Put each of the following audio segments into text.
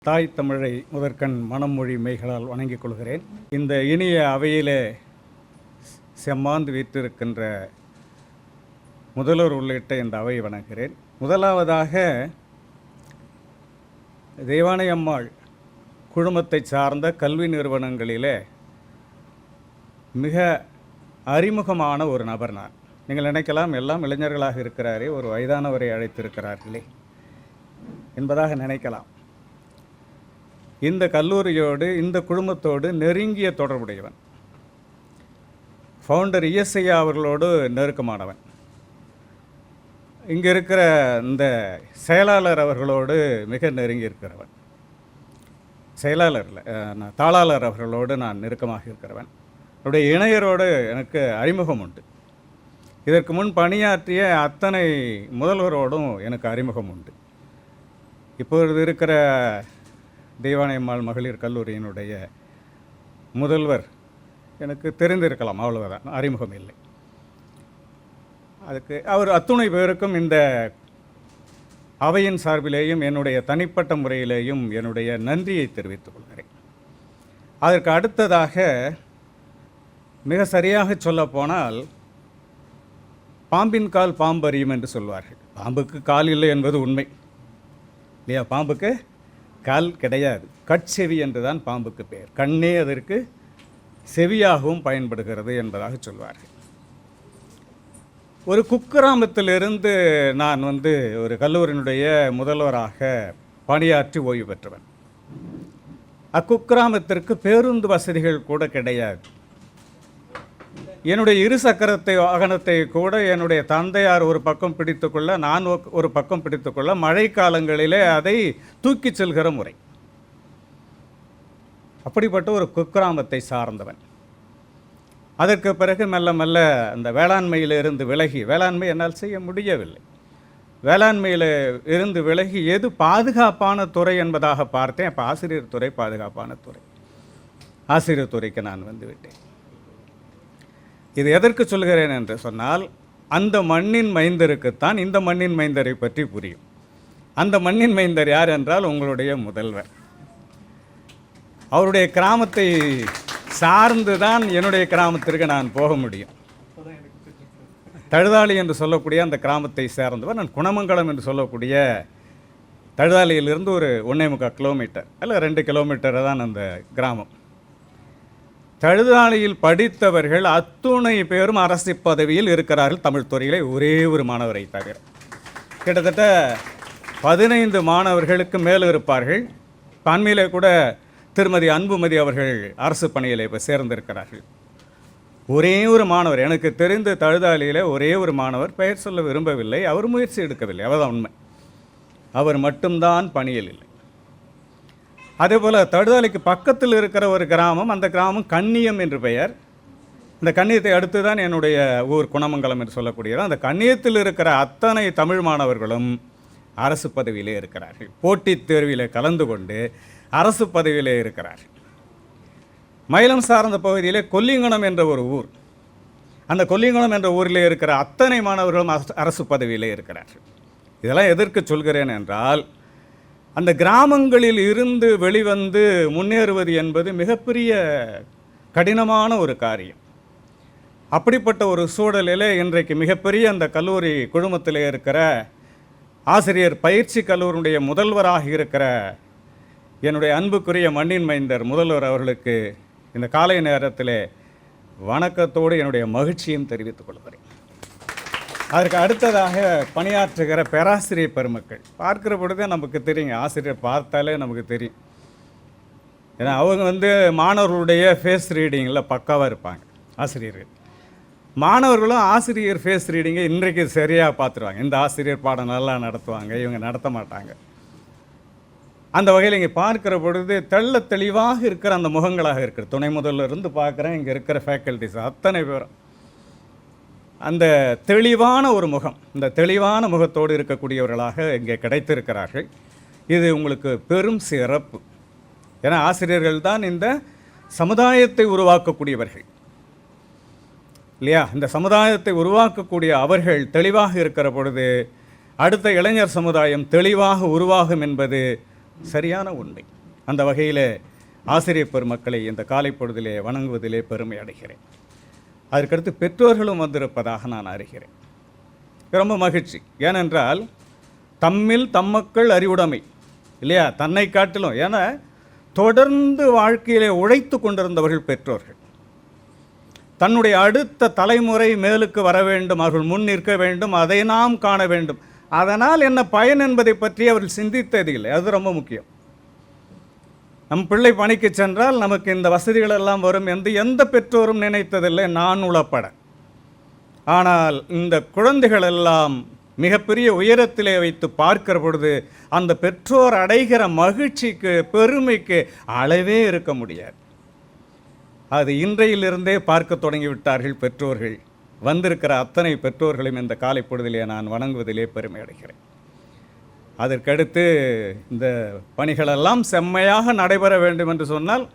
தாய் தமிழை முதற்கண் மனம் மொழி மெய்களால் வணங்கிக் கொள்கிறேன். இந்த இனிய அவையிலே செம்மாந்து வீற்றிருக்கின்ற முதல்வர் உள்ளிட்ட இந்த அவை வணங்குகிறேன். முதலாவதாக தெய்வானை அம்மாள் குழுமத்தை சார்ந்த கல்வி நிறுவனங்களிலே மிக அறிமுகமான ஒரு நபர் நான். நீங்கள் நினைக்கலாம் எல்லாம் இளைஞர்களாக இருக்கிறாரே, ஒரு வயதானவரை அழைத்திருக்கிறார்களே என்பதாக நினைக்கலாம். இந்த கல்லூரியோடு இந்த குழுமத்தோடு நெருங்கிய தொடர்புடையவன். ஃபவுண்டர் இஎஸ்ஐயா அவர்களோடு நெருக்கமானவன். இங்கே இருக்கிற இந்த செயலாளர் அவர்களோடு மிக நெருங்கி இருக்கிறவன். செயலாளரில் தாளாளர் அவர்களோடு நான் நெருக்கமாக இருக்கிறவன். அவருடைய இணையரோடு எனக்கு அறிமுகம் உண்டு. இதற்கு முன் பணியாற்றிய அத்தனை முதல்வரோடும் எனக்கு அறிமுகம் உண்டு. இப்பொழுது இருக்கிற தெய்வானை அம்மாள் மகளிர் கல்லூரியினுடைய முதல்வர் எனக்கு தெரிந்திருக்கலாம், அவ்வளவுதான், அறிமுகம் இல்லை. அதுக்கு அவர் அத்துணை பேருக்கும் இந்த அவையின் சார்பிலேயும் என்னுடைய தனிப்பட்ட முறையிலேயும் என்னுடைய நன்றியை தெரிவித்துக் கொள்கிறேன். அதற்கு அடுத்ததாக மிக சரியாக சொல்லப்போனால் பாம்பின் கால் பாம்பறியும் என்று சொல்வார்கள். பாம்புக்கு கால் இல்லை என்பது உண்மை இல்லையா? பாம்புக்கு கால் கிடையாது. கட்செவி என்றுதான் பாம்புக்கு பெயர். கண்ணே அதற்கு செவியாகவும் பயன்படுகிறது என்பதாக சொல்வார்கள். ஒரு குக்கிராமத்திலிருந்து நான் ஒரு கல்லூரியினுடைய முதல்வராக பணியாற்றி ஓய்வு பெற்றவன். அக்குக்கிராமத்திற்கு பேருந்து வசதிகள் கூட கிடையாது. என்னுடைய இரு சக்கரத்தை வாகனத்தை கூட என்னுடைய தந்தையார் ஒரு பக்கம் பிடித்துக்கொள்ள, நான் ஒரு பக்கம் பிடித்துக்கொள்ள, மழை காலங்களிலே அதை தூக்கி செல்கிற முறை. அப்படிப்பட்ட ஒரு குக்கிராமத்தை சார்ந்தவன். அதற்கு பிறகு மெல்ல மெல்ல அந்த வேளாண்மையிலிருந்து விலகி, வேளாண்மை என்னால் செய்ய முடியவில்லை, வேளாண்மையில் இருந்து விலகி எது பாதுகாப்பான துறை என்பதாக பார்த்தேன். அப்போ ஆசிரியர் துறை பாதுகாப்பான துறை. ஆசிரியர் துறைக்கு நான் விட்டேன். இது எதற்கு சொல்கிறேன் என்று சொன்னால், அந்த மண்ணின் மைந்தருக்குத்தான் இந்த மண்ணின் மைந்தரை பற்றி புரியும். அந்த மண்ணின் மைந்தர் யார் என்றால் உங்களுடைய முதல்வர். அவருடைய கிராமத்தை சார்ந்து தான் என்னுடைய கிராமத்திற்கு நான் போக முடியும். தழுதாளி என்று சொல்லக்கூடிய அந்த கிராமத்தை சேர்ந்தவர் நான். குணமங்கலம் என்று சொல்லக்கூடிய தழுதாளியிலிருந்து ஒரு 1.25 கிலோமீட்டர் அல்ல 2 கிலோமீட்டர் தான் அந்த கிராமம். தழுதாளியில் படித்தவர்கள் அத்துணை பேரும் அரசு பதவியில் இருக்கிறார்கள் தமிழ் துறையிலே, ஒரே ஒரு மாணவரை தவிர. கிட்டத்தட்ட 15 மாணவர்களுக்கு மேல் இருப்பார்கள். பண்மையிலே கூட திருமதி அன்புமதி அவர்கள் அரசு பணியில் இப்போ சேர்ந்திருக்கிறார்கள். ஒரே ஒரு மாணவர், எனக்கு தெரிந்த தழுதாளியில் ஒரே ஒரு மாணவர், பெயர் சொல்ல விரும்பவில்லை, அவர் முயற்சி எடுக்கவில்லை, அவர்தான் உண்மை. அவர் மட்டும்தான் பணியில் இல்லை. அதேபோல் தழுதாளிக்கு பக்கத்தில் இருக்கிற ஒரு கிராமம், அந்த கிராமம் கண்ணியம் என்று பெயர். இந்த கண்ணியத்தை அடுத்து தான் என்னுடைய ஊர் குணமங்கலம் என்று சொல்லக்கூடியது. அந்த கண்ணியத்தில் இருக்கிற அத்தனை தமிழ் மாணவர்களும் அரசு பதவியிலே இருக்கிறார்கள். போட்டித் தேர்வில் கலந்து கொண்டு அரசு பதவியிலே இருக்கிறார்கள். மயிலம் சார்ந்த பகுதியிலே கொல்லிங்குளம் என்ற ஒரு ஊர், அந்த கொல்லிங்குளம் என்ற ஊரிலே இருக்கிற அத்தனை மாணவர்களும் அரசு பதவியிலே இருக்கிறார்கள். இதெல்லாம் எதற்கு சொல்கிறேன் என்றால், அந்த கிராமங்களில் இருந்து வெளிவந்து முன்னேறுவது என்பது மிகப்பெரிய கடினமான ஒரு காரியம். அப்படிப்பட்ட ஒரு சூழலில் இன்றைக்கு மிகப்பெரிய அந்த கல்லூரி குழுமத்தில் இருக்கிற ஆசிரியர் பயிற்சி கல்லூரியுடைய முதல்வராக இருக்கிற என்னுடைய அன்புக்குரிய மண்ணின் மைந்தர் முதல்வர் அவர்களுக்கு இந்த காலை நேரத்தில் வணக்கத்தோடு என்னுடைய மகிழ்ச்சியும் தெரிவித்துக் கொள்கிறேன். அதற்கு அடுத்ததாக பணியாற்றுகிற பேராசிரியர் பெருமக்கள் பார்க்கிற பொழுதே நமக்கு தெரியுங்க. ஆசிரியர் பார்த்தாலே நமக்கு தெரியும். ஏன்னா அவங்க மாணவர்களுடைய ஃபேஸ் ரீடிங்கில் பக்காவாக இருப்பாங்க ஆசிரியர்கள். மாணவர்களும் ஆசிரியர் ஃபேஸ் ரீடிங்கை இன்றைக்கு சரியாக பார்த்துருவாங்க. இந்த ஆசிரியர் பாடம் நல்லா நடத்துவாங்க, இவங்க நடத்த மாட்டாங்க. அந்த வகையில் இங்கே பார்க்கிற பொழுது தெள்ள தெளிவாக இருக்கிற அந்த முகங்களாக இருக்கிற துணை முதல்லிருந்து பார்க்குறேன். இங்கே இருக்கிற ஃபேக்கல்டிஸ் அத்தனை பேரும் அந்த தெளிவான ஒரு முகம், இந்த தெளிவான முகத்தோடு இருக்கக்கூடியவர்களாக இங்கே கிடைத்திருக்கிறார்கள். இது உங்களுக்கு பெரும் சிறப்பு. ஏன்னா ஆசிரியர்கள் தான் இந்த சமுதாயத்தை உருவாக்கக்கூடியவர்கள் இல்லையா? இந்த சமுதாயத்தை உருவாக்கக்கூடிய அவர்கள் தெளிவாக இருக்கிற பொழுது அடுத்த இளைஞர் சமுதாயம் தெளிவாக உருவாகும் என்பது சரியான உண்மை. அந்த வகையில் ஆசிரியர் பெருமக்களை இந்த காலை பொழுதிலே வணங்குவதிலே பெருமை அடைகிறேன். அதற்கடுத்து பெற்றோர்களும் வந்திருப்பதாக நான் அறிகிறேன். ரொம்ப மகிழ்ச்சி. ஏனென்றால் தம்மில் தம்மக்கள் அறிவுடைமை இல்லையா, தன்னை காட்டிலும். ஏன்னா தொடர்ந்து வாழ்க்கையிலே உழைத்து கொண்டிருந்தவர்கள் பெற்றோர்கள். தன்னுடைய அடுத்த தலைமுறை மேலுக்கு வர வேண்டும், அவர்கள் முன் நிற்க வேண்டும், அதை நாம் காண வேண்டும். அதனால் என்ன பயன் என்பதை பற்றி அவர்கள் சிந்தித்தது இல்லை. அது ரொம்ப முக்கியம். நம் பிள்ளை பணிக்கு சென்றால் நமக்கு இந்த வசதிகள் எல்லாம் வரும் என்று எந்த பெற்றோரும் நினைத்ததில்லை, நான் உளப்பட. ஆனால் இந்த குழந்தைகள் எல்லாம் மிகப்பெரிய உயரத்திலே வைத்து பார்க்கிற பொழுது அந்த பெற்றோர் அடைகிற மகிழ்ச்சிக்கு பெருமைக்கு அளவே இருக்க முடியாது. அது இன்றையிலிருந்தே பார்க்க தொடங்கிவிட்டார்கள் பெற்றோர்கள். வந்திருக்கிற அத்தனை பெற்றோர்களையும் இந்த காலை பொழுதிலே நான் வணங்குவதிலே பெருமை அடைகிறேன். அதற்கடுத்து இந்த பணிகளெல்லாம் செம்மையாக நடைபெற வேண்டும் என்று சொன்னால்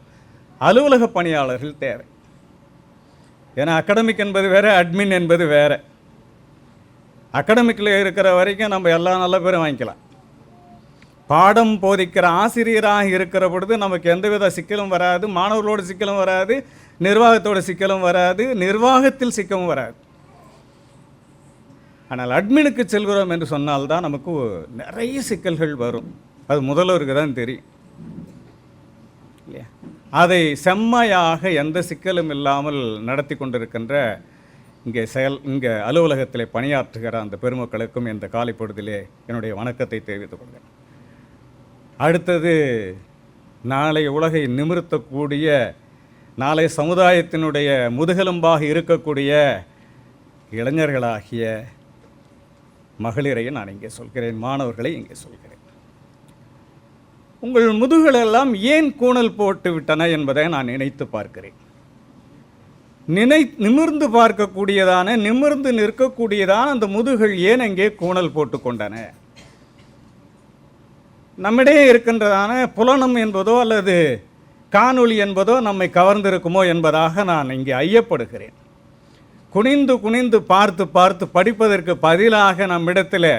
அலுவலக பணியாளர்கள் தேவை. ஏன்னா அகாடமிக் என்பது வேறு, அட்மின் என்பது வேறு. அகாடமிக்கில் இருக்கிற வரைக்கும் நம்ம எல்லா நல்ல பேரும் வாங்கிக்கலாம். பாடம் போதிக்கிற ஆசிரியராக இருக்கிற பொழுது நமக்கு எந்தவித சிக்கலும் வராது, மாணவர்களோட சிக்கலும் வராது, நிர்வாகத்தோட சிக்கலும் வராது, நிர்வாகத்தில் சிக்கலும் வராது. ஆனால் அட்மினுக்கு செல்கிறோம் என்று சொன்னால்தான் நமக்கு நிறைய சிக்கல்கள் வரும். அது முதல்வருக்கு தான் தெரியும் இல்லையா. அதை செம்மையாக எந்த சிக்கலும் இல்லாமல் நடத்தி கொண்டிருக்கின்ற இங்கே அலுவலகத்தில் பணியாற்றுகிற அந்த பெருமக்களுக்கும் இந்த காலை பொழுதிலே என்னுடைய வணக்கத்தை தெரிவித்துக் கொள்கிறேன். அடுத்தது நாளை உலகை நிமிர்த்தக்கூடிய, நாளை சமுதாயத்தினுடைய முதுகெலும்பாக இருக்கக்கூடிய இளைஞர்களாகிய மகளிரையை நான் இங்கே சொல்கிறேன், மாணவர்களை இங்கே சொல்கிறேன். உங்கள் முதுகளெல்லாம் ஏன் கூணல் போட்டு விட்டன என்பதை நான் நினைத்து பார்க்கிறேன். நிமிர்ந்து பார்க்கக்கூடியதான, நிமிர்ந்து நிற்கக்கூடியதான அந்த முதுகள் ஏன் அங்கே கூணல் போட்டு கொண்டன? நம்மிடையே இருக்கின்றதான புலனம் என்பதோ அல்லது காணொளி என்பதோ நம்மை கவர்ந்திருக்குமோ என்பதாக நான் இங்கே ஐயப்படுகிறேன். குனிந்து குனிந்து பார்த்து பார்த்து படிப்பதற்கு பதிலாக நம்மிடத்தில்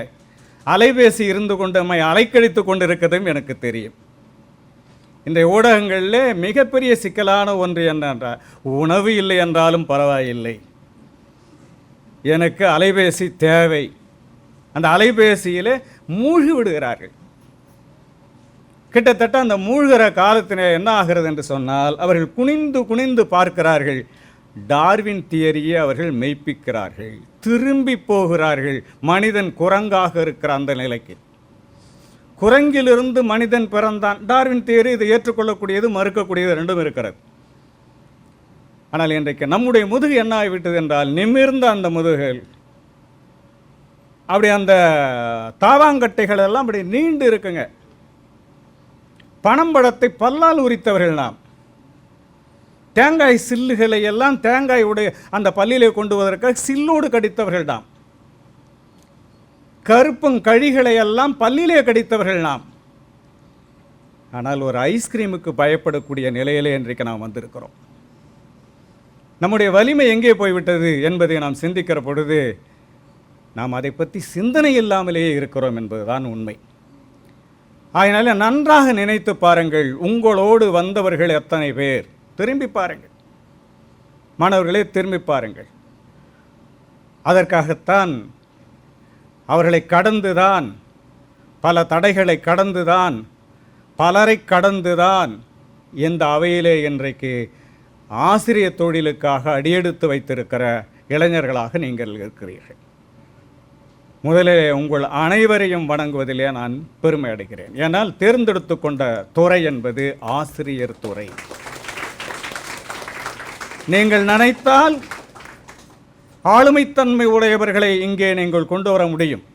அலைபேசி இருந்து கொண்டு நம்மை அலைக்கழித்து கொண்டிருக்கிறதும் எனக்கு தெரியும். இந்த ஊடகங்களில் மிகப்பெரிய சிக்கலான ஒன்று என்னென்றால், உணவு இல்லை என்றாலும் பரவாயில்லை, எனக்கு அலைபேசி தேவை. அந்த அலைபேசியில் மூழ்கி விடுகிறார்கள். கிட்டத்தட்ட அந்த மூழ்கிற காலத்தில் என்ன ஆகிறது என்று சொன்னால், அவர்கள் குனிந்து குனிந்து பார்க்கிறார்கள். டார்வின் தியரியை அவர்கள் மெய்ப்பிக்கிறார்கள், திரும்பி போகிறார்கள் மனிதன் குரங்காக இருக்கிற அந்த நிலைக்கு. குரங்கிலிருந்து மனிதன் பிறந்தான். டார்வின் தியரி இதை ஏற்றுக்கொள்ளக்கூடியது, மறுக்கக்கூடியது ரெண்டும் இருக்கிறது. ஆனால் இன்றைக்கு நம்முடைய முதுகு என்ன ஆகிவிட்டது என்றால், நிமிர்ந்த அந்த முதுகுகள் அப்படி அந்த தாவாங்கட்டைகள் எல்லாம் அப்படி நீண்டு இருக்குங்க. பனம்பழத்தை பல்லால் உரித்தவர்கள் நாம். தேங்காய் சில்லுகளை எல்லாம் தேங்காய் உடைய அந்த பல்லிலே கொண்டு வருவதற்காக சில்லோடு கடித்தவர்கள் நாம். கருப்பங்கழிகளை எல்லாம் பல்லிலே கடித்தவர்கள் நாம். ஆனால் ஒரு ஐஸ்கிரீமுக்கு பயப்படக்கூடிய நிலையிலே இன்றைக்கு நாம் வந்திருக்கிறோம். நம்முடைய வலிமை எங்கே போய்விட்டது என்பதை நாம் சிந்திக்கிற பொழுது நாம் அதை பற்றி சிந்தனை இல்லாமலேயே இருக்கிறோம் என்பதுதான் உண்மை. அதனால நன்றாக நினைத்து பாருங்கள், உங்களோடு வந்தவர்கள் எத்தனை பேர்? திரும்பி பாருங்கள் மாணவர்களே, திரும்பி பாருங்கள். அதற்காகத்தான் அவர்களை கடந்துதான், பல தடைகளை கடந்துதான், பலரை கடந்துதான் இந்த அவையிலே இன்றைக்கு ஆசிரியர் தொழிலுக்காக அடியெடுத்து வைத்திருக்கிற இளைஞர்களாக நீங்கள் இருக்கிறீர்கள். முதலில் உங்கள் அனைவரையும் வணங்குவதிலே நான் பெருமை அடைகிறேன். ஏனால் தேர்ந்தெடுத்து கொண்ட துறை என்பது ஆசிரியர் துறை. நீங்கள் நினைத்தால் ஆளுமைத்தன்மை உடையவர்களை இங்கே நீங்கள் கொண்டு வர முடியும்.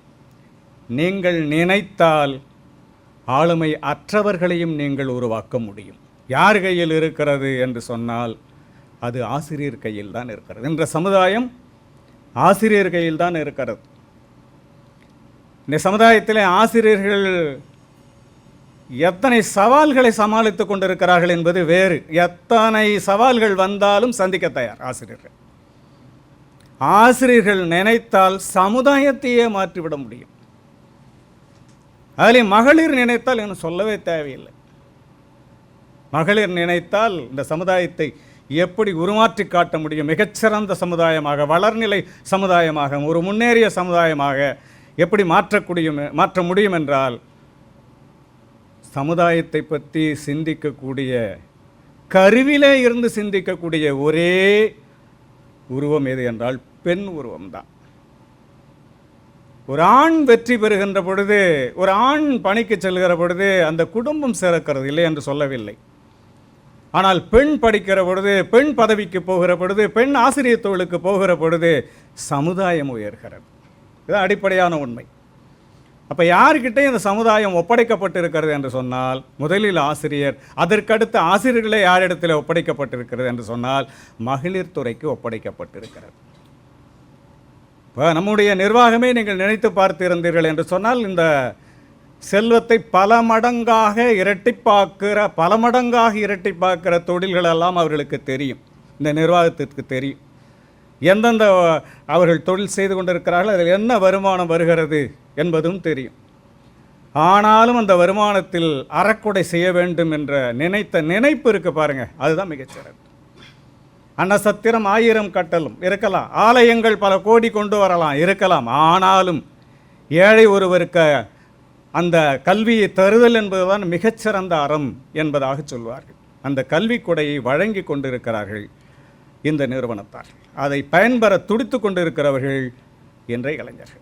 நீங்கள் நினைத்தால் ஆளுமை அற்றவர்களையும் நீங்கள் உருவாக்க முடியும். யார் கையில் இருக்கிறது என்று சொன்னால் அது ஆசிரியர் கையில் தான் இருக்கிறது. என்ற சமுதாயம் ஆசிரியர் கையில் தான் இருக்கிறது. இந்த சமுதாயத்தில் ஆசிரியர்கள் எத்தனை சவால்களை சமாளித்து கொண்டிருக்கிறார்கள் என்பது வேறு. எத்தனை சவால்கள் வந்தாலும் சந்திக்க தயார் ஆசிரியர்கள். ஆசிரியர்கள் நினைத்தால் சமுதாயத்தையே மாற்றிவிட முடியும். அதிலே மகளிர் நினைத்தால் இன்னும் சொல்லவே தேவையில்லை. மகளிர் நினைத்தால் இந்த சமுதாயத்தை எப்படி உருமாற்றி காட்ட முடியும், மிகச்சிறந்த சமுதாயமாக, வளர்நிலை சமுதாயமாக, ஒரு முன்னேறிய சமுதாயமாக எப்படி மாற்ற முடியும் என்றால், சமுதாயத்தை பற்றி சிந்திக்கக்கூடிய, கருவிலே இருந்து சிந்திக்கக்கூடிய ஒரே உருவம் எது என்றால் பெண் உருவம்தான். ஒரு ஆண் வெற்றி பெறுகின்ற பொழுது, ஒரு ஆண் பணிக்கு செல்கிற பொழுது அந்த குடும்பம் சிறக்கிறது இல்லை என்று சொல்லவில்லை. ஆனால் பெண் படிக்கிற பொழுது, பெண் பதவிக்கு போகிற பொழுது, பெண் ஆசிரியர் தொழிலுக்கு போகிற பொழுது சமுதாயம் உயர்கிறது. இது அடிப்படையான உண்மை. அப்போ யார்கிட்டே இந்த சமுதாயம் ஒப்படைக்கப்பட்டிருக்கிறது என்று சொன்னால், முதலில் ஆசிரியர், அதற்கடுத்து ஆசிரியர்களே யாரிடத்தில் ஒப்படைக்கப்பட்டிருக்கிறது என்று சொன்னால் மகளிர் துறைக்கு ஒப்படைக்கப்பட்டிருக்கிறது. இப்போ நம்முடைய நிர்வாகமே நீங்கள் நினைத்து பார்த்திருந்தீர்கள் என்று சொன்னால், இந்த செல்வத்தை பல மடங்காக இரட்டிப்பாக்குற தொழில்களெல்லாம் அவர்களுக்கு தெரியும், இந்த நிர்வாகத்திற்கு தெரியும். எந்தெந்த அவர்கள் தொழில் செய்து கொண்டிருக்கிறார்கள், அதில் என்ன வருமானம் வருகிறது என்பதும் தெரியும். ஆனாலும் அந்த வருமானத்தில் அறக்கொடை செய்ய வேண்டும் என்ற நினைப்பு இருக்கு பாருங்க, அதுதான் மிகச்சிறந்த. அன்னசத்திரம் 1000 கட்டலும் இருக்கலாம், ஆலயங்கள் பல கோடி கொண்டு வரலாம் இருக்கலாம், ஆனாலும் ஏழை ஒருவருக்கு அந்த கல்வியை தருதல் என்பதுதான் மிகச்சிறந்த அறம் என்பதாக சொல்வார்கள். அந்த கல்வி கொடையை வழங்கி கொண்டிருக்கிறார்கள் இந்த நிறுவனத்தார். அதை பயன்பெற துடித்து கொண்டிருக்கிறவர்கள் இன்றைய இளைஞர்கள்.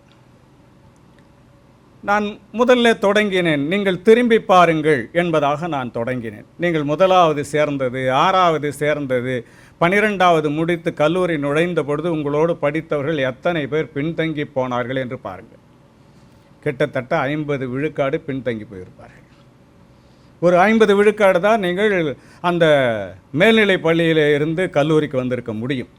நான் முதல்ல தொடங்கினேன், நீங்கள் திரும்பி பாருங்கள் என்பதாக நான் தொடங்கினேன். நீங்கள் 1வது சேர்ந்தது, 6வது சேர்ந்தது, 12வது முடித்து கல்லூரி நுழைந்த பொழுது உங்களோடு படித்தவர்கள் எத்தனை பேர் பின்தங்கி போனார்கள் என்று பாருங்கள். கிட்டத்தட்ட 50 விழுக்காடு பின்தங்கி போயிருப்பார்கள். ஒரு 50 விழுக்காடு தான் நீங்கள் அந்த மேல்நிலை பள்ளியில் இருந்து கல்லூரிக்கு வந்திருக்க முடியும்.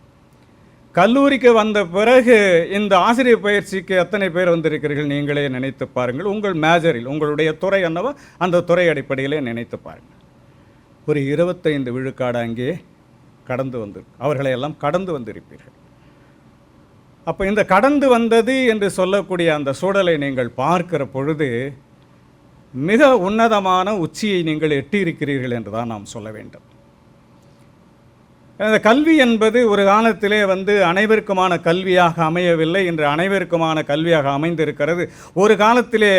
கல்லூரிக்கு வந்த பிறகு இந்த ஆசிரியர் பயிற்சிக்கு எத்தனை பேர் வந்திருக்கிறீர்கள் நீங்களே நினைத்து பாருங்கள். உங்கள் மேஜரில் உங்களுடைய துறை என்னவோ அந்த துறை அடிப்படையிலே நினைத்து பாருங்கள். ஒரு 25 விழுக்காடு அங்கே கடந்து அவர்களையெல்லாம் கடந்து வந்திருப்பீர்கள். அப்போ இந்த கடந்து வந்தது என்று சொல்லக்கூடிய அந்த சூழலை நீங்கள் பார்க்கிற பொழுது மிக உன்னதமான உச்சியை நீங்கள் எட்டியிருக்கிறீர்கள் என்று தான் நாம் சொல்ல வேண்டும். இந்த கல்வி என்பது ஒரு காலத்திலே அனைவருக்குமான கல்வியாக அமையவில்லை, இன்று அனைவருக்குமான கல்வியாக அமைந்திருக்கிறது. ஒரு காலத்திலே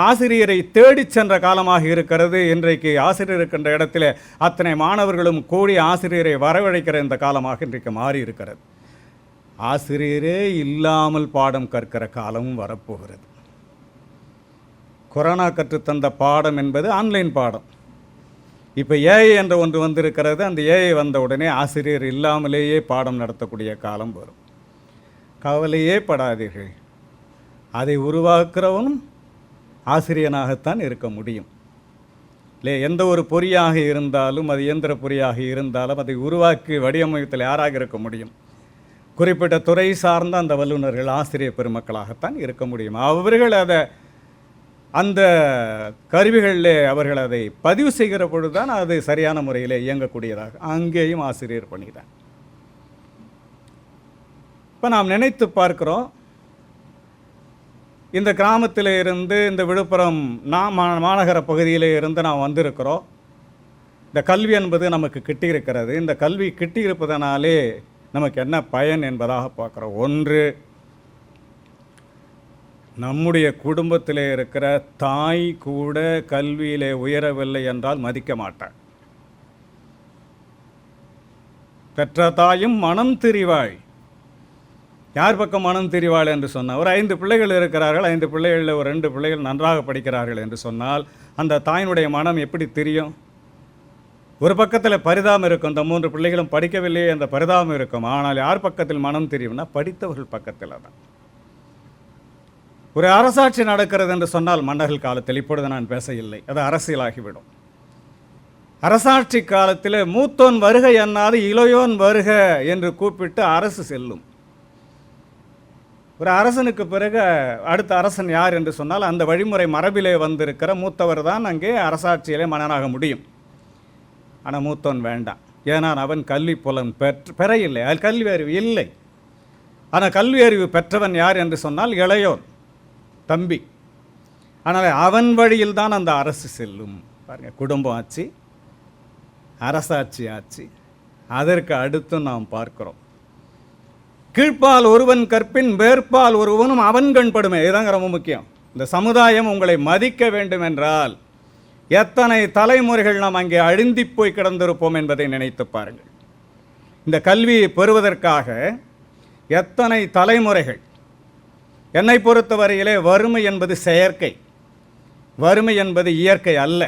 ஆசிரியரை தேடிச் சென்ற காலமாக இருக்கிறது. இன்றைக்கு ஆசிரியர் இருக்கின்ற இடத்திலே அத்தனை மாணவர்களும் கூடி ஆசிரியரை வரவழைக்கிற இந்த காலமாக இன்றைக்கு மாறி இருக்கிறது. ஆசிரியரே இல்லாமல் பாடம் கற்கிற காலமும் வரப்போகிறது. கொரோனா கற்றுத்தந்த பாடம் என்பது ஆன்லைன் பாடம். இப்போ ஏஐ என்ற ஒன்று வந்திருக்கிறது. அந்த ஏஐ வந்த உடனே ஆசிரியர் இல்லாமலேயே பாடம் நடத்தக்கூடிய காலம் வரும். கவலையே படாதீர்கள், அதை உருவாக்குறவனும் ஆசிரியனாகத்தான் இருக்க முடியும். இல்லை, எந்த ஒரு பொறியாக இருந்தாலும், அது இயந்திர பொறியாக இருந்தாலும், அதை உருவாக்கி வடிவமைத்தல் யாராக இருக்க முடியும்? குறிப்பிட்ட துறை சார்ந்த அந்த வல்லுநர்கள் ஆசிரியர் பெருமக்களாகத்தான் இருக்க முடியும். அவர்கள் அந்த கருவிகளில் அவர்கள் அதை பதிவு செய்கிற பொழுது தான் அது சரியான முறையில் இயங்கக்கூடியதாக. அங்கேயும் ஆசிரியர் பணிதான். இப்போ நாம் நினைத்து பார்க்கிறோம், இந்த கிராமத்தில் இருந்து, இந்த விழுப்புரம் மாநகர பகுதியில் இருந்து நாம் வந்திருக்கிறோம். இந்த கல்வி என்பது நமக்கு கிட்டியிருக்கிறது. இந்த கல்வி கிட்டியிருப்பதனாலே நமக்கு என்ன பயன் என்பதாக பார்க்குறோம். ஒன்று, நம்முடைய குடும்பத்தில் இருக்கிற தாய் கூட கல்வியிலே உயரவில்லை என்றால் மதிக்க மாட்டார். பெற்ற தாயும் மனம் திரிவாள். யார் பக்கம் மனம் திரிவாள் என்று சொன்னால், ஒரு 5 பிள்ளைகள் இருக்கிறார்கள், 5 பிள்ளைகளில் ஒரு 2 பிள்ளைகள் நன்றாக படிக்கிறார்கள் என்று சொன்னால் அந்த தாயினுடைய மனம் எப்படி தெரியும்? ஒரு பக்கத்தில் பரிதாபம் இருக்கும், இந்த 3 பிள்ளைகளும் படிக்கவில்லையே என்ற பரிதாபம் இருக்கும். ஆனால் யார் பக்கத்தில் மனம் தெரியும்னா படித்தவர்கள் பக்கத்தில் தான். ஒரு அரசாட்சி நடக்கிறது என்று சொன்னால், மன்னர்கள் காலத்தில், இப்பொழுது நான் பேச இல்லை, அது அரசியலாகிவிடும். அரசாட்சி காலத்தில் மூத்தோன் வருக என்னாது இளையோன் வருக என்று கூப்பிட்டு அரசு செல்லும். ஒரு அரசனுக்கு பிறகு அடுத்த அரசன் யார் என்று சொன்னால், அந்த வழிமுறை மரபிலே வந்திருக்கிற மூத்தவர் தான் அங்கே அரசாட்சியிலே மன்னனாக முடியும். ஆனால் மூத்தோன் வேண்டாம், ஏன்னா அவன் கல்வி புலன் பெற இல்லை, அது கல்வி அறிவு இல்லை. ஆனால் கல்வி அறிவு பெற்றவன் யார் என்று சொன்னால் இளையோன், தம்பி. ஆனால் அவன் வழியில் தான் அந்த அரசு செல்லும். பாருங்கள், குடும்பம் ஆட்சி, அரசாட்சி ஆட்சி, அதற்கு அடுத்து நாம் பார்க்கிறோம். கீழ்ப்பால் ஒருவன் கற்பின் வேர்ப்பால் ஒருவனும் அவன் கண்படுமே. இதுதாங்க ரொம்ப முக்கியம். இந்த சமுதாயம் உங்களை மதிக்க வேண்டும் என்றால் எத்தனை தலைமுறைகள் நாம் அங்கே அழுந்தி போய் கிடந்திருப்போம் என்பதை நினைத்து பாருங்கள். இந்த கல்வியை பெறுவதற்காக எத்தனை தலைமுறைகள். என்னை பொறுத்தவரையிலே வறுமை என்பது செயற்கை, வறுமை என்பது இயற்கை அல்ல,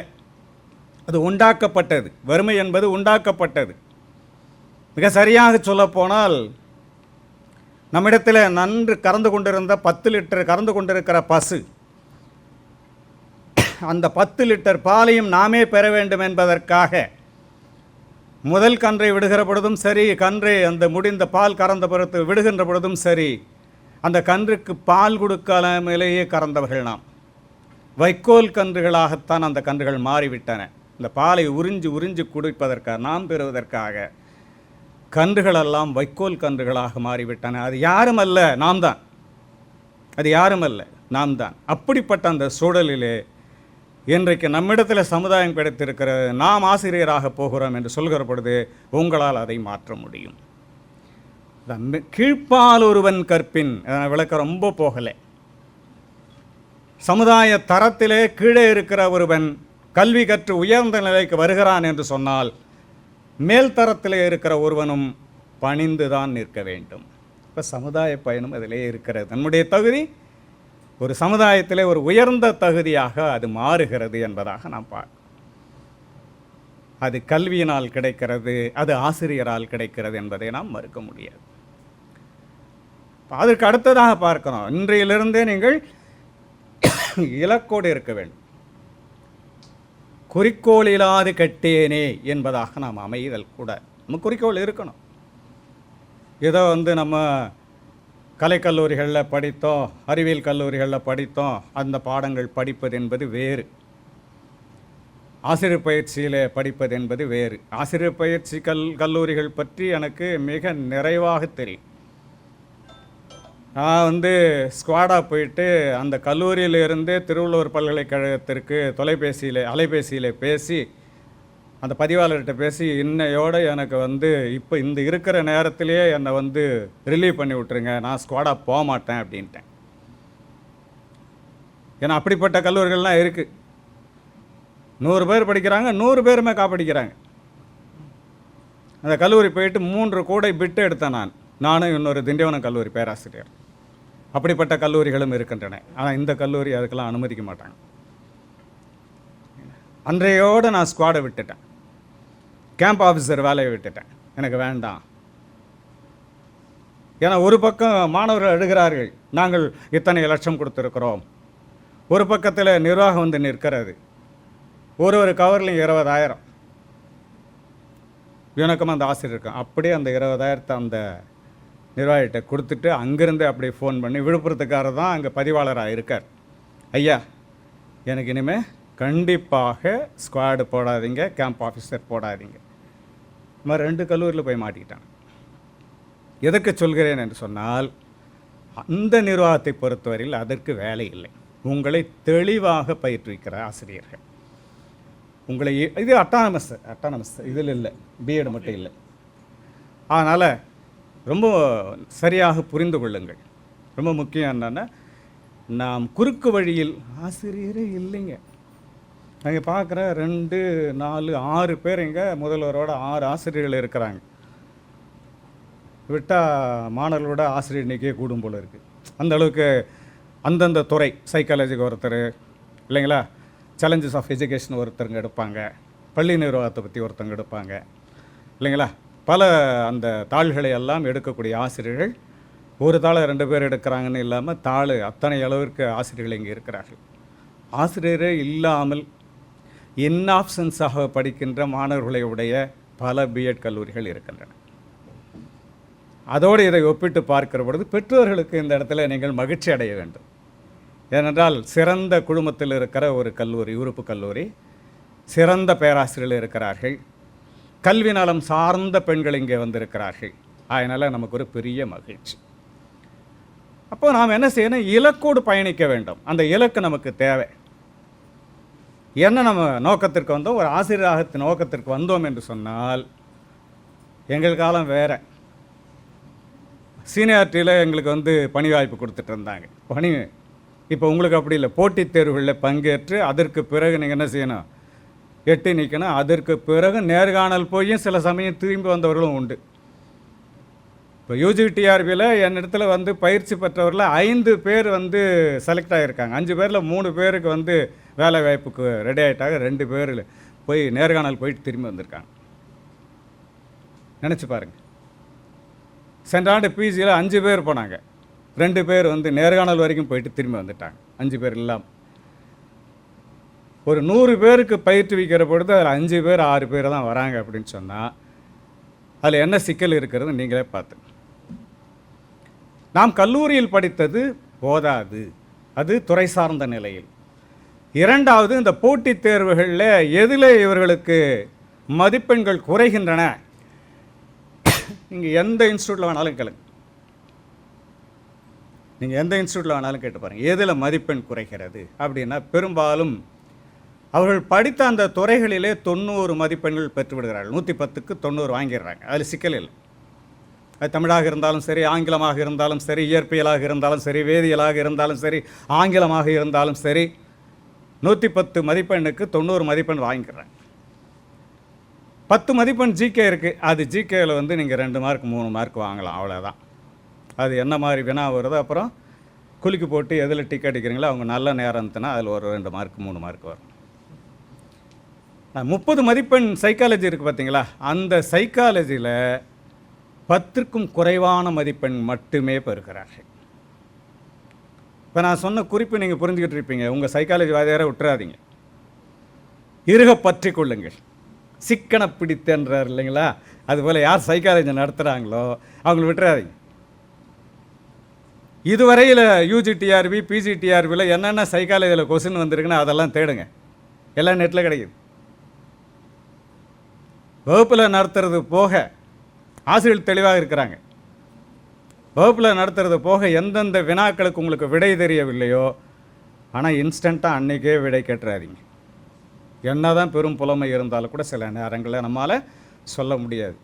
அது உண்டாக்கப்பட்டது. வறுமை என்பது உண்டாக்கப்பட்டது. மிக சரியாக சொல்லப்போனால் நம்மிடத்தில் நன்று கறந்து கொண்டிருந்த 10 லிட்டர் கறந்து கொண்டிருக்கிற பசு, அந்த 10 லிட்டர் பாலையும் நாமே பெற வேண்டும் என்பதற்காக முதல் கன்றை விடுகிற பொழுதும் சரி, கன்றை அந்த முடிந்த பால் கறந்த பிறகு விடுகின்ற பொழுதும் சரி, அந்த கன்றுக்கு பால் கொடுக்காமலேயே கறந்தவர்கள் நாம். வைக்கோல் கன்றுகளாகத்தான் அந்த கன்றுகள் மாறிவிட்டன. இந்த பாலை உறிஞ்சி உறிஞ்சி குடிப்பதற்காக, நாம் பெறுவதற்காக கன்றுகளெல்லாம் வைக்கோல் கன்றுகளாக மாறிவிட்டன. அது யாரும் அல்ல, நாம் தான். அது யாரும் அல்ல, நாம் தான். அப்படிப்பட்ட அந்த சூழலிலே இன்றைக்கு நம்மிடத்தில் சமுதாயம் கிடைத்திருக்கிறது. நாம் ஆசிரியராக போகிறோம் என்று சொல்கிற பொழுது உங்களால் அதை மாற்ற முடியும். கீழ்ப்பால் ஒருவன் கற்பின் விளக்க ரொம்ப போகலை. சமுதாய தரத்திலே கீழே இருக்கிற ஒருவன் கல்வி கற்று உயர்ந்த நிலைக்கு வருகிறான் என்று சொன்னால் மேல் தரத்திலே இருக்கிற ஒருவனும் பணிந்து தான் நிற்க வேண்டும். இப்போ சமுதாய பயணம் அதிலே இருக்கிறது. நம்முடைய தகுதி ஒரு சமுதாயத்திலே ஒரு உயர்ந்த தகுதியாக அது மாறுகிறது என்பதாக நாம் பார்க்கிறோம். அது கல்வியினால் கிடைக்கிறது, அது ஆசிரியரால் கிடைக்கிறது என்பதை நாம் மறுக்க முடியாது. அதற்கு அடுத்ததாக பார்க்கிறோம், இன்றையிலிருந்தே நீங்கள் இலக்கோடு இருக்க வேண்டும். குறிக்கோள் இல்லாது கட்டேனே என்பதாக நாம் அமைதல் கூட. நம்ம குறிக்கோள் இருக்கணும். ஏதோ நம்ம கலைக்கல்லூரிகளில் படித்தோம், அறிவியல் கல்லூரிகளில் படித்தோம், அந்த பாடங்கள் படிப்பது என்பது வேறு. ஆசிரியர் பயிற்சியில் படிப்பது என்பது வேறு. ஆசிரியர் பயிற்சி கல்லூரிகள் பற்றி எனக்கு மிக நிறைவாக தெரியும். நான் ஸ்குவாடாக போயிட்டு அந்த கல்லூரியிலிருந்தே திருவள்ளுவர் பல்கலைக்கழகத்திற்கு அலைபேசியில் பேசி அந்த பதிவாளர்கிட்ட பேசி இன்னையோடு எனக்கு இப்போ இந்த இருக்கிற நேரத்திலேயே என்னை ரிலீவ் பண்ணி விட்டுருங்க, நான் ஸ்குவாடாக போக மாட்டேன் அப்படின்ட்டேன். ஏன்னா அப்படிப்பட்ட கல்லூரிகள்லாம் இருக்குது. 100 பேர் படிக்கிறாங்க, 100 பேருமே காப்படிக்கிறாங்க. அந்த கல்லூரி போயிட்டு 3 கூடை பிட்டு எடுத்தேன். நானும் இன்னொரு திண்டிவனம் கல்லூரி பேராசிரியர். அப்படிப்பட்ட கல்லூரிகளும் இருக்கின்றன. ஆனால் இந்த கல்லூரி அதுக்கெல்லாம் அனுமதிக்க மாட்டாங்க. அன்றையோடு நான் ஸ்குவாடை விட்டுட்டேன், கேம்ப் ஆஃபீஸர் வேலையை விட்டுட்டேன். எனக்கு வேண்டாம். ஏன்னா ஒரு பக்கம் மாணவர்கள் எழுகிறார்கள், நாங்கள் இத்தனை லட்சம் கொடுத்துருக்கிறோம். ஒரு பக்கத்தில் நிர்வாகம் நிற்கிறது, ஒரு கவர்லையும் 20,000. எனக்கும் அந்த ஆசிரியர் இருக்கும். அப்படியே அந்த 20,000 அந்த நிர்வாகிகிட்ட கொடுத்துட்டு அங்கேருந்து அப்படியே ஃபோன் பண்ணி, விழுப்புரத்துக்காரர் தான் அங்கே பதிவாளராக இருக்கார், ஐயா எனக்கு இனிமேல் கண்டிப்பாக ஸ்குவாடு போடாதீங்க, கேம்ப் ஆஃபீஸர் போடாதீங்க. இந்த மாதிரி 2 கல்லூரியில் போய் மாட்டிக்கிட்டாங்க. எதற்கு சொல்கிறேன் என்று சொன்னால், அந்த நிர்வாகத்தை பொறுத்தவரையில் அதற்கு வேலை இல்லை. உங்களை தெளிவாக பயிற்றுவிக்கிற ஆசிரியர்கள், உங்களை இது அட்டானமஸ் இதில் இல்லை, பிஎட் மட்டும் இல்லை. அதனால் ரொம்ப சரியாக புரிந்து கொள்ளுங்கள். ரொம்ப முக்கியம் என்னென்னா, நாம் குறுக்கு வழியில் ஆசிரியரே இல்லைங்க. நாங்கள் பார்க்குற 2, 4, 6 பேர் இங்கே முதல்வரோட 6 ஆசிரியர்கள் இருக்கிறாங்க. விட்டால் மாணவர்களோட ஆசிரியர் எண்ணிக்கையே கூடும் போல் இருக்குது. அந்த அளவுக்கு அந்தந்த துறை, சைக்காலஜிக்கு ஒருத்தர் இல்லைங்களா, சேலஞ்சஸ் ஆஃப் எஜுகேஷன் ஒருத்தருங்க எடுப்பாங்க, பள்ளி நிர்வாகத்தை பற்றி ஒருத்தங்க எடுப்பாங்க இல்லைங்களா. பல அந்த தாள்களை எல்லாம் எடுக்கக்கூடிய ஆசிரியர்கள், ஒரு தாளை 2 பேர் எடுக்கிறாங்கன்னு இல்லாமல் தாள் அத்தனை அளவிற்கு ஆசிரியர்கள் இங்கே இருக்கிறார்கள். ஆசிரியரே இல்லாமல் இன்ஆப்சன்ஸாக படிக்கின்ற மாணவர்களை உடைய பல பிஎட் கல்லூரிகள் இருக்கின்றன. அதோடு இதை ஒப்பிட்டு பார்க்கிற பொழுது பெற்றோர்களுக்கு இந்த இடத்துல நீங்கள் மகிழ்ச்சி அடைய வேண்டும். ஏனென்றால் சிறந்த குழுமத்தில் இருக்கிற ஒரு கல்லூரி, உறுப்பு கல்லூரி, சிறந்த பேராசிரியர்கள் இருக்கிறார்கள், கல்வி நலம் சார்ந்த பெண்கள் இங்கே வந்திருக்கிறார்கள். அதனால் நமக்கு ஒரு பெரிய மகிழ்ச்சி. அப்போ நாம் என்ன செய்யணும், இலக்கோடு பயணிக்க வேண்டும். அந்த இலக்கு நமக்கு தேவை. என்ன நம்ம நோக்கத்திற்கு வந்தோம், ஒரு ஆசிரியராக நோக்கத்திற்கு வந்தோம் என்று சொன்னால், எங்கள் காலம் வேறு. சீனியாரிட்டியில் எங்களுக்கு வந்து பணி வாய்ப்பு கொடுத்துட்டு இருந்தாங்க. இப்போ உங்களுக்கு அப்படி இல்லை. போட்டித் தேர்வுகளில் பங்கேற்று அதற்கு பிறகு நீங்கள் என்ன செய்யணும், எட்டி நிற்கணும். அதற்கு பிறகு நேர்காணல் போயும் சில சமயம் திரும்பி வந்தவர்களும் உண்டு. இப்போ யூஜிடிஆர்பியில் என்னிடத்துல வந்து பயிற்சி பெற்றவரில் 5 பேர் வந்து செலக்ட் ஆகியிருக்காங்க. 5 பேரில் 3 பேருக்கு வந்து வேலை வாய்ப்புக்கு ரெடி ஆகிட்டாங்க. 2 பேர் போய் நேர்காணல் போயிட்டு திரும்பி வந்திருக்காங்க. நினச்சி பாருங்கள். சென்ற ஆண்டு பிஜியில் 5 பேர் போனாங்க. 2 பேர் வந்து நேர்காணல் வரைக்கும் போயிட்டு திரும்பி வந்துட்டாங்க. 5 பேர் இல்லாமல். ஒரு 100 பேருக்கு பயிற்றுவிக்கிற பொழுது அதில் 5 பேர் 6 பேர் தான் வராங்க அப்படின்னு சொன்னால் அதில் என்ன சிக்கல் இருக்கிறது நீங்களே பார்த்து. நாம் கல்லூரியில் படித்தது போதாது, அது துறை சார்ந்த நிலையில். இரண்டாவது, இந்த போட்டித் தேர்வுகளில் எதில் இவர்களுக்கு மதிப்பெண்கள் குறைகின்றன, நீங்கள் எந்த இன்ஸ்டியூட்டில் வேணாலும் கேளுங்க. நீங்கள் எந்த இன்ஸ்டியூட்டில் வேணாலும் கேட்டு பாருங்கள், எதில் மதிப்பெண் குறைகிறது அப்படின்னா பெரும்பாலும் அவர்கள் படித்த அந்த துறைகளிலே 90 மதிப்பெண்கள் பெற்றுவிடுகிறார்கள். 110க்கு 90 வாங்கிடுறாங்க. அதில் சிக்கல் இல்லை. அது தமிழாக இருந்தாலும் சரி, ஆங்கிலமாக இருந்தாலும் சரி, இயற்பியலாக இருந்தாலும் சரி, வேதியியலாக இருந்தாலும் சரி, ஆங்கிலமாக இருந்தாலும் சரி, 110 மதிப்பெண்ணுக்கு 90 மதிப்பெண் வாங்கிக்கிறாங்க. 10 மதிப்பெண் ஜிகே இருக்குது. அது ஜிகேயில் வந்து நீங்கள் 2 மார்க் 3 மார்க் வாங்கலாம், அவ்வளோதான். அது என்ன மாதிரி வினா வருதோ அப்புறம் குலுக்கி போட்டு எதில் டிக் அடிக்கிறீங்களோ அவங்க நல்ல நேரம் இருந்துன்னா அதில் ஒரு 2 மார்க் 3 மார்க் வரும். 30 மதிப்பெண் சைக்காலஜி இருக்குது பார்த்தீங்களா, அந்த சைக்காலஜியில் 10க்கும் குறைவான மதிப்பெண் மட்டுமே பெறுகிறார்கள். இப்போ நான் சொன்ன குறிப்பு நீங்கள் புரிஞ்சுக்கிட்டு இருப்பீங்க. உங்கள் சைக்காலஜி வாதியாரை விட்டுறாதீங்க, இருக பற்றி கொள்ளுங்கள். சிக்கனை பிடித்தன்றார் இல்லைங்களா, அதுபோல் யார் சைக்காலஜி நடத்துகிறாங்களோ அவங்கள விட்டுறாதீங்க. இதுவரையில் யூஜிடிஆர்பி பிஜிடிஆர்பியில் என்னென்ன சைக்காலஜியில் கொஸ்டின் வந்திருக்குன்னு அதெல்லாம் தேடுங்க, எல்லாம் நெட்டில் கிடைக்குது. வகுப்பில் நடத்துறது போக ஆசிரியர்கள் தெளிவாக இருக்கிறாங்க. வகுப்பில் நடத்துறது போக எந்தெந்த வினாக்களுக்கு உங்களுக்கு விடை தெரியவில்லையோ, ஆனால் இன்ஸ்டண்ட்டாக அன்றைக்கே விடை கேட்டுறாதீங்க. என்ன தான் பெரும் புலமை இருந்தாலும் கூட சில நேரங்களில் நம்மளால் சொல்ல முடியாது.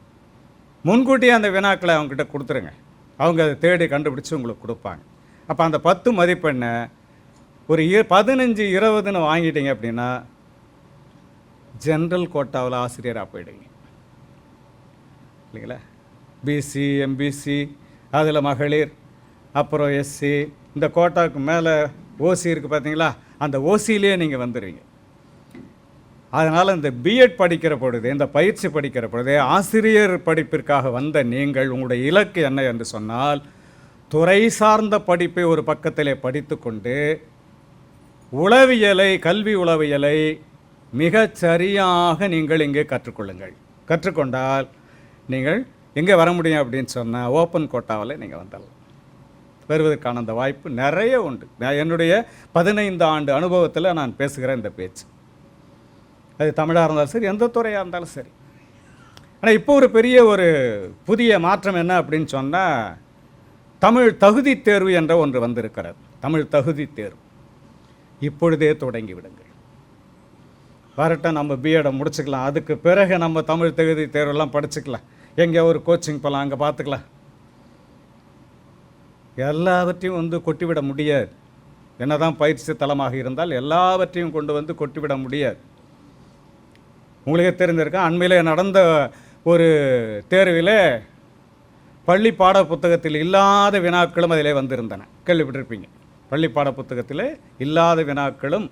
முன்கூட்டியே அந்த வினாக்களை அவங்ககிட்ட கொடுத்துருங்க, அவங்க அதை தேடி கண்டுபிடிச்சி உங்களுக்கு கொடுப்பாங்க. அப்போ அந்த 10 மதிப்பெண்ணை ஒரு 15-20ன்னு வாங்கிட்டீங்க அப்படின்னா ஜென்ரல் கோட்டாவில் ஆசிரியராக போயிடுங்க இல்லைங்களா. பிசி, எம்பிசி, அதில் மகளிர், அப்புறம் எஸ்சி, இந்த கோட்டாவுக்கு மேலே ஓசி இருக்குது பார்த்தீங்களா, அந்த ஓசியிலே நீங்கள் வந்துடுவீங்க. அதனால் இந்த பிஎட் படிக்கிற பொழுது, இந்த பயிற்சி படிக்கிற பொழுது ஆசிரியர் படிப்பிற்காக வந்த நீங்கள் உங்களுடைய இலக்கு என்ன என்று சொன்னால், துறை சார்ந்த படிப்பை ஒரு பக்கத்திலே படித்து கொண்டு உளவியலை, கல்வி உளவியலை மிகச் சரியாக நீங்கள் இங்கே கற்றுக்கொள்ளுங்கள். கற்றுக்கொண்டால் நீங்கள் எங்கே வர முடியும் அப்படின்னு சொன்னால் ஓப்பன் கோட்டாவில் நீங்கள் வந்துடலாம். வருவதற்கான அந்த வாய்ப்பு நிறைய உண்டு. நான் என்னுடைய 15 ஆண்டு அனுபவத்தில் நான் பேசுகிற இந்த பேச்சு, அது தமிழாக இருந்தாலும் சரி, எந்த துறையாக இருந்தாலும் சரி. ஆனால் இப்போ ஒரு பெரிய ஒரு புதிய மாற்றம் என்ன அப்படின்னு சொன்னால், தமிழ் தகுதி தேர்வு என்ற ஒன்று வந்திருக்கிறது. தமிழ் தகுதி தேர்வு இப்பொழுதே தொடங்கி விடுங்கள். வரட்டும், நம்ம பிஎடை முடிச்சுக்கலாம், அதுக்கு பிறகு நம்ம தமிழ் தகுதி தேர்வெல்லாம் படிச்சுக்கலாம், எங்கே ஒரு கோச்சிங் போகலாம், அங்கே பார்த்துக்கலாம். எல்லாவற்றையும் வந்து கொட்டிவிட முடியாது. என்ன தான் பயிற்சி தளமாக இருந்தால் எல்லாவற்றையும் கொண்டு வந்து கொட்டிவிட முடியாது. உங்களுக்கே தெரிஞ்சிருக்கேன், அண்மையில் நடந்த ஒரு தேர்வில் பள்ளி பாட புத்தகத்தில் இல்லாத வினாக்களும் அதிலே வந்திருந்தன, கேள்விப்பட்டிருப்பீங்க. பள்ளி பாட புத்தகத்தில் இல்லாத வினாக்களும்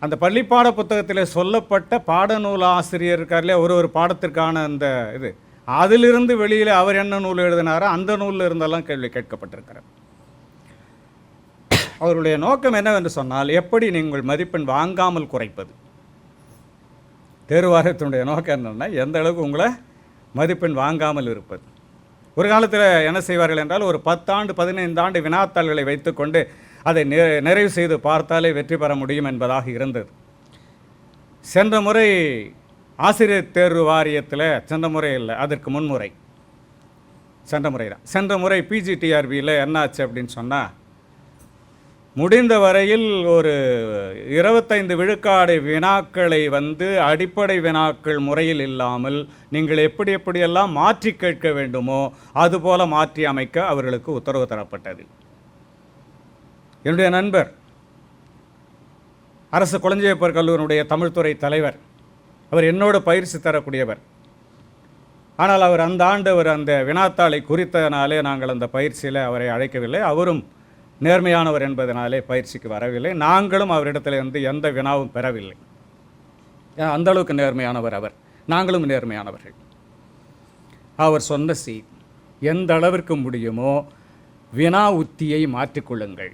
அந்த பள்ளி பாட புத்தகத்தில் சொல்லப்பட்ட பாடநூல் ஆசிரியர் இருக்கார்லையே, ஒரு பாடத்திற்கான அந்த இது, அதிலிருந்து வெளியில் அவர் என்ன நூல் எழுதினாரோ அந்த நூலில் இருந்தெல்லாம் கேள்வி கேட்கப்பட்டிருக்கிறார். அவருடைய நோக்கம் என்னவென்று சொன்னால், எப்படி நீங்கள் மதிப்பெண் வாங்காமல் குறைப்பது. தேர்வு வாரியத்தினுடைய நோக்கம் என்னென்னா, எந்த அளவுக்கு உங்களை மதிப்பெண் வாங்காமல் இருப்பது. ஒரு காலத்தில் என்ன செய்வார்கள் என்றால், ஒரு 10 ஆண்டு 15 ஆண்டு வினாத்தாள்களை வைத்துக்கொண்டு அதை நிறைவு செய்து பார்த்தாலே வெற்றி பெற முடியும் என்பதாக இருந்தது. சென்ற முறை ஆசிரியர் தேர்வு வாரியத்தில், சென்ற முறை இல்லை, அதற்கு முன்முறை, சென்ற முறை தான், சென்ற முறை பிஜிடிஆர்பியில் என்ன ஆச்சு அப்படின்னு சொன்னால், முடிந்த வரையில் ஒரு 25 விழுக்காடு வினாக்களை அடிப்படை வினாக்கள் முறையில் இல்லாமல் நீங்கள் எப்படியெல்லாம் மாற்றி கேட்க வேண்டுமோ அதுபோல மாற்றி அமைக்க அவர்களுக்கு உத்தரவு தரப்பட்டது. என்னுடைய நண்பர் அரசு குழந்தையப்பர் கல்லூரியுடைய தமிழ்துறை தலைவர், அவர் என்னோட பயிற்சி தரக்கூடியவர். ஆனால் அவர் அந்த ஆண்டு அந்த வினாத்தாளை குறித்தனாலே நாங்கள் அந்த பயிற்சியில் அவரை அழைக்கவில்லை. அவரும் நேர்மையானவர் என்பதனாலே பயிற்சிக்கு வரவில்லை. நாங்களும் அவரிடத்தில் எந்த வினாவும் பெறவில்லை. அந்த அளவுக்கு நேர்மையானவர் அவர், நாங்களும் நேர்மையானவர்கள். அவர் சொன்ன செய்தி, எந்த அளவிற்கு முடியுமோ வினா உத்தியை மாற்றிக்கொள்ளுங்கள்.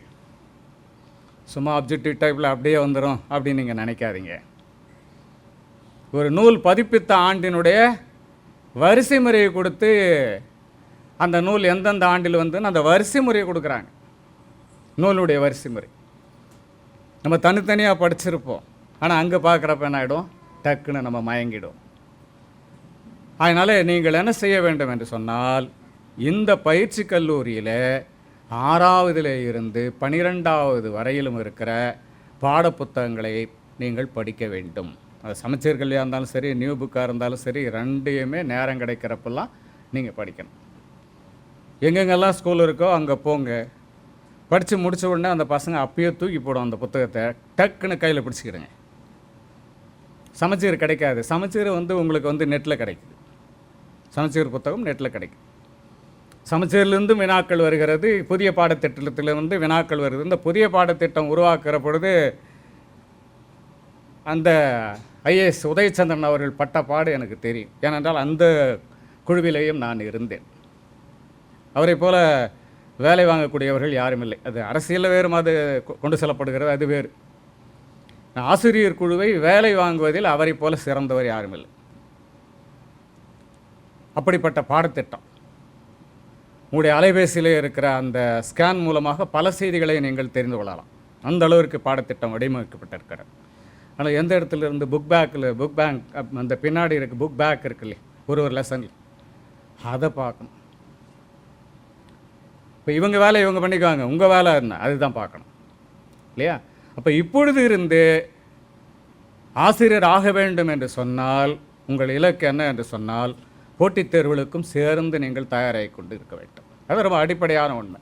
சும்மா அப்ஜெக்டிவ் டைப்பில் அப்படியே வந்துடும் அப்படின்னு நீங்கள் நினைக்காதீங்க. ஒரு நூல் பதிப்பித்த ஆண்டினுடைய வரிசை முறையை கொடுத்து அந்த நூல் எந்தெந்த ஆண்டில் அந்த வரிசை முறையை கொடுக்குறாங்க. நூலுடைய வரிசை முறை நம்ம தனித்தனியாக படிச்சிருப்போம். ஆனால் அங்கே பார்க்குறப்ப என்ன ஆகிடும், டக்குன்னு நம்ம மயங்கிடும். அதனால் நீங்கள் என்ன செய்ய வேண்டும் என்று சொன்னால், இந்த பயிற்சி கல்லூரியில் 6வதுல இருந்து 12வது வரையிலும் இருக்கிற பாடப்புத்தகங்களை நீங்கள் படிக்க வேண்டும். அது சமச்சீர் கல்வியாக இருந்தாலும் சரி, நியூ புக்காக இருந்தாலும் சரி, ரெண்டையுமே நேரம் கிடைக்கிறப்பெல்லாம் நீங்கள் படிக்கணும். எங்கெங்கெல்லாம் ஸ்கூல் இருக்கோ அங்கே போங்க. படித்து முடித்த உடனே அந்த பசங்க அப்பயே தூக்கி போடும் அந்த புத்தகத்தை, டக்குன்னு கையில் பிடிச்சிக்கிடுங்க. சமச்சீர் கிடைக்காது. சமச்சீர் உங்களுக்கு நெட்டில் கிடைக்குது. சமச்சீர் புத்தகம் நெட்டில் கிடைக்கும். சமச்சீர்லேருந்து வினாக்கள் வருகிறது. புதிய பாடத்திட்டத்திலிருந்து வினாக்கள் வருகிறது. இந்த புதிய பாடத்திட்டம் உருவாக்குற பொழுது அந்த ஐஏஎஸ் உதயச்சந்திரன் அவர்கள் பட்ட பாடு எனக்கு தெரியும். ஏனென்றால் அந்த குழுவிலேயும் நான் இருந்தேன். அவரை போல வேலை வாங்கக்கூடியவர்கள் யாரும் இல்லை. அது அரசியலில் வேறு அது கொண்டு செல்லப்படுகிறது, அது வேறு. ஆசிரியர் குழுவை வேலை வாங்குவதில் அவரை போல சிறந்தவர் யாரும் இல்லை. அப்படிப்பட்ட பாடத்திட்டம் உங்களுடைய அலைபேசியிலே இருக்கிற அந்த ஸ்கேன் மூலமாக பல செய்திகளை நீங்கள் தெரிந்து கொள்ளலாம். அந்த அளவிற்கு பாடத்திட்டம் வடிவமைக்கப்பட்டிருக்கிறது. ஆனால் எந்த இடத்துல இருந்து புக் பேங்க் அந்த பின்னாடி இருக்குது, புக் பேக் இருக்கு இல்லையா, ஒரு லெசனில் அதை பார்க்கணும். இப்போ இவங்க வேலை இவங்க பண்ணிக்குவாங்க, உங்கள் வேலை என்ன அதுதான் பார்க்கணும் இல்லையா? அப்போ இப்பொழுது இருந்து ஆசிரியர் ஆக வேண்டும் என்று சொன்னால், உங்கள் இலக்கு என்ன என்று சொன்னால், போட்டித் தேர்வுகளுக்கும் சேர்ந்து நீங்கள் தயாராகி கொண்டு இருக்க வேண்டும். அது ரொம்ப அடிப்படையான உண்மை.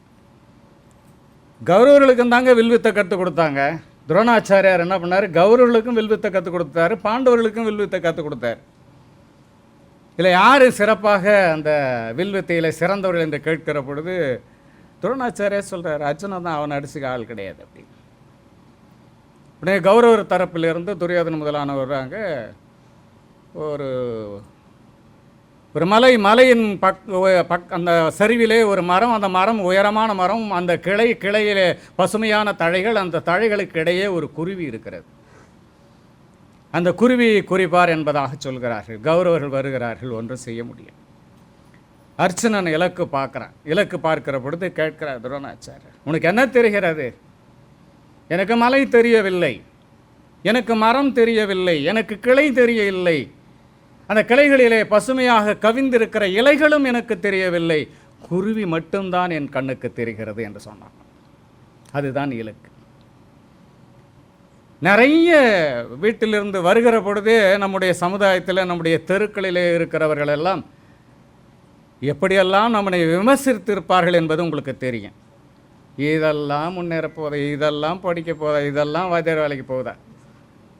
கௌரவர்களுக்கும் தாங்க வில்வித்தை கற்றுக் கொடுத்தாங்க. துரோணாச்சாரியார் என்ன பண்ணார், கௌரவர்களுக்கும் வில்வித்தை கற்றுக் கொடுத்தாரு, பாண்டவர்களுக்கும் வில்வித்தை கற்றுக் கொடுத்தார். இல்லை யார் சிறப்பாக அந்த வில்வித்தையில் சிறந்தவர்கள் என்று கேட்கிற பொழுது துரோணாச்சாரியார் சொல்கிறார், அர்ஜுனன் தான், அவனை அடிச்சுக்க ஆள் கிடையாது அப்படின்னு. உடனே கௌரவர் தரப்பிலிருந்து துரியோதன முதலானவர் வர்றாங்க. ஒரு மலையின் அந்த சரிவிலே ஒரு மரம், அந்த மரம் உயரமான மரம், அந்த கிளையிலே பசுமையான தழைகள், அந்த தழைகளுக்கு இடையே ஒரு குருவி இருக்கிறது. அந்த குருவியை குறிப்பார் என்பதாக சொல்கிறார்கள். கௌரவர்கள் வருகிறார்கள், ஒன்றும் செய்ய முடியும். அர்ச்சுனன் இலக்கு பார்க்குறான். இலக்கு பார்க்கிற பொழுது கேட்கிறார் துரோணாச்சாரியர், உனக்கு என்ன தெரிகிறது? எனக்கு மலை தெரியவில்லை, எனக்கு மரம் தெரியவில்லை, எனக்கு கிளை தெரியவில்லை, அந்த கிளைகளிலே பசுமையாக கவிந்திருக்கிற இலைகளும் எனக்கு தெரியவில்லை, குருவி மட்டும்தான் என் கண்ணுக்கு தெரிகிறது என்று சொன்னான். அதுதான் இலக்கு. நிறைய வீட்டிலிருந்து வருகிற பொழுதே நம்முடைய சமுதாயத்தில், நம்முடைய தெருக்களிலே இருக்கிறவர்கள் எல்லாம் எப்படியெல்லாம் நம்மை விமர்சித்திருப்பார்கள் என்பது உங்களுக்கு தெரியும். இதெல்லாம் முன்னேற போதா, இதெல்லாம் படிக்க போதா, இதெல்லாம் வாத்தியார் வேலைக்கு போகுதா,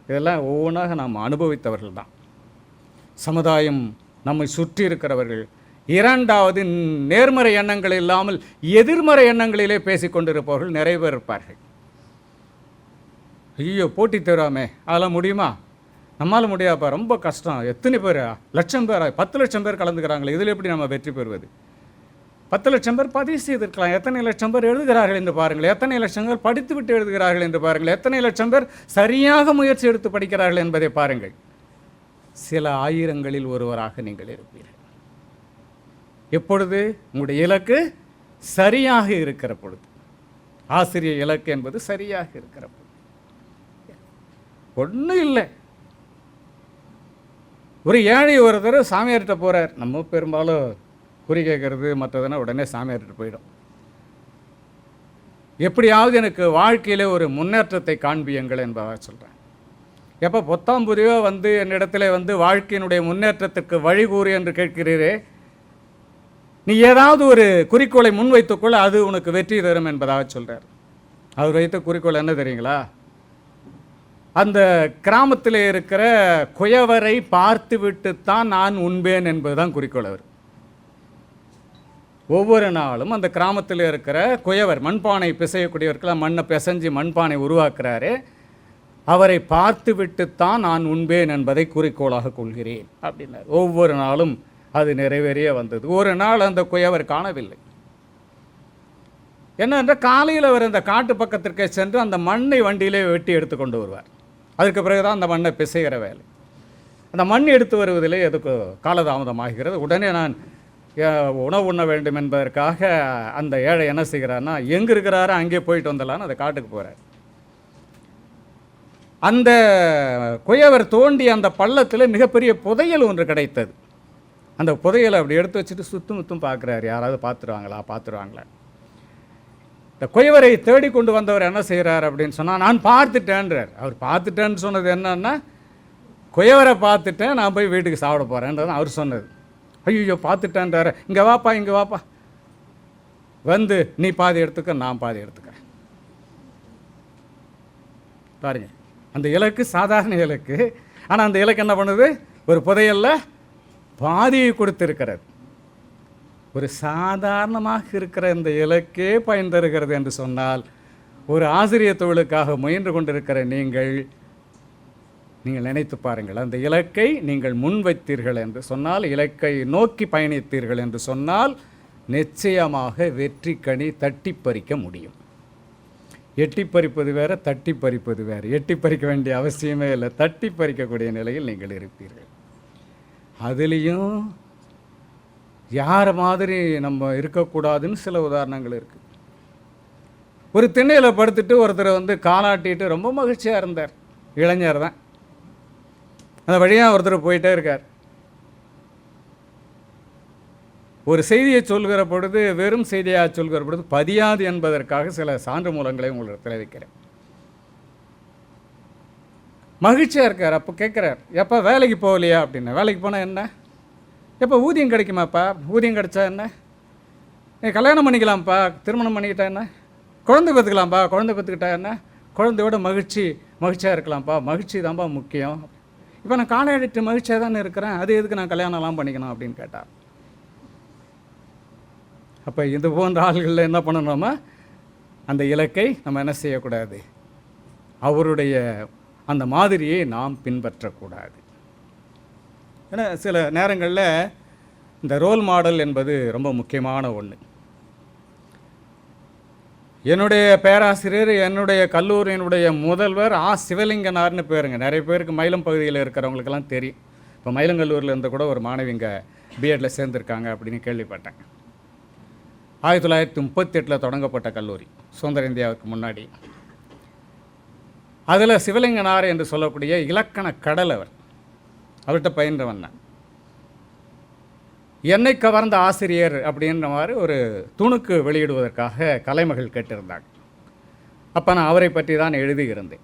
இதெல்லாம் ஒவ்வொன்றாக நாம் அனுபவித்தவர்கள் தான். சமுதாயம் நம்மை சுற்றி இருக்கிறவர்கள். இரண்டாவது, நேர்மறை எண்ணங்கள் இல்லாமல் எதிர்மறை எண்ணங்களிலே பேசிக்கொண்டிருப்பவர்கள் நிறைய பேர் இருப்பார்கள். ஐயோ போட்டி தேர்வாமே, அதெல்லாம் முடியுமா, நம்மளால் முடியாப்பா, ரொம்ப கஷ்டம், எத்தனை பேர், லட்சம் பேர், 10 லட்சம் பேர் கலந்துக்கிறாங்களே, இதில் எப்படி நம்ம வெற்றி பெறுவது? 10 லட்சம் பேர் பதிவு செய்திருக்கலாம், எத்தனை லட்சம் பேர் எழுதுகிறார்கள் என்று பாருங்கள், எத்தனை லட்சம் பேர் படித்து விட்டு எழுதுகிறார்கள் என்று பாருங்கள், எத்தனை லட்சம் பேர் சரியாக முயற்சி எடுத்து படிக்கிறார்கள் என்பதை பாருங்கள். சில ஆயிரங்களில் ஒருவராக நீங்கள் இருப்பீர்கள். எப்பொழுது உங்களுடைய இலக்கு சரியாக இருக்கிற பொழுது. ஆசிரியர் இலக்கு என்பது சரியாக இருக்கிற பொழுது. ஒன்றும் இல்லை, ஒரு ஏழை ஒருத்தர் சாமியார்கிட்ட போகிறார். நம்ம பெரும்பாலும் குறி கேட்கறது மற்றதுன்னா உடனே சாமியார்கிட்ட போயிடும். எப்படியாவது எனக்கு வாழ்க்கையில் ஒரு முன்னேற்றத்தை காண்பியுங்கள் என்பதாக சொல்கிறேன். எப்போ பொத்தாம்புரியோ வந்து என்னிடத்துல வந்து வாழ்க்கையினுடைய முன்னேற்றத்திற்கு வழிகூறு என்று கேட்கிறீரே, நீ ஏதாவது ஒரு குறிக்கோளை முன்வைத்துக்கொள்ள, அது உனக்கு வெற்றி தரும் என்பதாக சொல்கிறார். அவர் வைத்த குறிக்கோள் என்ன தெரியுங்களா? அந்த கிராமத்தில் இருக்கிற குயவரை பார்த்துவிட்டுத்தான் நான் உண்பேன் என்பதுதான் குறிக்கோள். அவர் ஒவ்வொரு நாளும் அந்த கிராமத்தில் இருக்கிற குயவர், மண்பானை பிசையக்கூடியவர்கள், மண்ணை பிசைஞ்சு மண்பானை உருவாக்குறாரு, அவரை பார்த்துவிட்டுத்தான் நான் உண்பேன் என்பதை குறிக்கோளாக கொள்கிறேன் அப்படின்னார். ஒவ்வொரு நாளும் அது நிறைவேறிய வந்தது. ஒரு நாள் அந்த குயவர் காணவில்லை. என்னென்றால் காலையில் அவர் அந்த காட்டு பக்கத்திற்கே சென்று அந்த மண்ணை வண்டியிலே வெட்டி எடுத்து கொண்டு வருவார். அதுக்கு பிறகுதான் அந்த மண்ணை பிசைகிற வேலை. அந்த மண் எடுத்து வருவதிலே எதுக்கு காலதாமதமாகிறது. உடனே நான் உணவு உண்ண வேண்டும் என்பதற்காக அந்த ஏழை என்ன செய்கிறார்னா, எங்கே இருக்கிறாரோ அங்கே போயிட்டு வந்துடலான்னு அந்த காட்டுக்கு போகிறார். அந்த குயவர் தோண்டி அந்த பள்ளத்தில் மிகப்பெரிய புதையல் ஒன்று கிடைத்தது. அந்த புதையலை அப்படி எடுத்து வச்சுட்டு சுற்றும் பார்க்குறாரு, யாராவது பார்த்துருவாங்களா. இந்த குயவரை தேடி கொண்டு வந்தவர் என்ன செய்கிறார் அப்படின்னு சொன்னால், நான் பார்த்துட்டேன்றார். அவர் பார்த்துட்டேன்னு சொன்னது என்னன்னா, குயவரை பார்த்துட்டேன், நான் போய் வீட்டுக்கு சாப்பிட போகிறேன்றது அவர் சொன்னது. ஐயோ பார்த்துட்டேன்றார், இங்கே வாப்பா வந்து நீ பாதி எடுத்துக்க, நான் பாதி எடுத்துக்கிறேன். பாருங்க, அந்த இலக்கு சாதாரண இலக்கு. ஆனால் அந்த இலக்கு என்ன பண்ணுது? ஒரு புதையல்ல பாதியை கொடுத்திருக்கிறது. ஒரு சாதாரணமாக இருக்கிற இந்த இலக்கே பயன் தருகிறது என்று சொன்னால், ஒரு ஆசிரியர் தொழிலுக்காக முயன்று கொண்டிருக்கிற நீங்கள் நினைத்து பாருங்கள். அந்த இலக்கை நீங்கள் முன்வைத்தீர்கள் என்று சொன்னால், இலக்கை நோக்கி பயணித்தீர்கள் என்று சொன்னால், நிச்சயமாக வெற்றி கனி தட்டி பறிக்க முடியும். எட்டி பறிப்பது வேறு, தட்டி பறிப்பது வேறு. எட்டி பறிக்க வேண்டிய அவசியமே இல்லை, தட்டி பறிக்கக்கூடிய நிலையில் நீங்கள் இருப்பீர்கள். அதுலேயும் யார் மாதிரி நம்ம இருக்கக்கூடாதுன்னு சில உதாரணங்கள் இருக்குது. ஒரு திண்ணையில் படுத்துட்டு ஒருத்தர் வந்து காலாட்டிட்டு ரொம்ப மகிழ்ச்சியாக இருந்தார். இளைஞர் தான். அந்த வழியாக ஒருத்தர் போயிட்டே இருக்கார். ஒரு செய்தியை சொல்கிற பொழுது, வெறும் செய்தியாக சொல்கிற பொழுது பதியாது என்பதற்காக சில சான்று மூலங்களை உங்களுக்கு தெரிவிக்கிறேன். மகிழ்ச்சியாக இருக்கார். அப்போ கேட்குறார், எப்போ வேலைக்கு போகலையா அப்படின்னு. வேலைக்கு போனால் என்ன? எப்போ ஊதியம் கிடைக்குமாப்பா? ஊதியம் கிடைச்சா என்ன? நீ கல்யாணம் பண்ணிக்கலாம்ப்பா, திருமணம் பண்ணிக்கிட்டா என்ன? குழந்தை பெற்றுக்கலாம்ப்பா, குழந்தை பெற்றுக்கிட்டா என்ன? குழந்தையோட மகிழ்ச்சியாக இருக்கலாம்ப்பா, மகிழ்ச்சி தான்ப்பா முக்கியம். இப்போ நான் காலையிட்டு மகிழ்ச்சியாக தானே இருக்கிறேன், அது எதுக்கு நான் கல்யாணம்லாம் பண்ணிக்கணும் அப்படின்னு கேட்டார். அப்போ இது போன்ற ஆள்களில் என்ன பண்ணணுமா, அந்த இலக்கை நம்ம என்ன செய்யக்கூடாது, அவருடைய அந்த மாதிரியை நாம் பின்பற்றக்கூடாது. ஏன்னா சில நேரங்களில் இந்த ரோல் மாடல் என்பது ரொம்ப முக்கியமான ஒன்று. என்னுடைய பேராசிரியர், என்னுடைய கல்லூரியினுடைய முதல்வர் சிவலிங்கனார்னு பேருங்க. நிறைய பேருக்கு மயிலம் பகுதியில் இருக்கிறவங்களுக்கெல்லாம் தெரியும். இப்போ மயிலங்கல்லூரில் இருந்து கூட ஒரு மாணவி இங்கே பிஎட்டில் சேர்ந்துருக்காங்க அப்படின்னு கேள்விப்பட்டேன். 1938 தொடங்கப்பட்ட கல்லூரி, சுதந்திர இந்தியாவுக்கு முன்னாடி. அதில் சிவலிங்கனார் என்று சொல்லக்கூடிய இலக்கண கடல் அவர்கிட்ட பயின்றவன் நான். என்னை கவர்ந்த ஆசிரியர் அப்படின்ற மாதிரி ஒரு துணுக்கு வெளியிடுவதற்காக கலைமகள் கேட்டிருந்தாங்க. அப்போ நான் அவரை பற்றி தான் எழுதியிருந்தேன்.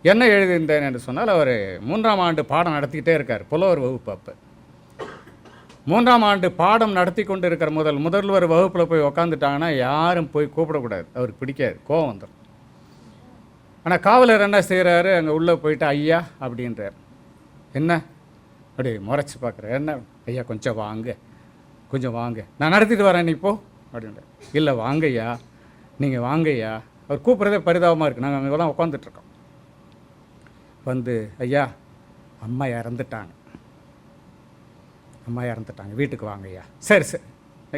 என்ன எழுதியிருந்தேன் என்று சொன்னால், அவர் 3ஆம் ஆண்டு பாடம் நடத்திக்கிட்டே இருக்கார், புலவர் வகுப்பு. அப்போ 3ஆம் ஆண்டு பாடம் நடத்தி கொண்டு இருக்கிற முதல்வர் வகுப்பில் போய் உக்காந்துட்டாங்கன்னா யாரும் போய் கூப்பிடக்கூடாது, அவருக்கு பிடிக்காது, கோவம் வந்துடும். ஆனால் காவலர் என்ன செய்கிறாரு, அங்கே உள்ளே போயிட்டு ஐயா அப்படின்றார். என்ன அப்படி முறைச்சி பார்க்குறேன். என்ன ஐயா, கொஞ்சம் வாங்க, நான் நடத்திட்டு வரேன், நீ போ அப்படின்ற. இல்லை வாங்கய்யா, நீங்கள் வாங்கய்யா. அவர் கூப்பிட்றதே பரிதாபமாக இருக்குது. நாங்கள் அங்கே தான் உட்காந்துட்ருக்கோம். வந்து ஐயா, அம்மா இறந்துட்டாங்க, வீட்டுக்கு வாங்கய்யா. சரி,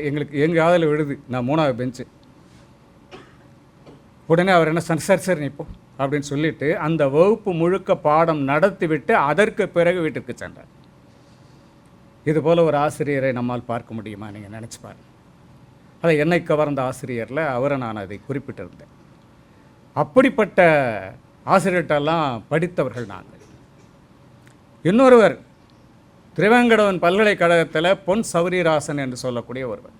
எங்கள் காதில் விழுது. நான் 3ஆவது பெஞ்சு. உடனே அவர் என்ன சொன்னார், சரி நீ போ அப்படின்னு சொல்லிவிட்டு அந்த வகுப்பு முழுக்க பாடம் நடத்திவிட்டு அதற்கு பிறகு வீட்டுக்கு சென்றார். இதுபோல் ஒரு ஆசிரியரை நம்மால் பார்க்க முடியுமா? நீங்கள் நினச்சி பாருங்க. அதை என்னை கவர்ந்த ஆசிரியரில் அவரை நான் அதை குறிப்பிட்டிருந்தேன். அப்படிப்பட்ட ஆசிரியர்கிட்டெல்லாம் படித்தவர்கள் நாங்கள். இன்னொருவர் திருவேங்கடவன் பல்கலைக்கழகத்தில் பொன் சௌரிராசன் என்று சொல்லக்கூடிய ஒருவர்.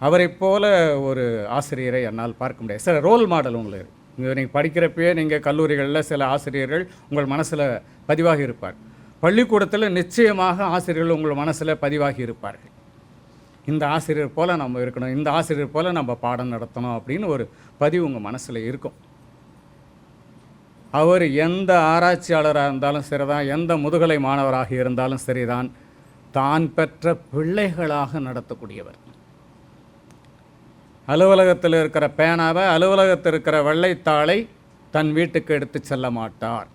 அவரைப் போல ஒரு ஆசிரியரை என்னால் பார்க்க முடியாது. சில ரோல் மாடல் உங்களுக்கு இங்கே நீங்கள் படிக்கிறப்பயே நீங்கள் கல்லூரிகளில் சில ஆசிரியர்கள் உங்கள் மனசில் பதிவாகி இருப்பார். பள்ளிக்கூடத்தில் நிச்சயமாக ஆசிரியர்கள் உங்கள் மனசில் பதிவாகி இருப்பார்கள். இந்த ஆசிரியர் போல் நம்ம இருக்கணும், இந்த ஆசிரியர் போல் நம்ம பாடம் நடத்தணும் அப்படின்னு ஒரு பதிவு உங்கள் மனசில் இருக்கும். அவர் எந்த ஆராய்ச்சியாளராக இருந்தாலும் சரிதான், எந்த முதுகலை மாணவராக இருந்தாலும் சரிதான், தான் பெற்ற பிள்ளைகளாக நடத்தக்கூடியவர். அலுவலகத்தில் இருக்கிற பேனாவை, அலுவலகத்தில் இருக்கிற வெள்ளைத்தாளை தன் வீட்டுக்கு எடுத்து செல்ல மாட்டார்.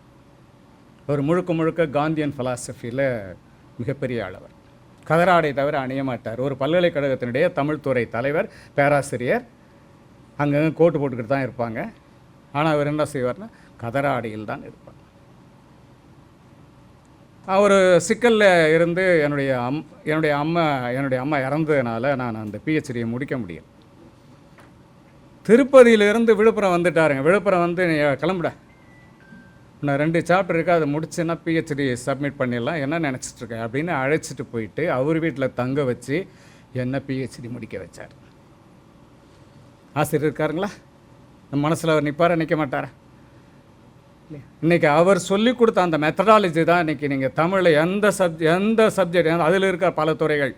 அவர் முழுக்க முழுக்க காந்தியன் ஃபிலாசபியில் மிகப்பெரிய அளவர். கதராடை தவிர அணிய மாட்டார். ஒரு பல்கலைக்கழகத்தினுடைய தமிழ்துறை தலைவர், பேராசிரியர், அங்கங்கே கோட்டு போட்டுக்கிட்டு தான் இருப்பாங்க. ஆனால் அவர் என்ன செய்வார்னா கதராடையில் தான் இருப்பார். அவர் சிக்கலில் இருந்து என்னுடைய அம்மா இறந்ததுனால நான் அந்த பிஹெச்டியை முடிக்க முடியல. திருப்பதியிலிருந்து விழுப்புரம் வந்துட்டாருங்க. விழுப்புரம் வந்து கிளம்புட, நான் 2 சாப்டர் இருக்குது, அதை முடிச்சுன்னா பிஹெச்டி சப்மிட் பண்ணிடலாம், என்ன நினச்சிட்ருக்கேன் அப்படின்னு அழைச்சிட்டு போயிட்டு அவர் வீட்டில் தங்க வச்சு என்ன பிஹெச்டி முடிக்க வச்சார். ஆசிரியர் இருக்காருங்களா? நம்ம மனசில் அவர் நிற்பாரா, நிற்க மாட்டாரா? இன்றைக்கி அவர் சொல்லி கொடுத்த அந்த மெத்தடாலஜி தான் இன்றைக்கி நீங்கள் தமிழில் எந்த சப்ஜெக்ட் அதில் இருக்க பல துறைகள்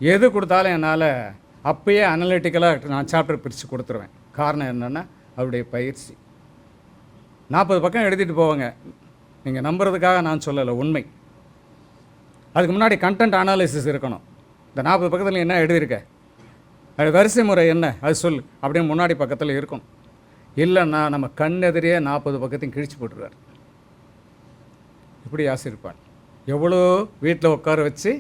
எது கொடுத்தாலும் என்னால் அப்பயே அனலிட்டிக்கலாக நான் சாப்டர் பிரித்து கொடுத்துருவேன். காரணம் என்னென்னா அவருடைய பயிற்சி. 40 பக்கம் எழுதிட்டு போவாங்க. நீங்கள் நம்புறதுக்காக நான் சொல்லலை, உண்மை. அதுக்கு முன்னாடி கண்டென்ட் அனாலிசிஸ் இருக்கணும். இந்த 40 பக்கத்தில் என்ன எழுதியிருக்க, அது வரிசை முறை என்ன, அது சொல் அப்படின்னு முன்னாடி பக்கத்தில் இருக்கணும். இல்லைன்னா நம்ம கண்ணெதிரியே 40 பக்கத்தையும் கிழிச்சு போட்டுருவார். இப்படி ஆசிரிப்பார். எவ்வளோ வீட்டில் உட்கார வச்சு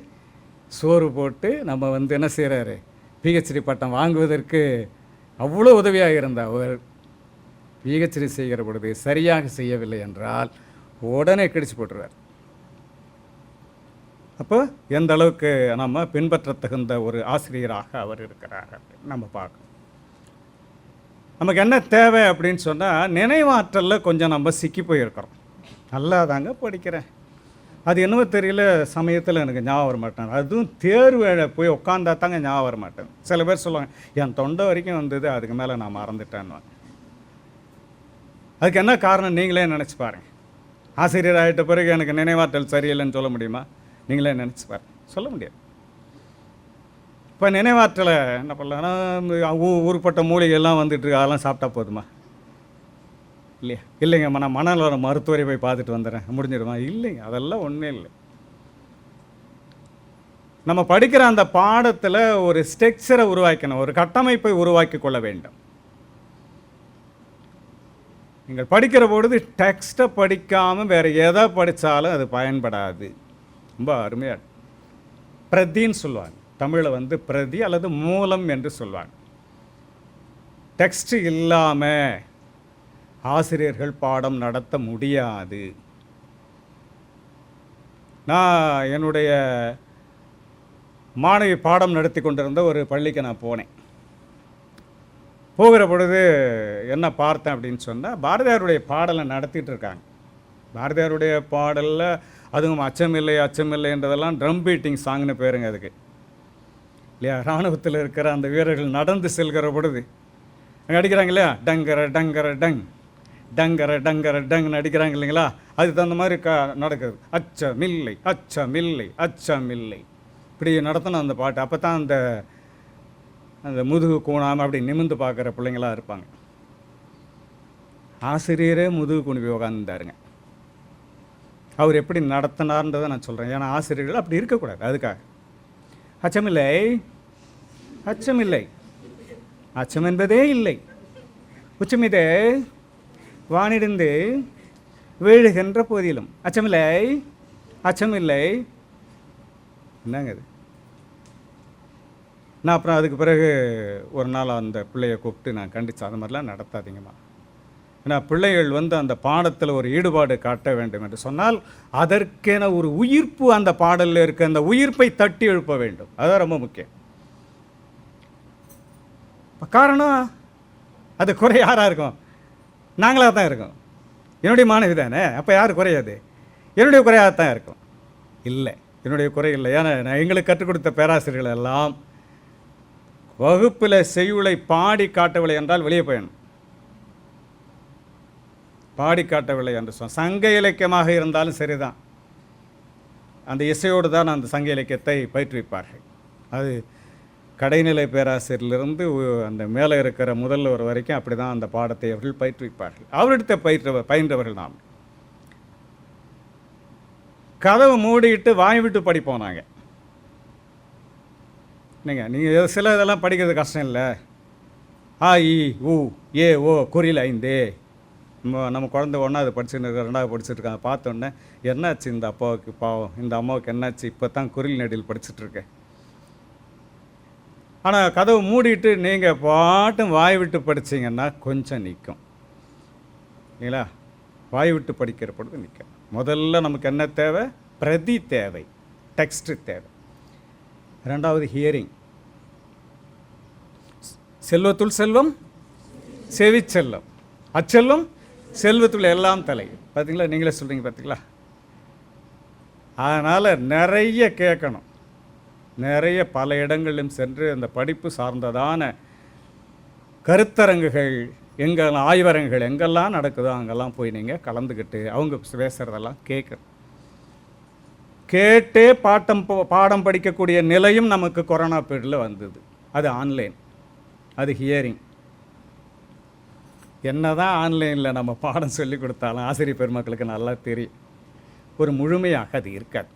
சோறு போட்டு நம்ம என்ன செய்கிறாரு, பிஹெச்டி பட்டம் வாங்குவதற்கு அவ்வளோ உதவியாக இருந்தால் அவர் பிஹெச்டி செய்கிற பொழுது சரியாக செய்யவில்லை என்றால் உடனே கிழிச்சு போட்டுருவார். அப்போ எந்த அளவுக்கு நம்ம பின்பற்றத்தகுந்த ஒரு ஆசிரியராக அவர் இருக்கிறார் அப்படின்னு நம்ம பார்க்கணும். நமக்கு என்ன தேவை அப்படின்னு சொன்னால், நினைவாற்றலில் கொஞ்சம் நம்ம சிக்கி போயிருக்கிறோம். நல்லா தாங்க படிக்கிறேன், அது என்னவோ தெரியல சமயத்தில் எனக்கு ஞாபகம் வர மாட்டேன். அதுவும் தேர்வு போய் உட்காந்தா தாங்க ஞாபகம் வர மாட்டேன். சில பேர் சொல்லுவாங்க என் தொண்டை வரைக்கும் வந்தது, அதுக்கு மேலே நான் மறந்துட்டேன்னு. அதுக்கு என்ன காரணம் நீங்களே நினச்சி பாருங்கள். ஆசிரியர் ஆகிட்ட பிறகு எனக்கு நினைவாற்றல் சரியில்லைன்னு சொல்ல முடியுமா? நீங்களே நினச்சி பாருங்கள், சொல்ல முடியாது. இப்போ நினைவாற்றலை என்ன பண்ணலான்னா, ஊருப்பட்ட மூலிகைலாம் வந்துட்டுருக்கு, அதெல்லாம் சாப்பிட்டா போதுமா? இல்லையா? இல்லைங்கம்மா, நான் மனநல மருத்துவரை போய் பார்த்துட்டு வந்துடுறேன், முடிஞ்சிடுமா? இல்லைங்க, அதெல்லாம் ஒன்றும் இல்லை. நம்ம படிக்கிற அந்த பாடத்தில் ஒரு ஸ்ட்ரக்சரை உருவாக்கணும், ஒரு கட்டமைப்பை உருவாக்கி கொள்ள வேண்டும். நீங்கள் படிக்கிற பொழுது டெக்ஸ்ட்டை படிக்காமல் வேறு எதை படித்தாலும் அது பயன்படாது. ரொம்ப அருமையாக பிரதின்னு சொல்லுவாங்க தமிழில், பிரதி அல்லது மூலம் என்று சொல்லுவாங்க. டெக்ஸ்ட் இல்லாமல் ஆசிரியர்கள் பாடம் நடத்த முடியாது. நான் என்னுடைய மாணவி பாடம் நடத்தி கொண்டிருந்த ஒரு பள்ளிக்கு நான் போனேன். போகிற பொழுது என்ன பார்த்தேன் அப்படின்னு சொன்னால், பாரதியாருடைய பாடலை நடத்திட்டு இருக்காங்க. பாரதியாருடைய பாடலில் அதுவும் அச்சமில்லை அச்சமில்லைன்றதெல்லாம் ட்ரம் பீட்டிங் சாங்னு பேருங்க அதுக்கு, இல்லையா? இராணுவத்தில் இருக்கிற அந்த வீரர்கள் நடந்து செல்கிற பொழுது அங்கே அடிக்கிறாங்க இல்லையா, டங்கர டங்கர டங் டங்கர டங்கர டங்னு அடிக்கிறாங்க இல்லைங்களா? அதுக்கு தகுந்த மாதிரி நடக்குது. அச்சமில்லை அச்சமில்லை அச்சமில்லை இப்படி நடத்தணும் அந்த பாட்டு. அப்போ தான் அந்த முதுகு கூணாமல் அப்படி நிமிந்து பார்க்குற பிள்ளைங்களாக இருப்பாங்க. ஆசிரியரே முதுகு குனிவி உட்காந்துருந்தாருங்க. அவர் எப்படி நடத்தினார்ன்றதை நான் சொல்கிறேன். ஏன்னா ஆசிரியர்கள் அப்படி இருக்கக்கூடாது. அதுக்காக அச்சமில்லை அச்சமில்லை அச்சம் என்பதே இல்லை, உச்சமிதே வானிடிந்து வீழுகின்ற போதிலும் அச்சமில்லை அச்சமில்லை. என்னங்க அது? நான் அப்புறம் அதுக்கு பிறகு ஒரு நாள் அந்த பிள்ளையை கூப்பிட்டு நான் கண்டித்தேன், அது மாதிரிலாம் நடத்தாதீங்கம்மா. ஏன்னா பிள்ளைகள் அந்த பாடத்தில் ஒரு ஈடுபாடு காட்ட வேண்டும் என்று சொன்னால் அதற்கென ஒரு உயிர்ப்பு அந்த பாடலில் இருக்க அந்த உயிர்ப்பை தட்டி எழுப்ப வேண்டும். அதுதான் ரொம்ப முக்கியம். காரணம் அது குறை யாராக இருக்கும்? நாங்களாக தான் இருக்கோம். என்னுடைய மாணவி தானே, அப்போ யார் குறையாது? என்னுடைய குறையாகத்தான் இருக்கும். இல்லை, என்னுடைய குறை இல்லை. ஏன்னா நான் எங்களுக்கு கற்றுக் கொடுத்த பேராசிரியர்கள் எல்லாம் வகுப்பில் செய்யுளை பாடி காட்டவில்லை என்றால் வெளியே போயணும். பாடி காட்டவில்லை என்று சங்க இலக்கியமாக இருந்தாலும் சரிதான், அந்த இசையோடு தான் அந்த சங்க இலக்கியத்தை பயிற்றுவிப்பார்கள். அது கடைநிலை பேராசிரியரிலிருந்து அந்த மேலே இருக்கிற முதல்வர் வரைக்கும் அப்படி தான் அந்த பாடத்தை அவர்கள் பயிற்றுவிப்பார்கள். அவரிடத்தை பயின்றவர்கள் நாம். கதவை மூடிட்டு வாய் விட்டு படிப்போம் நாங்கள். நீங்கள் சில இதெல்லாம் படிக்கிறது கஷ்டம் இல்லை. ஆ இ உ ஏ ஓ குறில் 5 நம்ம குழந்தை ஒன்றாவது படிச்சுன்னு இருக்க, 2வது படிச்சுட்டு இருக்காங்க. பார்த்தோன்னே என்னாச்சு இந்த அப்பாவுக்கு, பாவம் இந்த அம்மாவுக்கு என்னாச்சு, இப்போ தான் குறில் நெடில் படிச்சுட்ருக்கேன். ஆனால் கதவு மூடிட்டு நீங்கள் பாட்டும் வாய் விட்டு படிச்சிங்கன்னா கொஞ்சம் நிற்கும் இல்லைங்களா? வாய் விட்டு படிக்கிற பொழுது நிற்கும். முதல்ல நமக்கு என்ன தேவை? பிரதி தேவை, டெக்ஸ்ட்டு தேவை. 2வது ஹியரிங். செல்வத்துள் செல்வம் செவி செல்வம், அச்செல்வம் செல்வத்துள்ள எல்லாம் தலை. பார்த்தீங்களா? நீங்களே சொல்கிறீங்க பார்த்தீங்களா? அதனால் நிறைய கேட்கணும், நிறைய பல இடங்களிலும் சென்று அந்த படிப்பு சார்ந்ததான கருத்தரங்குகள், எங்கெல்லாம் ஆய்வரங்குகள் எங்கெல்லாம் நடக்குதோ அங்கெல்லாம் போய் நீங்கள் கலந்துக்கிட்டு அவங்க பேசுகிறதெல்லாம் கேட்கணும். கேட்டே பாடம் படிக்கக்கூடிய நிலையும் நமக்கு கொரோனா பீரியடில் வந்தது. அது ஆன்லைன், அது ஹியரிங். என்ன தான் ஆன்லைனில் நம்ம பாடம் சொல்லி கொடுத்தாலும் ஆசிரியர் பெருமக்களுக்கு நல்லா தெரியும், ஒரு முழுமையாக அது இருக்காது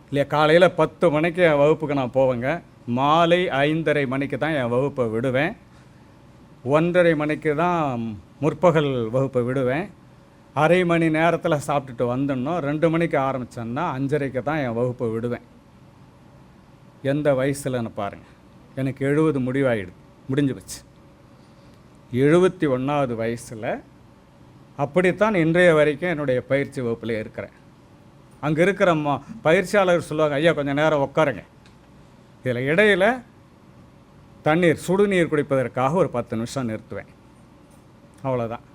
இல்லையா? காலையில் 10 மணிக்கு என் வகுப்புக்கு நான் போவேங்க, மாலை 5:30 மணிக்கு தான் என் வகுப்பை விடுவேன், 1:30 மணிக்கு தான் முற்பகல் வகுப்பை விடுவேன், அரை மணி நேரத்தில் சாப்பிட்டுட்டு வந்துடணும். 2 மணிக்கு ஆரம்பித்தேன்னா 5:30க்கு தான் என் வகுப்பை விடுவேன். எந்த வயசுலன்னு பாருங்கள், எனக்கு 70 முடிஞ்சு போச்சு. 71வது வயசில் அப்படித்தான் இன்றைய வரைக்கும் என்னுடைய பயிற்சி வகுப்பில் இருக்கிறேன். அங்கே இருக்கிற பயிற்சியாளர் சொல்லுவாங்க, ஐயா கொஞ்சம் நேரம் உட்காருங்க. இதில் இடையில் தண்ணீர், சுடுநீர் குடிப்பதற்காக ஒரு 10 நிமிஷம் நிறுத்துவேன், அவ்வளோதான்.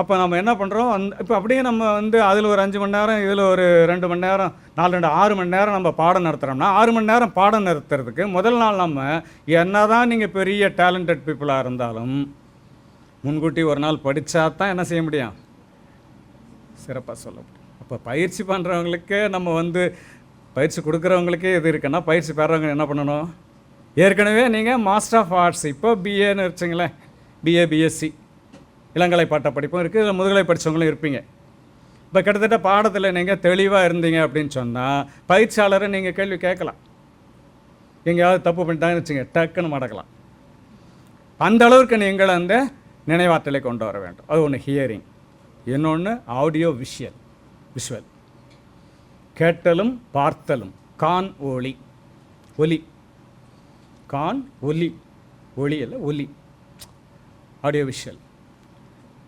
அப்போ நம்ம என்ன பண்ணுறோம், இப்போ அப்படியே நம்ம அதில் ஒரு 5 மணி நேரம், இதில் ஒரு 2 மணி நேரம், 6 மணி நேரம் நம்ம பாடம் நடத்துகிறோம்னா 6 மணி நேரம் பாடம் நடத்துறதுக்கு முதல் நாள் நம்ம என்ன தான் நீங்கள் பெரிய டேலண்டட் பீப்புளாக இருந்தாலும் முன்கூட்டி ஒரு நாள் படித்தா தான் என்ன செய்ய முடியும், சிறப்பாக சொல்ல முடியும். அப்போ பயிற்சி பண்ணுறவங்களுக்கு நம்ம பயிற்சி கொடுக்குறவங்களுக்கே இது இருக்குன்னா, பயிற்சி பெறவங்க என்ன பண்ணணும், ஏற்கனவே நீங்கள் மாஸ்டர் ஆஃப் ஆர்ட்ஸ், இப்போ பிஏன்னு வச்சுங்களேன், பிஏ பிஎஸ்சி இளங்கலை பட்ட படிப்பும் இருக்குது, இதில் முதுகலை படித்தவங்களும் இருப்பீங்க. இப்போ கிட்டத்தட்ட பாடத்தில் நீங்கள் தெளிவாக இருந்தீங்க அப்படின்னு சொன்னால் பயிற்சியாளரை நீங்கள் கேள்வி கேட்கலாம். எங்கேயாவது தப்பு பண்ணிட்டாங்கன்னு வச்சுங்க, டக்குன்னு மடக்கலாம். அந்த அளவுக்கு நீங்கள் அந்த நினைவாற்றலை கொண்டு வர வேண்டும். அது ஒன்று ஹியரிங், இன்னொன்று ஆடியோ விஷுவல், கேட்டலும் பார்த்தலும். கான் ஒலி, ஒலி, கான் ஒலி, ஒலி அல்ல ஒலி, ஆடியோ விஷுவல்.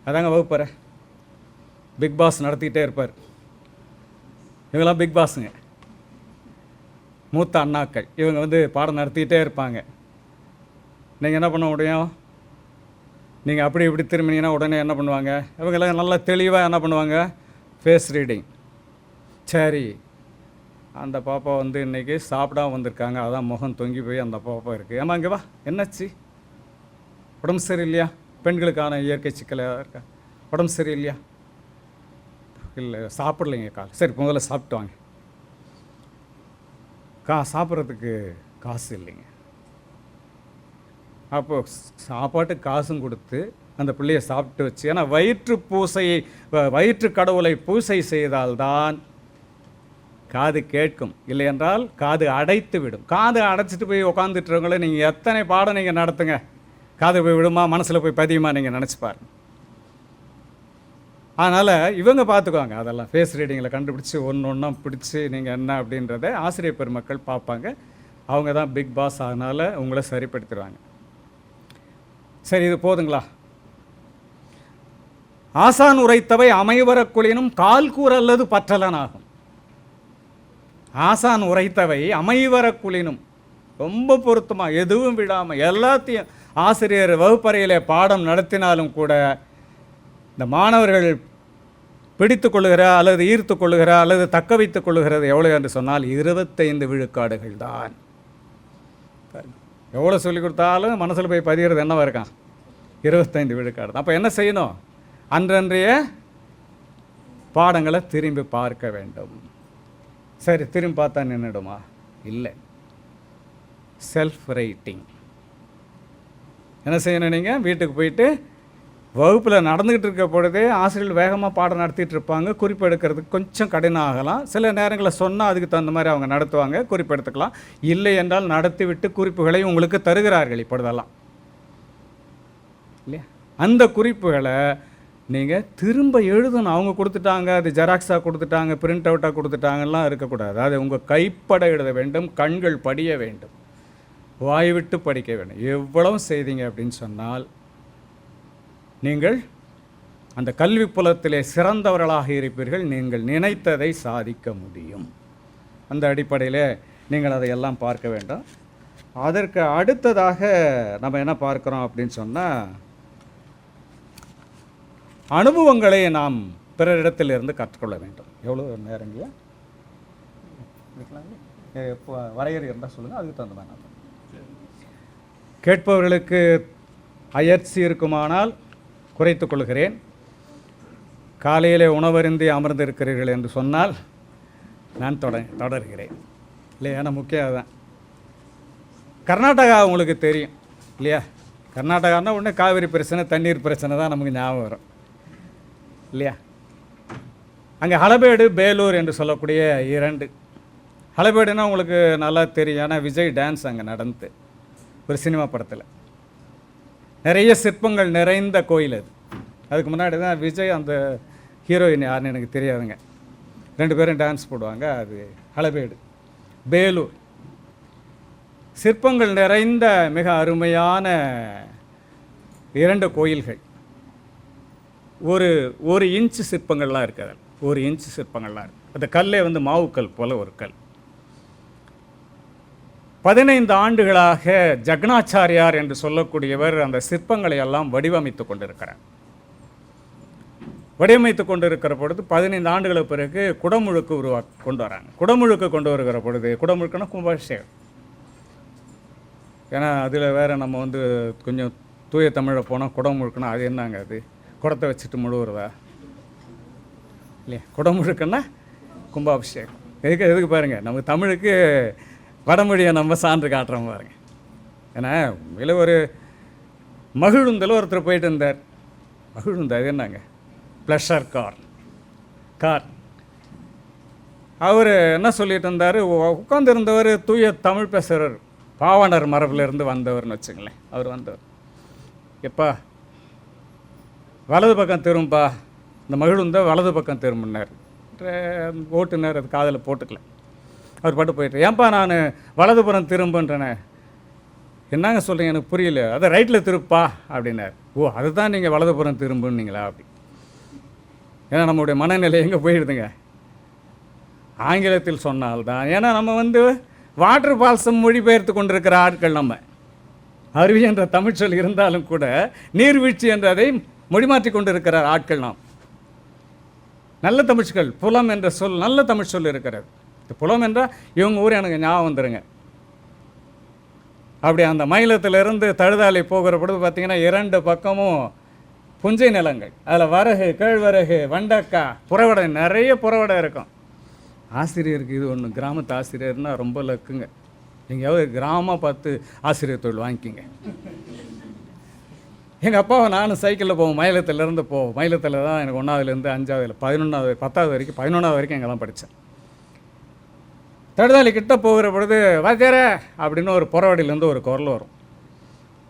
அதாங்க வகுப்பறை. பிக் பாஸ் நடத்திக்கிட்டே இருப்பார். இவங்கெல்லாம் பிக் பாஸுங்க, மூத்த அண்ணாக்கள். இவங்க பாடம் நடத்திக்கிட்டே இருப்பாங்க. நீங்கள் என்ன பண்ண முடியும், நீங்கள் அப்படி இப்படி திரும்பினீங்கன்னா உடனே என்ன பண்ணுவாங்க, இவங்கெல்லாம் நல்லா தெளிவாக என்ன பண்ணுவாங்க, ஃபேஸ் ரீடிங். சரி, அந்த பாப்பா இன்றைக்கி சாப்பிடாம வந்திருக்காங்க, அதான் முகம் தொங்கி போய் அந்த பாப்பா இருக்குது. ஏமா இங்கே வா, என்னாச்சு, உடம்பு சரியில்லையா? பெண்களுக்கான இயற்கை சிக்கலாக இருக்கா, உடம்பு சரியில்லையா? இல்லை சாப்பிடலைங்க கால். சரி முதல்ல சாப்பிட்டு வாங்க. சாப்பிட்றதுக்கு காசு இல்லைங்க. அப்போது சாப்பாட்டுக்கு காசும் கொடுத்து அந்த பிள்ளையை சாப்பிட்டு வச்சு, ஏன்னா வயிற்று கடவுளை பூசை செய்தால்தான் காது கேட்கும், இல்லை என்றால் காது அடைத்து விடும். காது அடைச்சிட்டு போய் உட்காந்துட்டுறவங்கள நீங்கள் எத்தனை பாடம் நீங்கள் நடத்துங்க, காது போய் விடுமா, மனசில் போய் பதியுமா, நீங்கள் நினச்சி பாருங்க. அதனால் இவங்க பார்த்துக்குவாங்க, அதெல்லாம் ஃபேஸ் ரீடிங்கில் கண்டுபிடிச்சி ஒன்றா பிடிச்சி நீங்கள் என்ன அப்படின்றத ஆசிரியர் பெருமக்கள் பார்ப்பாங்க. அவங்க தான் பிக் பாஸ், அதனால் உங்களை சரிப்படுத்திடுவாங்க. சரி, இது போதுங்களா? ஆசான் உரைத்தவை அமைவரக்குளினும் கால்கூர் அல்லது பற்றலன் ஆகும். ஆசான் உரைத்தவை அமைவரக்குளினும், ரொம்ப பொருத்தமாக எதுவும் விடாமல் எல்லாத்தையும் ஆசிரியர் வகுப்பறையிலே பாடம் நடத்தினாலும் கூட இந்த மாணவர்கள் பிடித்து கொள்ளுகிற அல்லது ஈர்த்து கொள்ளுகிற அல்லது தக்க வைத்துக் கொள்ளுகிறது எவ்வளோ என்று சொன்னால் 25 விழுக்காடுகள் தான். எவ்வளோ சொல்லி கொடுத்தாலும் மனசில் போய் பதிகிறது என்னவா இருக்கான்? 25 விழுக்காடு. அப்போ என்ன செய்யணும்? அன்றன்றைய பாடங்களை திரும்பி பார்க்க வேண்டும். சரி, திரும்பி பார்த்தா நின்றுடுமா? இல்லை. செல்ஃப் ரைட்டிங் என்ன செய்யணும்? நீங்கள் வீட்டுக்கு போயிட்டு வகுப்பில் நடந்துக்கிட்டு இருக்க பொழுதே ஆசிரியர்கள் வேகமாக பாடம் நடத்திட்டு இருப்பாங்க. குறிப்பு எடுக்கிறதுக்கு கொஞ்சம் கடினம் ஆகலாம். சில நேரங்களில் சொன்னால் அதுக்கு தகுந்த மாதிரி அவங்க நடத்துவாங்க, குறிப்பு எடுத்துக்கலாம். இல்லை என்றால் நடத்தி விட்டு குறிப்புகளை உங்களுக்கு தருகிறார்கள் இப்பொழுதெல்லாம், இல்லையா? அந்த குறிப்புகளை நீங்கள் திரும்ப எழுதணும். அவங்க கொடுத்துட்டாங்க, அது ஜெராக்ஸாக கொடுத்துட்டாங்க, பிரிண்ட் அவுட்டாக கொடுத்துட்டாங்கலாம் இருக்கக்கூடாது. அது உங்கள் கைப்பட எழுத வேண்டும், கண்கள் படிய வேண்டும், வாய் விட்டு படிக்க வேண்டும். எவ்வளவு செய்தீங்க அப்படின்னு சொன்னால் நீங்கள் அந்த கல்வி புலத்திலே சிறந்தவர்களாக இருப்பீர்கள். நீங்கள் நினைத்ததை சாதிக்க முடியும். அந்த அடிப்படையில் நீங்கள் அதையெல்லாம் பார்க்க வேண்டும். அதற்கு அடுத்ததாக நம்ம என்ன பார்க்குறோம் அப்படின்னு சொன்னால், அனுபவங்களை நாம் பிறரிடத்திலிருந்து கற்றுக்கொள்ள வேண்டும். எவ்வளோ நேரங்களையா எப்போ வரையறை இருந்தால் சொல்லுங்கள், அதுக்கு தகுந்த மாதிரி நான் கேட்பவர்களுக்கு அயற்சி இருக்குமானால் குறைத்து கொள்கிறேன். காலையிலே உணவருந்தி அமர்ந்திருக்கிறீர்கள் என்று சொன்னால் நான் தொடர்கிறேன், இல்லையா? ஏன்னா முக்கியம் அதுதான். கர்நாடகா உங்களுக்கு தெரியும் இல்லையா? கர்நாடகான்னா உடனே காவிரி பிரச்சனை, தண்ணீர் பிரச்சனை தான் நமக்கு ஞாபகம் வரும், இல்லையா? அங்கே ஹலபேடு, பேலூர் என்று சொல்லக்கூடிய 2. ஹலபேடுன்னா உங்களுக்கு நல்லா தெரியும், ஏன்னா விஜய் டான்ஸ் அங்கே நடந்து ஒரு சினிமா படத்தில். நிறைய சிற்பங்கள் நிறைந்த கோயில் அது. அதுக்கு முன்னாடி தான் விஜய், அந்த ஹீரோயின் யாருன்னு எனக்கு தெரியாதுங்க, 2 பேரும் டான்ஸ் போடுவாங்க. அது ஹலபேடு. பேலூர் சிற்பங்கள் நிறைந்த மிக அருமையான 2 கோயில்கள். ஒரு இன்ச்சு சிற்பங்கள்லாம் இருக்குது. 1 இன்ச்சு சிற்பங்கள்லாம் இருக்குது. அந்த கல்லே வந்து மாவுக்கல் போல் ஒரு கல். 15 ஆண்டுகளாக ஜக்னாச்சாரியார் என்று சொல்லக்கூடியவர் அந்த சிற்பங்களை எல்லாம் வடிவமைத்து கொண்டிருக்கிறார். வடிவமைத்து கொண்டிருக்கிற பொழுது 15 ஆண்டுகளுக்கு பிறகு குடமுழுக்கு கொண்டு வராங்க. குடமுழுக்கு கொண்டு வருகிற பொழுது, குடமுழுக்குன்னா கும்பாபிஷேகம். ஏன்னா அதில் வேறு நம்ம வந்து கொஞ்சம் தூய தமிழை போனால் குடமுழுக்குன்னா அது என்னங்க, அது குடத்தை வச்சுட்டு முழுவுறதா இல்லையா? குடமுழுக்குன்னா கும்பாபிஷேகம். எதுக்கு பாருங்கள், நம்ம தமிழுக்கு வடமொழியை நம்ம சான்று காட்டுறோம் பாருங்க. ஏன்னா உண்மையில் ஒரு மகிழுந்தில் ஒருத்தர் போயிட்டு இருந்தார். மகிழுந்தா அது என்னங்க? Pleasure car. அவர் என்ன சொல்லிட்டு இருந்தார், உட்காந்துருந்தவர் தூய தமிழ் பேசுகிறவர், பாவாணர் மரபிலிருந்து வந்தவர்னு வச்சுங்களேன். அவர் வந்தவர், எப்பா வலது பக்கம் திரும்பா, இந்த மகிழுந்த வலது பக்கம் திரும்பினார். ஓட்டுனர் அது காதில் போட்டுக்கல. அவர் பாட்டு போயிட்டு, ஏன்பா நான் வலதுபுறம் திரும்புன்றேனே, என்னங்க சொல்கிறீங்க, எனக்கு புரியல, அதை ரைட்டில் திருப்பா அப்படின்னார். ஓ, அதுதான் நீங்கள் வலதுபுறம் திரும்புன்னீங்களா அப்படி. ஏன்னா நம்மளுடைய மனநிலை எங்கே போயிடுதுங்க, ஆங்கிலத்தில் சொன்னால்தான். ஏன்னா நம்ம வந்து வாட்டர் ஃபால்ஸை மொழிபெயர்த்து கொண்டிருக்கிற ஆட்கள். நம்ம அருவி என்ற தமிழ்ச்சொல் இருந்தாலும் கூட நீர்வீழ்ச்சி என்றதை மொழிமாற்றி கொண்டிருக்கிறார் ஆட்கள். நாம் நல்ல தமிழ்ச்சொல், புலம் என்ற சொல் நல்ல தமிழ் சொல் இருக்கிறது. புலம் என்றால் இவங்க ஊர் எனக்கு ஞாபகம் வந்துடுங்க. அப்படி அந்த மயிலத்திலிருந்து தழுதாலை போகிற பொழுது பார்த்திங்கன்னா 2 பக்கமும் புஞ்சை நிலங்கள். அதில் வரகு, கேழ்வரகு, வெண்டைக்காய், புறவடை, நிறைய புறவடை இருக்கும். ஆசிரியருக்கு இது ஒன்று, கிராமத்து ஆசிரியர்னால் ரொம்ப லக்குங்க. எங்கேயாவது கிராமம் பார்த்து ஆசிரியர் தொழில் வாங்கிக்கிங்க. எங்கள் அப்பாவை நானும் சைக்கிளில் போவோம், மயிலத்திலேருந்து போவோம். மயிலத்தில் தான் எனக்கு 1ஆவதுலேருந்து 5ஆவது, 11ஆவது, 10ஆவது வரைக்கும், 11ஆவது வரைக்கும் எங்கெல்லாம் படித்தேன். தடுதாலி கிட்ட போகிற பொழுது, வாத்தியார அப்படின்னு ஒரு புறவடியிலேருந்து ஒரு குரல் வரும்.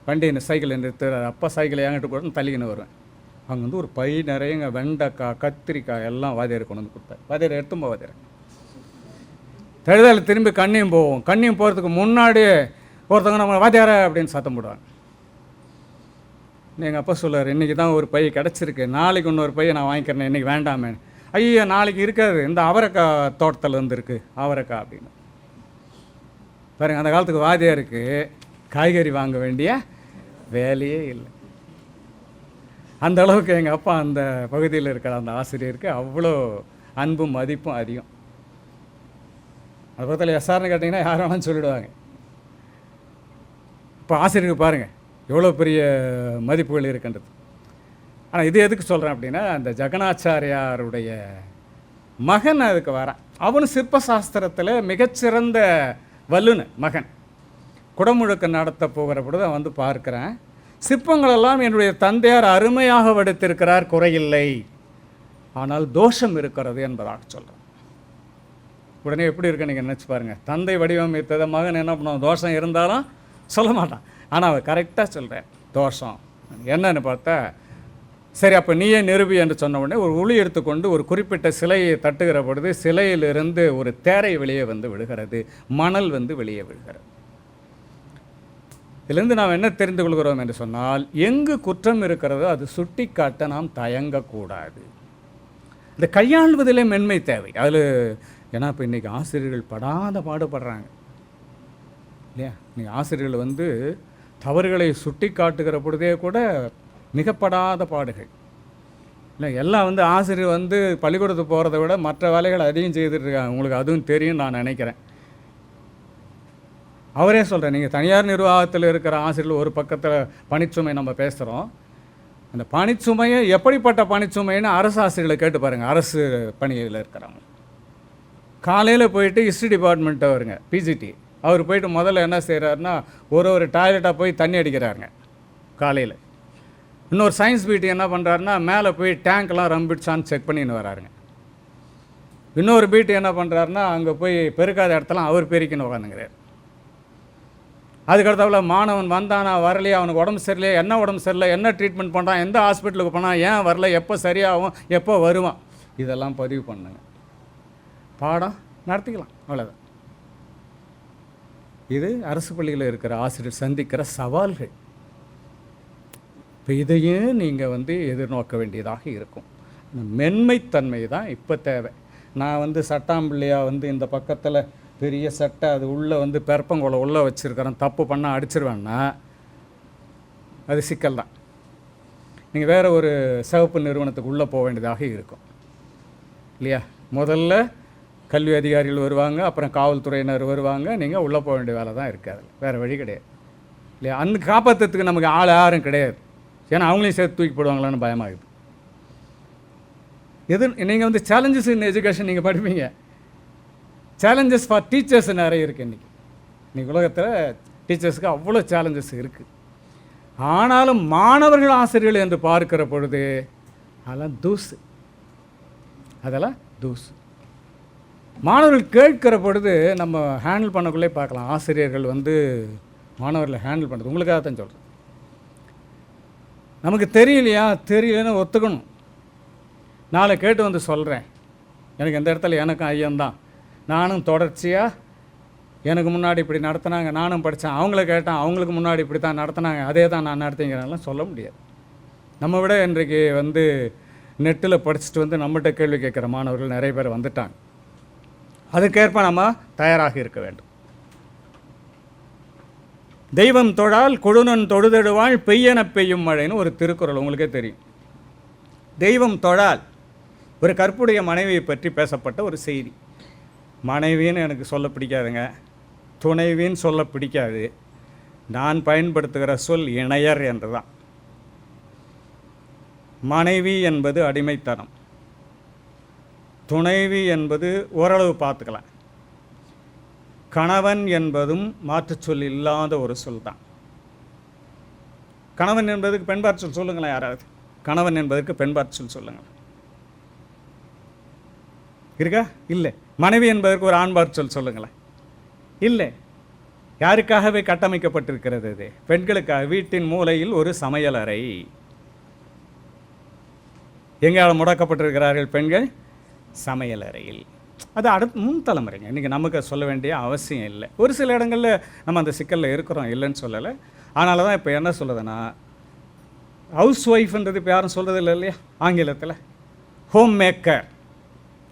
வண்டி சைக்கிள் நிறுத்து, அப்பா சைக்கிளை என்கிட்ட கூட தள்ளிக்கின்னு வருவேன். அங்கே வந்து ஒரு பை நிறையங்க வெண்டைக்காய், கத்திரிக்காய் எல்லாம் வாத்தியார் கொண்டு வந்து கொடுத்தாரு. வாத்தியார் எடுத்தும் வாத்தியார். தடுதாலி திரும்பி கண்ணியும் போவோம். கண்ணியும் போகிறதுக்கு முன்னாடி ஒருத்தவங்க நம்ம வாத்தியார அப்படின்னு சத்தம் போடுவாங்க. எங்கள் அப்பா சொல்லுவார், இன்றைக்கி தான் ஒரு பை கிடச்சிருக்கு, நாளைக்கு இன்னொரு பையை நான் வாங்கிக்கிறேன், இன்றைக்கி வேண்டாமே. ஐயா நாளைக்கு இருக்காது, இந்த அவரைக்காய் தோட்டத்தில் வந்துருக்கு அவரைக்காய் அப்படின்னு பாருங்க. அந்த காலத்துக்கு வாத்தியாருக்கு காய்கறி வாங்க வேண்டிய வேலையே இல்லை. அந்த அளவுக்கு எங்கள் அப்பா அந்த பகுதியில் இருக்கிற அந்த ஆசிரியருக்கு அவ்வளோ அன்பும் மதிப்பும் அதிகம். அதை பற்றில எஸ்ஆர்னு கேட்டிங்கன்னா யார் வேணாலும் சொல்லிவிடுவாங்க. இப்போ ஆசிரியருக்கு பாருங்கள் எவ்வளோ பெரிய மதிப்புகள் இருக்கின்றது. ஆனால் இது எதுக்கு சொல்கிறேன் அப்படின்னா, அந்த ஜெகநாச்சாரியாருடைய மகன் அதுக்கு வரான். அவனு சிற்பசாஸ்திரத்தில் மிகச்சிறந்த வல்லுனர் மகன். குடமுழுக்கு நடத்த போகிற பொழுது அவன் வந்து பார்க்குறேன், சிற்பங்களெல்லாம் என்னுடைய தந்தையார் அருமையாக வடித்திருக்கிறார், குறையில்லை, ஆனால் தோஷம் இருக்கிறது என்பதாக சொல்கிறேன். உடனே எப்படி இருக்கு நீங்கள் நினச்சி பாருங்கள். தந்தை வடிவமைத்ததை மகன் என்ன பண்ணுவோம், தோஷம் இருந்தாலும் சொல்ல மாட்டான். ஆனால் அவன் கரெக்டாக சொல்கிறேன் தோஷம் என்னன்னு பார்த்தா, சரி அப்போ நீயே நிரூபி என்று சொன்ன உடனே ஒரு உளி எடுத்துக்கொண்டு ஒரு குறிப்பிட்ட சிலையை தட்டுகிற பொழுது சிலையிலிருந்து ஒரு தேரை வெளியே வந்து விழுகிறது, மணல் வந்து வெளியே விழுகிறது. இதிலிருந்து நாம் என்ன தெரிந்து கொள்கிறோம் என்று சொன்னால், எங்கு குற்றம் இருக்கிறதோ அது சுட்டி காட்ட நாம் தயங்கக்கூடாது. இந்த கையாள்வதிலே மென்மை தேவை. அதில் ஏன்னா இப்போ இன்றைக்கி ஆசிரியர்கள் படாத பாடுபடுறாங்க இல்லையா. இன்றைக்கி ஆசிரியர்கள் வந்து தவறுகளை சுட்டி காட்டுகிற பொழுதே கூட மிகப்படாத பாடுகள் இல்லை. எல்லாம் வந்து ஆசிரியர் வந்து பள்ளிக்கூடத்துக்கு போகிறத விட மற்ற வேலைகள் அதிகம் செய்துட்டுருக்காங்க. உங்களுக்கு அதுவும் தெரியும் நான் நினைக்கிறேன். அவரே சொல்கிறேன், நீங்கள் தனியார் நிர்வாகத்தில் இருக்கிற ஆசிரியர்கள் ஒரு பக்கத்தில் பணிச்சுமை நம்ம பேசுகிறோம். அந்த பணிச்சுமையை எப்படிப்பட்ட பணிச்சுமைன்னு அரசு ஆசிரியர்களை கேட்டு பாருங்கள். அரசு பணியில் இருக்கிறவங்க காலையில் போயிட்டு ஹிஸ்ட்ரி டிபார்ட்மெண்ட்டை வருங்க பிஜிடி, அவர் போயிட்டு முதல்ல என்ன செய்கிறாருன்னா ஒரு டாய்லெட்டாக போய் தண்ணி அடிக்கிறாருங்க காலையில். இன்னொரு சயின்ஸ் பிடி என்ன பண்ணுறாருன்னா மேலே போய் டேங்க்லாம் ரம்பிடுச்சான்னு செக் பண்ணின்னு வராருங்க. இன்னொரு பிடி என்ன பண்ணுறாருன்னா அங்கே போய் பெருக்காத இடத்தெல்லாம் அவர் பெருக்கின்னு உட்காந்துங்கிறார். அதுக்கடுத்தவள மாணவன் வந்தானா வரலையா, அவனுக்கு உடம்பு சரியில்லையா, என்ன உடம்பு சரியில்லை, என்ன ட்ரீட்மெண்ட் பண்ணுறான், எந்த ஹாஸ்பிட்டலுக்கு போனால், ஏன் வரல, எப்போ சரியாகும், எப்போ வருவான், இதெல்லாம் பதிவு பண்ணுங்க. பாடம் நடத்திக்கலாம், அவ்வளோதான். இது அரசு பள்ளியில் இருக்கிற ஆசிரியர் சந்திக்கிற சவால்கள். இப்போ இதையும் நீங்கள் வந்து எதிர்நோக்க வேண்டியதாக இருக்கும். மென்மைத்தன்மை தான் இப்போ தேவை. நான் வந்து சட்டாம்பிள்ளையாக வந்து இந்த பக்கத்தில் பெரிய சட்டை அது உள்ளே வந்து பெருப்பங்குளை உள்ளே வச்சுருக்கிறேன், தப்பு பண்ணால் அடிச்சிருவேன்னா அது சிக்கல் தான். நீங்கள் வேறு ஒரு சிவப்பு நிறுவனத்துக்கு உள்ளே போக வேண்டியதாக இருக்கும் இல்லையா. முதல்ல கல்வி அதிகாரிகள் வருவாங்க, அப்புறம் காவல்துறையினர் வருவாங்க, நீங்கள் உள்ளே போக வேண்டிய வேலை தான் இருக்காது, வேறு வழி கிடையாது இல்லையா. அந்த காப்பாற்றுறதுக்கு நமக்கு ஆள் யாரும் கிடையாது. ஏன்னா அவங்களையும் சேர்த்து தூக்கி போடுவாங்களான்னு பயமாகுது. நீங்கள் வந்து சேலஞ்சஸ் இன் எஜுகேஷன் நீங்கள் படிப்பீங்க. சேலஞ்சஸ் ஃபார் டீச்சர்ஸ் நிறைய இருக்குது. இன்றைக்கி உலகத்தில் டீச்சர்ஸுக்கு அவ்வளோ சேலஞ்சஸ் இருக்குது. ஆனாலும் மாணவர்கள் ஆசிரியர்கள் என்று பார்க்கிற பொழுது அதெல்லாம் தூசு, அதெல்லாம் தூசு. மாணவர்கள் கேட்கிற பொழுது நம்ம ஹேண்டில் பண்ணக்குள்ளே பார்க்கலாம். ஆசிரியர்கள் வந்து மாணவர்களை ஹேண்டில் பண்ணுறது உங்களுக்காக தான் சொல்கிறேன். நமக்கு தெரியலையா, தெரியலன்னு ஒத்துக்கணும். நாளை கேட்டு வந்து சொல்கிறேன், எனக்கு எந்த இடத்துல எனக்கும் ஐயம்தான், நானும் தொடர்ச்சியாக எனக்கு முன்னாடி இப்படி நடத்தினாங்க, நானும் படித்தேன், அவங்கள கேட்டேன், அவங்களுக்கு முன்னாடி இப்படி தான் நடத்தினாங்க, அதே தான் நான் நடத்திங்கிறனாலாம் சொல்ல முடியாது. நம்ம விட இன்றைக்கு வந்து நெட்டில் படிச்சுட்டு வந்து நம்மகிட்ட கேள்வி கேட்குற மாணவர்கள் நிறைய பேர் வந்துட்டாங்க. அதுக்கேற்ப நம்ம தயாராக இருக்க வேண்டும். தெய்வம் தொழால் கொழுநன் தொழுதெடுவாள் பெய்யென பெய்யும் மழைன்னு ஒரு திருக்குறள் உங்களுக்கே தெரியும். தெய்வம் தொழால் ஒரு கற்புடைய மனைவியை பற்றி பேசப்பட்ட ஒரு செய்தி. மனைவின்னு எனக்கு சொல்ல பிடிக்காதுங்க, துணைவின்னு சொல்ல பிடிக்காது. நான் பயன்படுத்துகிற சொல் இணையர் என்று தான். மனைவி என்பது அடிமைத்தனம், துணைவி என்பது ஓரளவு பார்த்துக்கலாம். கணவன் என்பதும் மாற்றுச் சொல் இல்லாத ஒரு சொல் தான். கணவன் என்பதுக்கு பெண்பாற் சொல் சொல்லுங்களேன் யாராவது. கணவன் என்பதற்கு பெண்பாற் சொல் சொல்லுங்கள், இருக்கா? இல்லை. மனைவி என்பதற்கு ஒரு ஆண்பாற் சொல் சொல்லுங்களேன். இல்லை. யாருக்காகவே கட்டமைக்கப்பட்டிருக்கிறது இது? பெண்களுக்காக. வீட்டின் மூலையில் ஒரு சமையலறை. எங்கேயாவது முடக்கப்பட்டிருக்கிறார்கள் பெண்கள்? சமையலறையில். அது அடுத்த முன் தலைமுறைங்க. இன்றைக்கி நமக்கு சொல்ல வேண்டிய அவசியம் இல்லை. ஒரு சில இடங்களில் நம்ம அந்த சிக்கலில் இருக்கிறோம், இல்லைன்னு சொல்லலை. அதனால தான் இப்போ என்ன சொல்லுதுன்னா, ஹவுஸ் ஒய்ஃப்ன்றது இப்போ யாரும் சொல்கிறது இல்லை இல்லையா. ஆங்கிலத்தில் ஹோம் மேக்கர்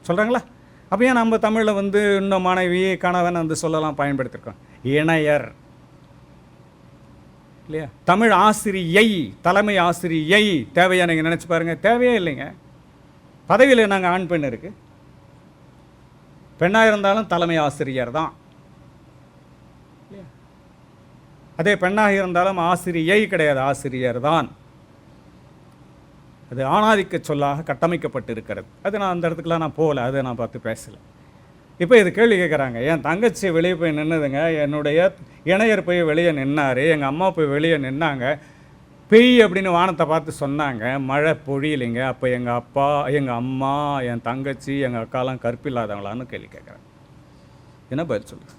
சொல்கிறாங்களா. அப்போ ஏன் நம்ம தமிழில் வந்து இன்னும் மனைவி கணவன் அந்த சொல்லலாம் பயன்படுத்தியிருக்கோம். இணையர் இல்லையா. தமிழ் ஆசிரியை, தலைமை ஆசிரியை தேவையா? நீங்கள் நினச்சி பாருங்கள், தேவையே இல்லைங்க. பதவியில் நாங்கள் ஆண் பெண் இருக்குது. பெண்ணாக இருந்தாலும் தலைமை ஆசிரியர் தான். அதே பெண்ணாக இருந்தாலும் ஆசிரியை கிடையாது, ஆசிரியர் தான். அது ஆணாதிக்க சொல்லாக கட்டமைக்கப்பட்டிருக்கிறது. அது நான் அந்த இடத்துக்குலாம் நான் போகல, அதை நான் பார்த்து பேசலை. இப்போ இது கேள்வி கேட்குறாங்க, என் தங்கச்சி வெளியே போய் நின்றுதுங்க, என்னுடைய இணையர் போய் வெளியே நின்னார், எங்கள் அம்மா போய் வெளியே நின்னாங்க, பெய் அப்படின்னு வானத்தை பார்த்து சொன்னாங்க, மழை பொழியலைங்க. அப்போ எங்கள் அப்பா, எங்கள் அம்மா, என் தங்கச்சி, எங்கள் அக்காலாம் கற்பில்லாதவங்களான்னு கேள்வி கேட்குறாங்க. என்ன பதில் சொல்லு?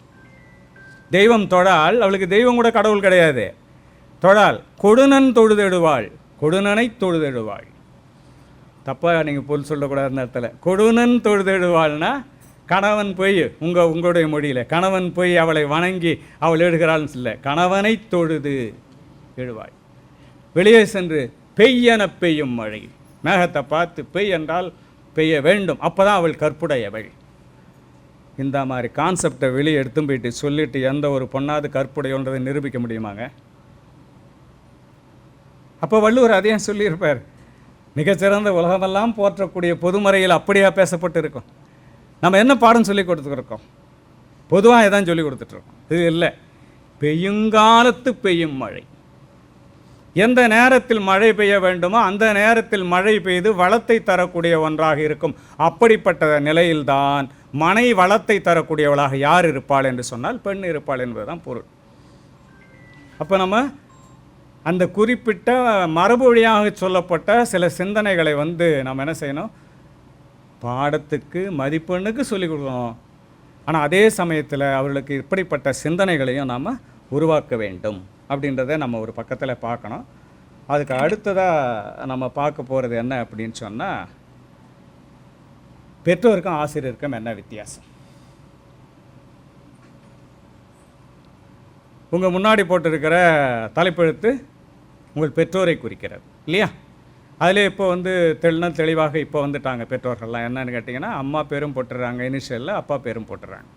தெய்வம் தொழால், அவளுக்கு தெய்வம் கூட கடவுள் கிடையாது. தொழால் கொடுநன் தொழுதெடுவாள், கொடுநனை தொழுதெடுவாள். தப்பாக நீங்கள் பொருள் சொல்லக்கூடாது அந்த இடத்துல. கொடுநன் தொழுதெடுவாள்னா கணவன் போய் உங்களுடைய மொழியில் கணவன் போய் அவளை வணங்கி அவள் எழுகிறாள்னு சொல்ல, கணவனை தொழுது எழுவாள். வெளியே சென்று பெய்யென பெய்யும் மழை, மேகத்தை பார்த்து பெய் என்றால் பெய்ய வேண்டும், அப்போ தான் அவள் கற்புடையவள். இந்த மாதிரி கான்செப்டை வெளியே எடுத்து போயிட்டு சொல்லிட்டு எந்த ஒரு பொண்ணாவது கற்புடையன்றதை நிரூபிக்க முடியுமாங்க? அப்போ வள்ளுவர் அதையும் சொல்லியிருப்பார், மிகச்சிறந்த உலகமெல்லாம் போற்றக்கூடிய பொதுமறையில் அப்படியா பேசப்பட்டு இருக்கும். நம்ம என்ன பாடம் சொல்லி கொடுத்துருக்கோம்? பொதுவாக இதான் சொல்லி கொடுத்துட்ருக்கோம். இது இல்லை, பெய்யுங்காலத்து பெய்யும் மழை. எந்த நேரத்தில் மழை பெய்ய வேண்டுமோ அந்த நேரத்தில் மழை பெய்து வளத்தை தரக்கூடிய ஒன்றாக இருக்கும். அப்படிப்பட்ட நிலையில்தான் மனை வளத்தை தரக்கூடியவளாக யார் இருப்பாள் என்று சொன்னால் பெண் இருப்பாள் என்பதுதான் பொருள். அப்போ நம்ம அந்த குறிப்பிட்ட மரபு வழியாக சொல்லப்பட்ட சில சிந்தனைகளை நம்ம என்ன செய்யணும்? பாடத்துக்கு மதிப்பெண்ணுக்கு சொல்லிக் கொடுக்கணும். ஆனால் அதே சமயத்தில் அவர்களுக்கு இப்படிப்பட்ட சிந்தனைகளையும் நாம் உருவாக்க வேண்டும் அப்படின்றத நம்ம ஒரு பக்கத்தில் பார்க்கணும். அதுக்கு அடுத்ததாக நம்ம பார்க்க போகிறது என்ன அப்படின்னு சொன்னால், பெற்றோருக்கும் ஆசிரியருக்கும் என்ன வித்தியாசம். உங்கள் முன்னாடி போட்டிருக்கிற தலைப்பெழுத்து உங்கள் பெற்றோரை குறிக்கிறது இல்லையா? அதில் இப்போ தெளிவாக இப்போ வந்துட்டாங்க பெற்றோர்கள்லாம். என்னன்னு கேட்டிங்கன்னா, அம்மா பேரும் போட்டுடுறாங்க இனிஷியலில், அப்பா பேரும் போட்டுடுறாங்க.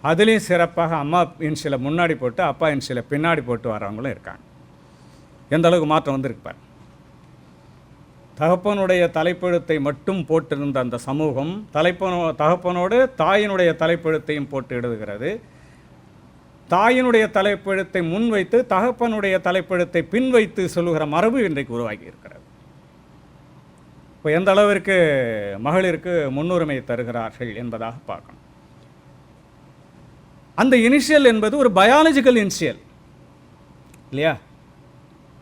அதுலேயும் சிறப்பாக அம்மா இனிஷியலை முன்னாடி போட்டு அப்பா இனிஷியலை பின்னாடி போட்டு வரவங்களும் இருக்காங்க. எந்த அளவுக்கு மாற்றம் வந்திருப்பார். தகப்பனுடைய தலைப்பெழுத்தை மட்டும் போட்டிருந்த அந்த சமூகம் தகப்பனோடு தாயினுடைய தலைப்பெழுத்தையும் போட்டு எழுதுகிறது. தாயினுடைய தலைப்பெழுத்தை முன்வைத்து தகப்பனுடைய தலைப்பெழுத்தை பின்வைத்து சொல்லுகிற மரபு இன்றைக்கு உருவாகி இருக்கிறது. இப்போ எந்த அளவிற்கு மகளிருக்கு முன்னுரிமை தருகிறார்கள் என்பதாக பார்க்கணும். அந்த இனிஷியல் என்பது ஒரு பயாலஜிக்கல் இனிஷியல் இல்லையா?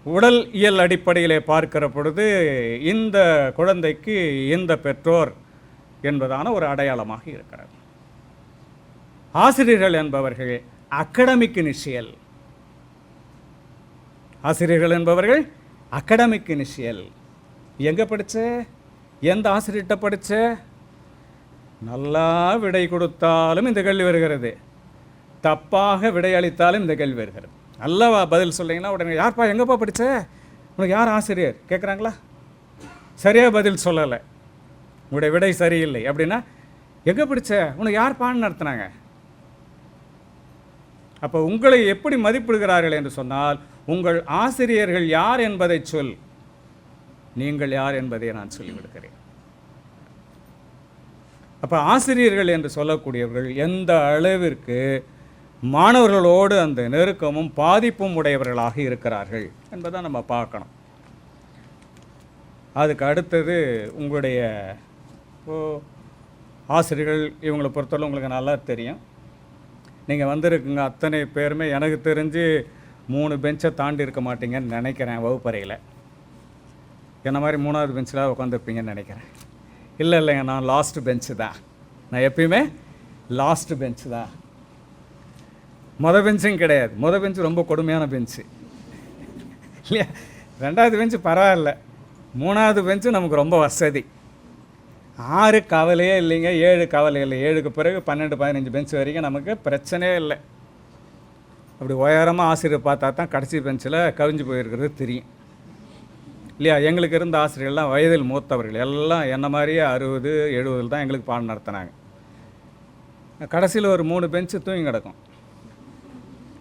உடல் இயல் அடிப்படையிலே பார்க்கிற பொழுது இந்த குழந்தைக்கு இந்த பெற்றோர் என்பதான ஒரு அடையாளமாக இருக்கிறது. ஆசிரியர்கள் என்பவர்கள் அகடமிக் இனிஷியல். ஆசிரியர்கள் என்பவர்கள் அகடமிக் இனிஷியல். எங்கே படித்த, எந்த ஆசிரியர்கிட்ட படித்த, நல்லா விடை கொடுத்தாலும் இந்த கேள்வி வருகிறது, தப்பாக விடை அளித்தாலும் இந்த கேள்வி வருகிறது. நல்லா பதில் சொல்லிங்கன்னா உடனே யார்ப்பா எங்கேப்பா படித்த, உனக்கு யார் ஆசிரியர் கேட்குறாங்களா? சரியாக பதில் சொல்லலை, உங்களுடைய விடை சரியில்லை அப்படின்னா எங்கே படித்த, உனக்கு யார் பாடம் நடத்தினாங்க? அப்போ உங்களை எப்படி மதிப்பிடுகிறார்கள் என்று சொன்னால், உங்கள் ஆசிரியர்கள் யார் என்பதை சொல், நீங்கள் யார் என்பதை நான் சொல்லிவிடுகிறேன். அப்போ ஆசிரியர்கள் என்று சொல்லக்கூடியவர்கள் எந்த அளவிற்கு மாணவர்களோடு அந்த நெருக்கமும் பாதிப்பும் உடையவர்களாக இருக்கிறார்கள் என்பதை நம்ம பார்க்கணும். அதுக்கு அடுத்தது உங்களுடைய ஆசிரியர்கள் இவங்களை பொறுத்தவரை உங்களுக்கு நல்லா தெரியும். நீங்கள் வந்திருக்குங்க அத்தனை பேருமே எனக்கு தெரிஞ்சு 3 பெஞ்சை தாண்டி இருக்க மாட்டீங்கன்னு நினைக்கிறேன். வகுப்பறையில் என்ன மாதிரி 3வது பெஞ்சில் உட்காந்துருப்பீங்கன்னு நினைக்கிறேன். இல்லைங்க, நான் லாஸ்ட் பெஞ்சு தான். நான் எப்பயுமே லாஸ்ட் பெஞ்சு தான். பெஞ்சும் கிடையாது. பெஞ்சு ரொம்ப கொடுமையான பெஞ்சு இல்லையா? 2வது பெஞ்சு பரவாயில்ல, 3வது பெஞ்சு நமக்கு ரொம்ப வசதி. 6 கவலையே இல்லைங்க, 7 கவலை இல்லை. 7க்கு பிறகு 12, 15 பெஞ்சு வரைக்கும் நமக்கு பிரச்சனையே இல்லை. அப்படி உயரமாக ஆசிரியர் பார்த்தா தான் கடைசி பெஞ்சில் கவிஞ்சு போயிருக்கிறது தெரியும் இல்லையா? எங்களுக்கு இருந்த ஆசிரியர்கள்லாம் வயதில் மூத்தவர்கள், எல்லாம் என்ன மாதிரியே 60, 70 தான் எங்களுக்கு பாடம் நடத்தினாங்க. கடைசியில் ஒரு 3 பெஞ்சு தூங்கி கிடக்கும்.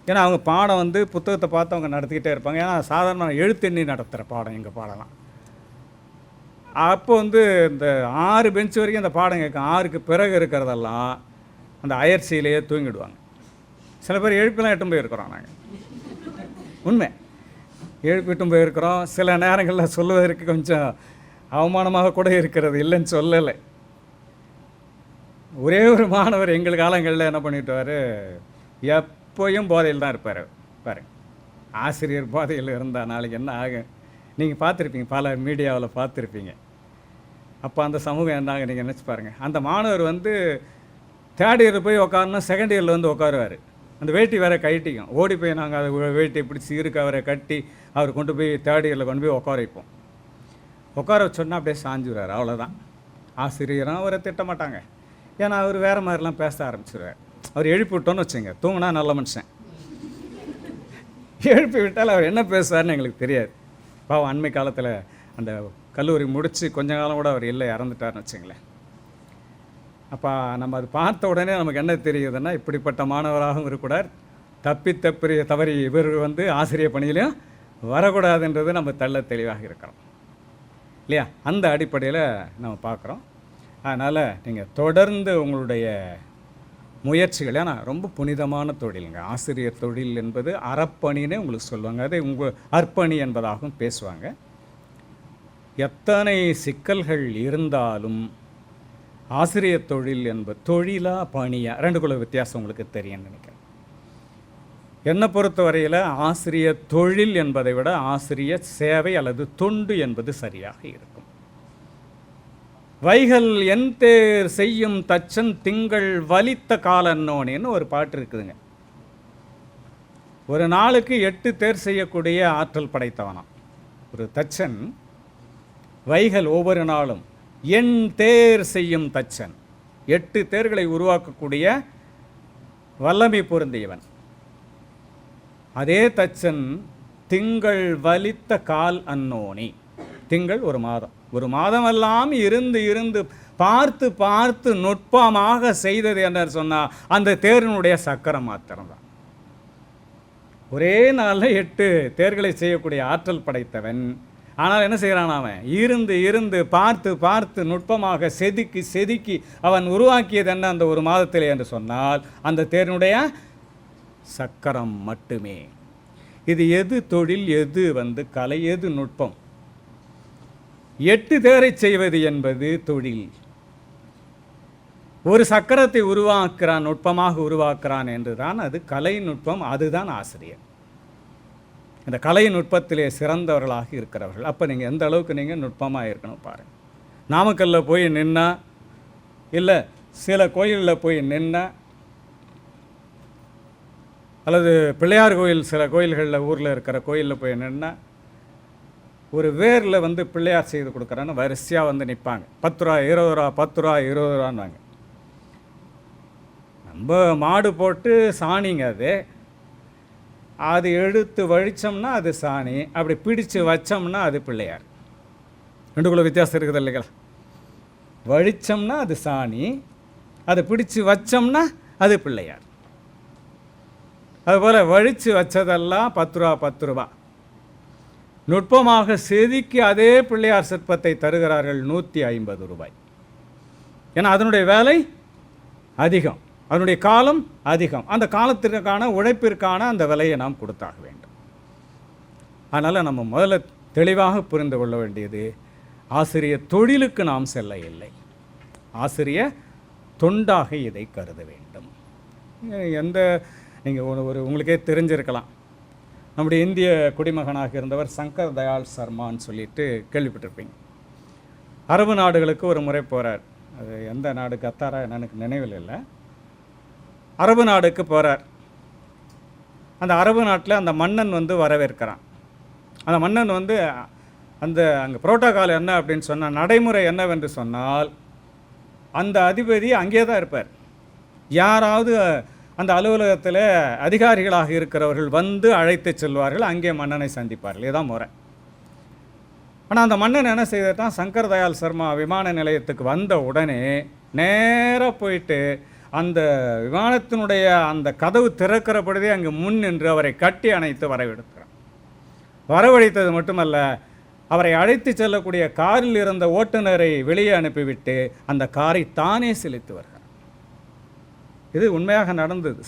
ஏன்னா அவங்க பாடம் புத்தகத்தை பார்த்து அவங்க நடத்திக்கிட்டே இருப்பாங்க. ஏன்னா சாதாரண எழுத்தெண்ணி நடத்துகிற பாடம் எங்கள் பாடலாம். அப்போ இந்த 6 பெஞ்சு வரைக்கும் அந்த பாடம் கேட்கும். 6க்கு பிறகு இருக்கிறதெல்லாம் அந்த அயற்சியிலேயே தூங்கிடுவாங்க. சில பேர் எழுப்பிலாம் எட்டும் போய் இருக்கிறோம் நாங்கள் உண்மை. எழுப்பிட்டும் போயிருக்கிறோம். சில நேரங்களில் சொல்வதற்கு கொஞ்சம் அவமானமாக கூட இருக்கிறது, இல்லைன்னு சொல்லலை. ஒரே ஒரு மாணவர் எங்கள் காலங்களில் என்ன பண்ணிட்டுவார், எப்போயும் போதையில் தான் இருப்பார். பாரு, ஆசிரியர் போதையில் இருந்தால் நாளைக்கு என்ன ஆகும்? நீங்கள் பார்த்துருப்பீங்க, பல மீடியாவில் பார்த்துருப்பீங்க. அப்போ அந்த சமூகம் என்ன ஆகும் நீங்கள் நினச்சி பாருங்கள். அந்த மாணவர் வந்து தேர்ட் இயரில் போய் உட்காரணும், செகண்ட் இயரில் வந்து உட்காருவார். அந்த வேட்டி வேறு கட்டிக்கும். ஓடி போய் நாங்கள் அதை வேட்டியை பிடிச்சி இருக்கு அவரை கட்டி அவர் கொண்டு போய் தேர்ட் இயரில் கொண்டு போய் உட்கார வைப்போம். உட்கார வச்சோன்னா அப்படியே சாஞ்சுடுவார். அவ்வளோதான். ஆசிரியரும் அவரை திட்டமாட்டாங்க. ஏன்னா அவர் வேறு மாதிரிலாம் பேச ஆரம்பிச்சிடுவார். அவர் எழுப்பி விட்டோன்னு வச்சுங்க, தூங்கினா நல்ல மனுஷன். எழுப்பி விட்டால் அவர் என்ன பேசுவார்னு எங்களுக்கு தெரியாது. பாவம், அண்மை காலத்தில் அந்த கல்லூரி முடித்து கொஞ்ச காலம் கூட அவர் இல்லை, இறந்துட்டார்னு வச்சுங்களேன். அப்போ நம்ம அது பார்த்த உடனே நமக்கு என்ன தெரியுதுன்னா, இப்படிப்பட்ட மாணவராகவும் இருக்கக்கூடாது, தவறி இவர் வந்து ஆசிரியர் பணியிலையும் வரக்கூடாதுன்றது நம்ம தெள்ள தெளிவாக இருக்கிறோம் இல்லையா? அந்த அடிப்படையில் நம்ம பார்க்குறோம். அதனால் நீங்கள் தொடர்ந்து உங்களுடைய முயற்சிகள், ஏன்னா ரொம்ப புனிதமான தொழிலுங்க ஆசிரியர் தொழில் என்பது. அறப்பணினே உங்களுக்கு சொல்லுவாங்க, அது உங்கள் அர்ப்பணி என்பதாகவும் பேசுவாங்க. எத்தனை சிக்கல்கள் இருந்தாலும் ஆசிரியர் தொழில் என்பது தொழிலா பணியா ரெண்டுக்குள்ள வித்தியாசம் உங்களுக்கு தெரியும்னு நினைக்கிறேன். என்னை பொறுத்த வரையில் ஆசிரியர் தொழில் என்பதை விட ஆசிரியர் சேவை அல்லது தொண்டு என்பது சரியாக இருக்கும். வைகல் என் தேர் செய்யும் தச்சன் திங்கள் வலித்த காலன்னோனேன்னு ஒரு பாட்டு இருக்குதுங்க. ஒரு நாளுக்கு 8 தேர் செய்யக்கூடிய ஆற்றல் படைத்தவனாம் ஒரு தச்சன். வைகல் ஒவ்வொரு நாளும் என் தேர் செய்யும் தச்சன், 8 தேர்களை உருவாக்கக்கூடிய வல்லமை பொருந்தியவன். அதே தச்சன் திங்கள் வலித்த கால் அன்னோனி. திங்கள் ஒரு மாதமெல்லாம் இருந்து பார்த்து நுட்பமாக செய்தது என்ன சொன்னால் அந்த தேரினுடைய சக்கரம் மாத்திரம்தான். ஒரே நாளில் 8 தேர்களை செய்யக்கூடிய ஆற்றல் படைத்தவன். ஆனால் என்ன செய்கிறான், அவன் இருந்து பார்த்து நுட்பமாக செதுக்கி அவன் உருவாக்கியது என்ன அந்த ஒரு மாதத்திலே என்று சொன்னால் அந்த தேரினுடைய சக்கரம் மட்டுமே. இது எது தொழில், எது வந்து கலை, எது நுட்பம்? 8 தேரை செய்வது என்பது தொழில். ஒரு சக்கரத்தை உருவாக்குறான், நுட்பமாக உருவாக்குறான் என்றுதான் அது கலை நுட்பம். அதுதான் ஆசிரியர். இந்த கலை நுட்பத்திலே சிறந்தவர்களாக இருக்கிறவர்கள். அப்போ நீங்கள் எந்த அளவுக்கு நீங்கள் நுட்பமாக இருக்கணும் பாருங்கள். நாமக்கல்லில் போய் நின்னா, இல்லை சில கோயிலில் போய் நின்னா, அல்லது பிள்ளையார் கோயில், சில கோயில்களில் ஊரில் இருக்கிற கோயிலில் போய் நின்னா, ஒரு வேரில் வந்து பிள்ளையார் செய்து கொடுக்குறான்னு வரிசையாக வந்து நிற்பாங்க. 10 ரூபா 20 ரூபா 10 ரூபா 20 ரூபான்வாங்க. நம்ம மாடு போட்டு சாணிங்க அது எடுத்து வழித்தோம்னா அது சாணி, அப்படி பிடிச்சு வச்சோம்னா அது பிள்ளையார். ரெண்டுக்குள்ள வித்தியாசம் இருக்குது இல்லைங்களா? வழித்தோம்னா அது சாணி, அதை பிடிச்சு வச்சோம்னா அது பிள்ளையார். அதுபோல் வழித்து வச்சதெல்லாம் 10 ரூபா 10 ரூபா. நுட்பமாக செதுக்கி அதே பிள்ளையார் சிற்பத்தை தருகிறார்கள் 150 ரூபாய். ஏன்னா அதனுடைய வேலை அதிகம், அதனுடைய காலம் அதிகம். அந்த காலத்திற்கான உழைப்பிற்கான அந்த விலையை நாம் கொடுத்தாக வேண்டும். அதனால் நம்ம முதல்ல தெளிவாக புரிந்து கொள்ள வேண்டியது, ஆசிரியர் தொழிலுக்கு நாம் செல்ல இல்லை, ஆசிரியர் தொண்டாக இதை கருத வேண்டும். நீங்கள் உங்களுக்கே தெரிஞ்சிருக்கலாம், நம்முடைய இந்திய குடிமகனாக இருந்தவர் சங்கர் தயாள் சர்மான்னு சொல்லிட்டு கேள்விப்பட்டிருப்பீங்க. அரபு நாடுகளுக்கு ஒரு முறை போகிறார். அது எந்த நாடு, கத்தாரா எனக்கு நினைவில் இல்லை. அரபு நாடுக்கு போகிறார். அந்த அரபு நாட்டில் அந்த மன்னன் வந்து வரவேற்கிறான். அந்த மன்னன் வந்து அங்கே புரோட்டோகால் என்ன அப்படின்னு சொன்னால், நடைமுறை என்னவென்று சொன்னால், அந்த அதிபதி அங்கே தான் இருப்பார். யாராவது அந்த அலுவலகத்தில் அதிகாரிகளாக இருக்கிறவர்கள் வந்து அழைத்து செல்வார்கள், அங்கே மன்னனை சந்திப்பார்கள். இதுதான் முறை. ஆனால் அந்த மன்னன் என்ன செய்தான், சங்கர் தயாள் சர்மா விமான நிலையத்துக்கு வந்த உடனே நேராக போயிட்டு அந்த விமானத்தினுடைய அந்த கதவு திறக்கிற பொழுதே அங்கே முன் நின்று அவரை கட்டி அணைத்து வரவழைத்தார். வரவழைத்தது மட்டுமல்ல, அவரை அழைத்து செல்லக்கூடிய காரில் இருந்த ஓட்டுநரை வெளியே அனுப்பிவிட்டு அந்த காரை தானே செலுத்தி வருகிறார். இது உண்மையாக நடந்தது.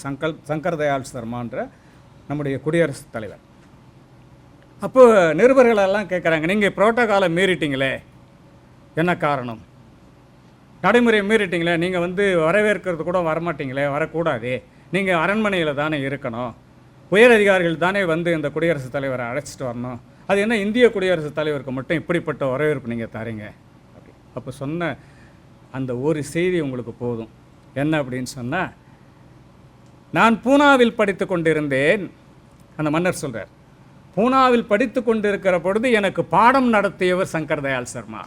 சங்கர் தயாள் சர்மான்ற நம்முடைய குடியரசுத் தலைவர். அப்போ நிருபர்களெல்லாம் கேட்குறாங்க, நீங்கள் புரோட்டோகாலை மீறிட்டீங்களே, என்ன காரணம்? நடைமுறையை மீறிட்டீங்களே, நீங்கள் வரவேற்கிறது கூட வரமாட்டீங்களே, வரக்கூடாது, நீங்கள் அரண்மனையில் தானே இருக்கணும், உயர் அதிகாரிகள் தானே இந்த குடியரசுத் தலைவரை அழைச்சிட்டு வரணும், அது என்ன இந்திய குடியரசுத் தலைவருக்கு மட்டும் இப்படிப்பட்ட வரவேற்பு நீங்கள் தரீங்க அப்படி. அப்போ சொன்ன அந்த ஒரு செய்தி உங்களுக்கு போதும். என்ன அப்படின்னு சொன்னால், நான் பூனாவில் படித்து கொண்டிருந்தேன், அந்த மன்னர் சொல்கிறார், பூனாவில் படித்து கொண்டிருக்கிற பொழுது எனக்கு பாடம் நடத்தியவர் சங்கர் தயாள் சர்மா.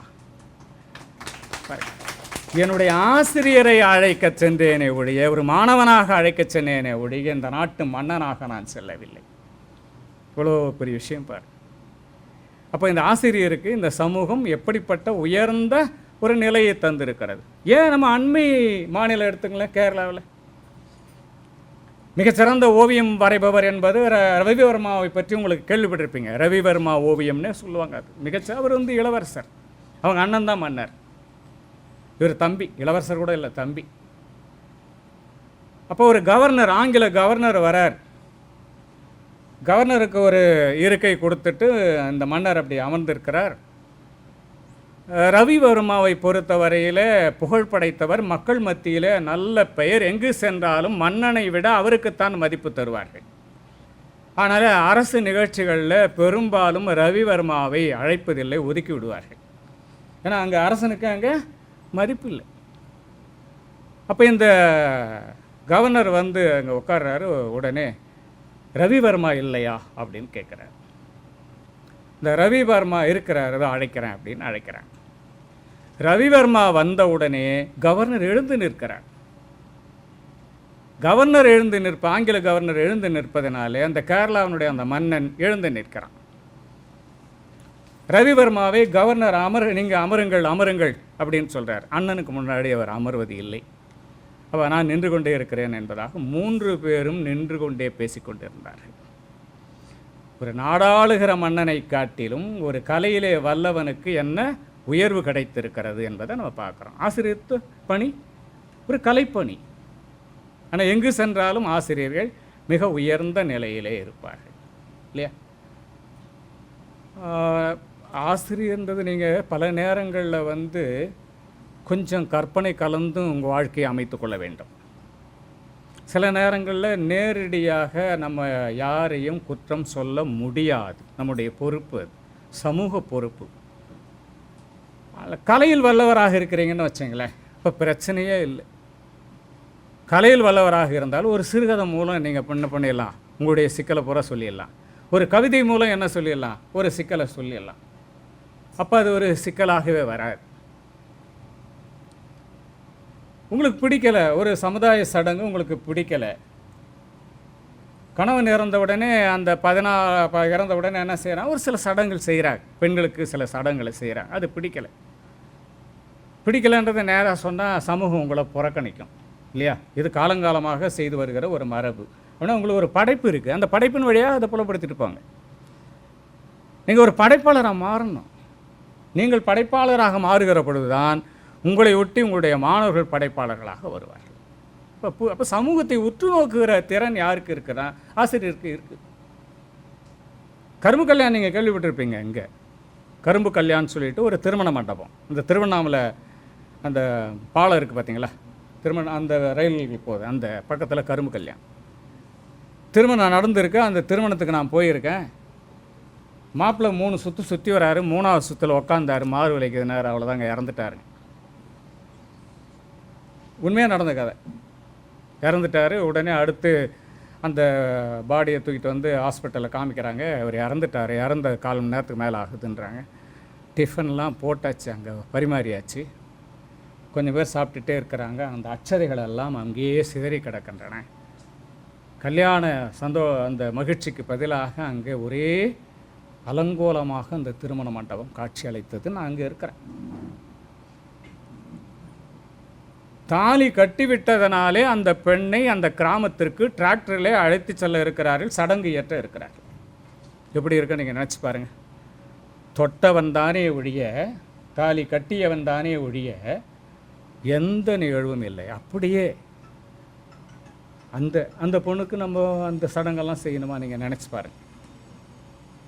என்னுடைய ஆசிரியரை அழைக்க சென்றேனே ஒழிய, ஒரு மாணவனாக அழைக்க சென்றேனே ஒழிய, இந்த நாட்டு மன்னனாக நான் செல்லவில்லை. இவ்வளோ பெரிய விஷயம் பாரு. அப்போ இந்த ஆசிரியருக்கு இந்த சமூகம் எப்படிப்பட்ட உயர்ந்த ஒரு நிலையை தந்திருக்கிறது. ஏன் நம்ம அண்மை மாநிலம் எடுத்துங்களேன், கேரளாவில் மிகச்சிறந்த ஓவியம் வரைபவர் என்பது ரவிவர்மாவை பற்றி உங்களுக்கு கேள்விப்பட்டிருப்பீங்க. ரவிவர்மா ஓவியம்னே சொல்லுவாங்க. அது அவர் இளவரசர், அவங்க அண்ணன் தான் மன்னர், இவர் தம்பி, இளவரசர் கூட இல்லை, தம்பி. அப்போ ஒரு கவர்னர், ஆங்கில கவர்னர் வரார். கவர்னருக்கு ஒரு இருக்கை கொடுத்துட்டு அந்த மன்னர் அப்படி அமர்ந்திருக்கிறார். ரவிவர்மாவை பொறுத்தவரையில் புகழ் படைத்தவர், மக்கள் மத்தியில் நல்ல பெயர், எங்கு சென்றாலும் மன்னனை விட அவருக்குத்தான் மதிப்பு தருவார்கள். ஆனால் அரசு நிகழ்ச்சிகளில் பெரும்பாலும் ரவிவர்மாவை அழைப்பதில்லை, ஒதுக்கி விடுவார்கள். ஏன்னா அங்கே அரசனுக்கு அங்கே மதிப்பு இல்லை. அப்போ இந்த கவர்னர் அங்கே உட்கார்றாரு. உடனே ரவிவர்மா இல்லையா அப்படின்னு கேட்குறாரு. இந்த ரவிவர்மா இருக்கிறார், அதை அழைக்கிறேன் அப்படின்னு அழைக்கிறாங்க. ரவிவர்மா வந்த உடனே கவர்னர் எழுந்து நிற்கிறார். கவர்னர் எழுந்து ஆங்கில கவர்னர் எழுந்து நிற்பதனாலே அந்த கேரளாவினுடைய அந்த மன்னன் எழுந்து நிற்கிறான். ரவிவர்மாவை கவர்னர் நீங்கள் அமருங்கள் அமருங்கள் அப்படின்னு சொல்கிறார். அண்ணனுக்கு முன்னாடி அவர் அமர்வது இல்லை. அப்போ நான் நின்று கொண்டே இருக்கிறேன் என்பதாக 3 பேரும் நின்று கொண்டே பேசிக்கொண்டிருந்தார்கள். ஒரு நாடாளுகிற மன்னனை காட்டிலும் ஒரு கலையிலே வல்லவனுக்கு என்ன உயர்வு கிடைத்திருக்கிறது என்பதை நம்ம பார்க்குறோம். ஆசிரியத்து பணி ஒரு கலைப்பணி. ஆனால் எங்கு சென்றாலும் ஆசிரியர்கள் மிக உயர்ந்த நிலையிலே இருப்பார்கள் இல்லையா? ஆசிரியர்ன்றது நீங்கள் பல நேரங்களில் கொஞ்சம் கற்பனை கலந்தும் உங்கள் வாழ்க்கையை அமைத்து கொள்ள வேண்டும். சில நேரங்களில் நேரடியாக நம்ம யாரையும் குற்றம் சொல்ல முடியாது. நம்முடைய பொறுப்பு அது, சமூக பொறுப்பு. கலையில் வல்லவராக இருக்கிறீங்கன்னு வச்சுங்களேன், இப்போ பிரச்சனையே இல்லை. கலையில் வல்லவராக இருந்தாலும் ஒரு சிறுகதை மூலம் நீங்கள் என்ன பண்ணிடலாம், உங்களுடைய சிக்கலை பூரா சொல்லிடலாம். ஒரு கவிதை மூலம் என்ன சொல்லிடலாம், ஒரு சிக்கலை சொல்லிடலாம். அப்போ அது ஒரு சிக்கலாகவே வராது. உங்களுக்கு பிடிக்கலை, ஒரு சமுதாய சடங்கு உங்களுக்கு பிடிக்கலை, கணவன் இறந்த உடனே அந்த இறந்த உடனே என்ன செய்கிறாங்க, ஒரு சில சடங்குகள் செய்கிறாங்க, பெண்களுக்கு சில சடங்குகளை செய்கிறாங்க, அது பிடிக்கலைன்றதை நேராக சொன்னால் சமூகம் உங்களை புறக்கணிக்கும் இல்லையா? இது காலங்காலமாக செய்து வருகிற ஒரு மரபு. ஆனால் உங்களுக்கு ஒரு படைப்பு இருக்குது, அந்த படைப்பின் வழியாக அதை புலப்படுத்திட்டு இருப்பாங்க. நீங்கள் ஒரு படைப்பாளராக மாறணும். நீங்கள் படைப்பாளராக மாறுகிற பொழுதுதான் உங்களை ஒட்டி உங்களுடைய மாணவர்கள் படைப்பாளர்களாக வருவார்கள். அப்போ சமூகத்தை உற்று நோக்குகிற திறன் யாருக்கு இருக்குன்னா ஆசிரியருக்கு இருக்குது. கரும்பு கல்யாணம் நீங்கள் கேள்விப்பட்டிருப்பீங்க. இங்கே கரும்பு கல்யாணம் சொல்லிட்டு ஒரு திருமண மண்டபம், இந்த திருவண்ணாமலை அந்த பாலம் இருக்குது பார்த்தீங்களா, அந்த ரயில்கள் போகுது, அந்த பக்கத்தில் கரும்பு கல்யாணம் திருமணம் நடந்திருக்கு. அந்த திருமணத்துக்கு நான் போயிருக்கேன். மாப்பிள்ளை 3 சுற்று சுற்றி வராரு, 3ஆவது சுற்றில் உக்காந்தார், மாறு விளைக்குதுனார், அவ்வளோதாங்க, இறந்துட்டார். உண்மையாக நடந்த கதை. இறந்துட்டார். உடனே அடுத்து அந்த பாடியை தூக்கிட்டு ஹாஸ்பிட்டலில் காமிக்கிறாங்க, அவர் இறந்துட்டார், இறந்த 1/4 மணி நேரத்துக்கு மேலே ஆகுதுன்றாங்க. டிஃபன்லாம் போட்டாச்சு, அங்கே பரிமாறியாச்சு, கொஞ்சம் பேர் சாப்பிட்டுட்டே இருக்கிறாங்க. அந்த அச்சதைகள் எல்லாம் அங்கேயே சிதறி கிடக்கின்றன. கல்யாண அந்த மகிழ்ச்சிக்கு பதிலாக அங்கே ஒரே அலங்கோலமாக அந்த திருமண மண்டபம் காட்சி அளித்தது. நான் அங்கே இருக்கிறேன். தாலி கட்டிவிட்டதனாலே அந்த பெண்ணை அந்த கிராமத்திற்கு டிராக்டரிலே அழைத்து செல்ல இருக்கிறார்கள், சடங்கு ஏற்ற இருக்கிறார்கள். எப்படி இருக்கு நீங்கள் நினச்சி பாருங்கள். தொட்டவன் தானே ஒழிய, தாலி கட்டியவன் தானே ஒழிய எந்த நிகழ்வும் இல்லை. அப்படியே அந்த பொண்ணுக்கு நம்ம அந்த சடங்கெல்லாம் செய்யணுமா நீங்கள் நினச்சி பாருங்கள்.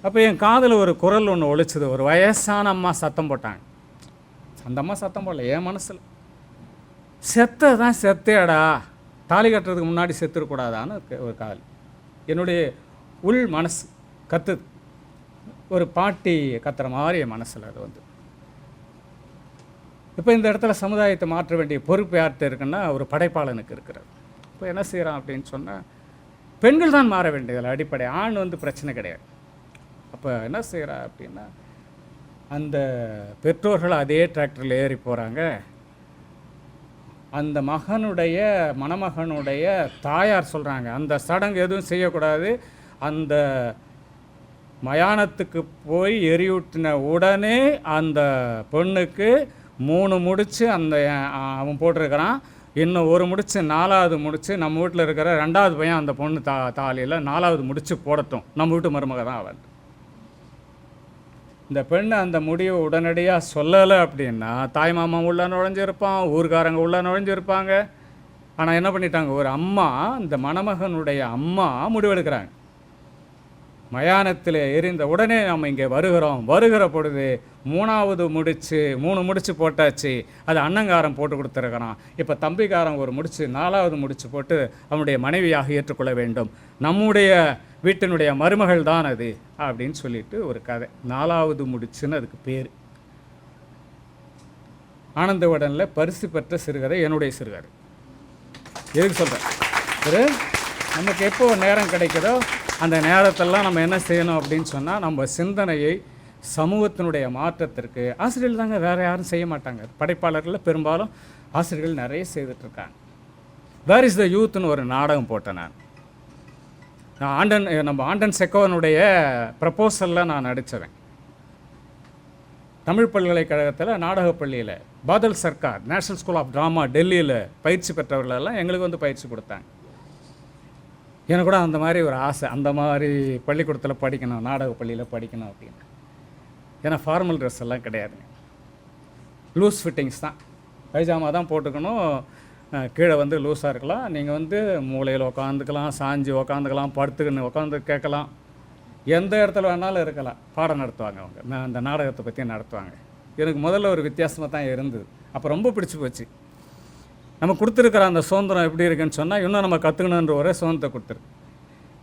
அப்போ என் காதில் ஒரு குரல் ஒன்று ஒழிச்சுது. ஒரு வயசான அம்மா சத்தம் போட்டாங்க. அந்த அம்மா சத்தம் போடல, என் மனசில் செத்ததான் செத்தேடா, தாலி கட்டுறதுக்கு முன்னாடி செத்துடக்கூடாதான்னு ஒரு கால் என்னுடைய உள் மனசு கத்துது. ஒரு பாட்டி கத்துற மாதிரி என் மனசில் அது வந்து. இப்போ இந்த இடத்துல சமுதாயத்தை மாற்ற வேண்டிய பொறுப்பு யார்கிட்ட இருக்குன்னா ஒரு படைப்பாளனுக்கு இருக்கிறது. இப்போ என்ன செய்கிறான் அப்படின்னு சொன்னால், பெண்கள் தான் மாற வேண்டியதில்லை அடிப்படை, ஆண் வந்து பிரச்சனை கிடையாது. அப்போ என்ன செய்கிறா அப்படின்னா, அந்த பெற்றோர்கள் அதே டிராக்டரில் ஏறி போகிறாங்க. அந்த மணமகனுடைய தாயார் சொல்கிறாங்க, அந்த சடங்கு எதுவும் செய்யக்கூடாது, அந்த மயானத்துக்கு போய் எரியூட்டின உடனே அந்த பொண்ணுக்கு 3 முடிச்சு அந்த அவன் போட்டிருக்கிறான், இன்னும் 1 முடிச்சு 4வது முடிச்சு நம்ம வீட்டில் இருக்கிற 2வது பையன் அந்த பொண்ணு தாலியில் 4வது முடிச்சு போடட்டும், நம்ம வீட்டு மருமக தான் அவன். இந்த பெண்ணை அந்த முடிவை உடனடியாக சொல்லலை அப்படின்னா தாய் மாமா உள்ளே நுழைஞ்சிருப்பான், ஊர்காரங்க உள்ளே நுழைஞ்சிருப்பாங்க. ஆனால் என்ன பண்ணிட்டாங்க, ஒரு அம்மா, இந்த மணமகனுடைய அம்மா முடிவெடுக்கிறாங்க. மயானத்தில் எரிந்த உடனே நம்ம இங்கே வருகிற பொழுது 3வது முடிச்சு 3 முடிச்சு போட்டாச்சு, அது அண்ணங்காரன் போட்டு கொடுத்துருக்கிறான். இப்போ தம்பிக்காரன் ஒரு முடிச்சு 4வது முடிச்சு போட்டு அவனுடைய மனைவியாக ஏற்றுக்கொள்ள வேண்டும், நம்முடைய வீட்டினுடைய மருமகள் தான் அது அப்படின்னு சொல்லிட்டு ஒரு கதை. 4வது முடிச்சுன்னு அதுக்கு பேர். ஆனந்தவடனில் பரிசு பெற்ற சிறுகதை என்னுடைய சிறுகதை. எதுக்கு சொல்கிறேன், ஒரு நமக்கு எப்போ நேரம் கிடைக்குதோ அந்த நேரத்தெல்லாம் நம்ம என்ன செய்யணும் அப்படின்னு சொன்னால், நம்ம சிந்தனையை சமூகத்தினுடைய மாற்றத்திற்கு ஆசிரியர்கள் தாங்க, வேறு யாரும் செய்ய மாட்டாங்க. படைப்பாளர்களில் பெரும்பாலும் ஆசிரியர்கள் நிறைய செய்துட்ருக்காங்க. வேர் இஸ் த யூத்னு ஒரு நாடகம் போட்டேன் நான். நம்ம ஆண்டன் செக்கோவனுடைய ப்ரப்போசலில் நான் நடித்தவன். தமிழ் பல்கலைக்கழகத்தில் நாடகப்பள்ளியில் Badal Sarkar national school of drama டெல்லியில் பயிற்சி பெற்றவர்களெல்லாம் எங்களுக்கு வந்து பயிற்சி கொடுத்தாங்க. எனக்கு கூட அந்த மாதிரி ஒரு ஆசை, அந்த மாதிரி பள்ளிக்கூடத்தில் படிக்கணும், நாடக பள்ளியில் படிக்கணும் அப்படின்னு. ஏன்னா ஃபார்மல் ட்ரெஸ் எல்லாம் கிடையாதுங்க, லூஸ் ஃபிட்டிங்ஸ் தான், பைஜாமா தான் போட்டுக்கணும், கீழே வந்து லூஸாக இருக்கலாம். நீங்கள் வந்து மூலையில் உக்காந்துக்கலாம், சாஞ்சி உக்காந்துக்கலாம், படுத்துக்கின்னு உட்காந்து கேட்கலாம், எந்த இடத்துல வேணாலும் இருக்கலாம். பாடம் நடத்துவாங்க அவங்க, நான் அந்த நாடகத்தை பற்றி நடத்துவாங்க. எனக்கு முதல்ல ஒரு வித்தியாசமாக தான் இருந்தது. அப்போ ரொம்ப பிடிச்சி போச்சு. நம்ம கொடுத்துருக்குற அந்த சுதந்திரம் எப்படி இருக்குன்னு சொன்னால், இன்னும் நம்ம கற்றுக்கணுன்ற ஒரே சுதந்திரத்தை கொடுத்துருக்கு.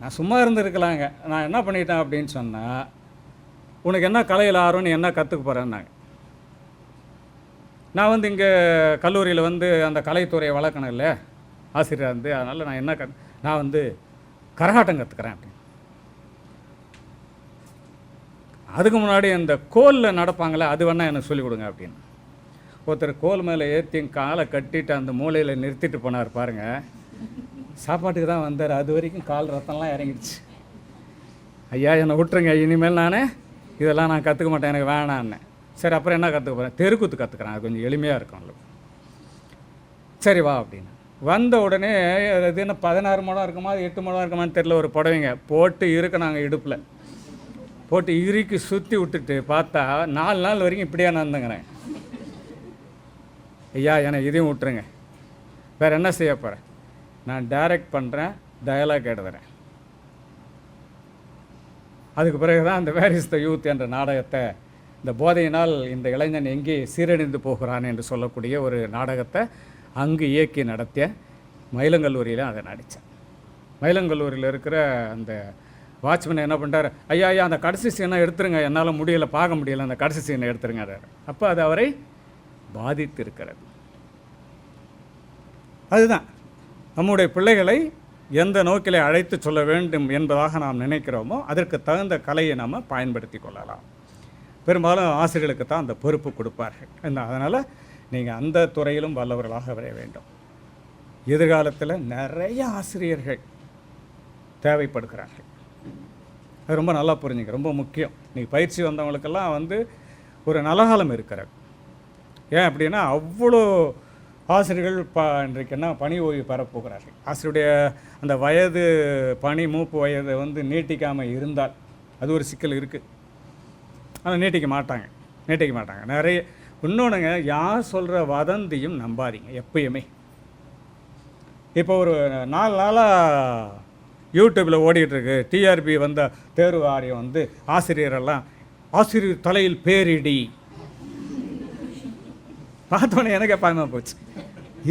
நான் சும்மா இருந்திருக்கலாங்க, நான் என்ன பண்ணிட்டேன் அப்படின்னு சொன்னால், உனக்கு என்ன கலையில் ஆர்வம், நீ என்ன கற்றுக்க போகிறேன்னாங்க. நான் வந்து இங்கே கல்லூரியில் வந்து அந்த கலைத்துறையை வளர்க்கணும் இல்லை, ஆசிரியராக இருந்து, அதனால் நான் என்ன நான் வந்து கரகாட்டம் கற்றுக்கிறேன் அப்படின்னு. அதுக்கு முன்னாடி அந்த கோலில் நடப்பாங்களே, அது வேணால் எனக்கு சொல்லிக் கொடுங்க அப்படின்னு. ஒருத்தர் கோல் மேலே ஏற்றி காலை கட்டிட்டு அந்த மூலையில் நிறுத்திட்டு போனார் பாருங்கள். சாப்பாட்டுக்கு தான் வந்தார், அது வரைக்கும் கால் ரத்தம்லாம் இறங்கிடுச்சு. ஐயா என்னை விட்டுருங்க, இனிமேல் நான் இதெல்லாம் நான் கற்றுக்க மாட்டேன், எனக்கு வேணான்னு. சரி அப்புறம் என்ன கற்றுக்க போகிறேன், தெருக்கூத்து கற்றுக்குறேன், அது கொஞ்சம் எளிமையாக இருக்கும்ல. சரி வா அப்படின்னு வந்த உடனே, அது என்ன 16 முழம் இருக்குமா 8 முழம் இருக்குமான்னு தெரியல, ஒரு புடவைங்க போட்டு இருக்கணாங்க, இடுப்பில் போட்டு இறுக்கி சுற்றி விட்டுட்டு பார்த்தா 4 நாள் வரைக்கும் இப்படியே நடந்துங்கிறேன். ஐயா என்னை இதையும் விட்டுருங்க, வேறு என்ன செய்ய போகிறேன், நான் டைரக்ட் பண்ணுறேன், டயலாக் எழுதுறேன். அதுக்கு பிறகு தான் அந்த வேர் இஸ் த யூத் என்ற நாடகத்தை, இந்த போதையினால் இந்த இளைஞன் எங்கே சீரழிந்து போகிறான் என்று சொல்லக்கூடிய ஒரு நாடகத்தை அங்கு இயக்கி நடத்திய மயிலங்கல்லூரியில் அதை நடித்தேன். மயிலங்கல்லூரியில் இருக்கிற அந்த வாட்ச்மேன் என்ன பண்ணிட்டார், ஐயா ஐயா அந்த கடைசி சீனை எடுத்துருங்க, என்னால் முடியலை, பார்க்க முடியலை, அந்த கடைசி சீனை எடுத்துருங்க. அப்போ அது அவரை பாதித்திருக்கிறது. அதுதான் நம்முடைய பிள்ளைகளை எந்த நோக்கிலே அழைத்து சொல்ல வேண்டும் என்பதாக நாம் நினைக்கிறோமோ அதற்கு தகுந்த கலையை நாம் பயன்படுத்தி கொள்ளலாம். பெரும்பாலும் ஆசிரியர்களுக்கு தான் அந்த பொறுப்பு கொடுப்பார்கள். அதனால் நீங்கள் அந்த துறையிலும் வல்லவர்களாக வர வேண்டும். எதிர்காலத்தில் நிறைய ஆசிரியர்கள் தேவைப்படுகிறார்கள். அது ரொம்ப நல்லா புரிஞ்சுங்க, ரொம்ப முக்கியம். நீங்கள் பயிற்சி வந்தவங்களுக்கெல்லாம் வந்து ஒரு நலகாலம் இருக்கிறது. ஏன் அப்படின்னா அவ்வளோ ஆசிரியர்கள் இன்றைக்கு என்ன பணி ஓய்வு பெறப்போகிறார்கள். ஆசிரியருடைய அந்த வயது பணி மூப்பு வயதை வந்து நீட்டிக்காமல் இருந்தால் அது ஒரு சிக்கல் இருக்குது. ஆனால் நீட்டிக்க மாட்டாங்க நிறைய. இன்னொன்றுங்க, யார் சொல்கிற வதந்தியும் நம்பாதீங்க எப்பயுமே. இப்போ ஒரு 4 நாளாக யூடியூப்பில் ஓடிட்டுருக்கு. டிஆர்பி வந்த தேர்வு வாரியம் வந்து ஆசிரியரெல்லாம் ஆசிரியர் தலையில் பேரிடி பார்த்தோன்னே எனக்கு பயமாக போச்சு.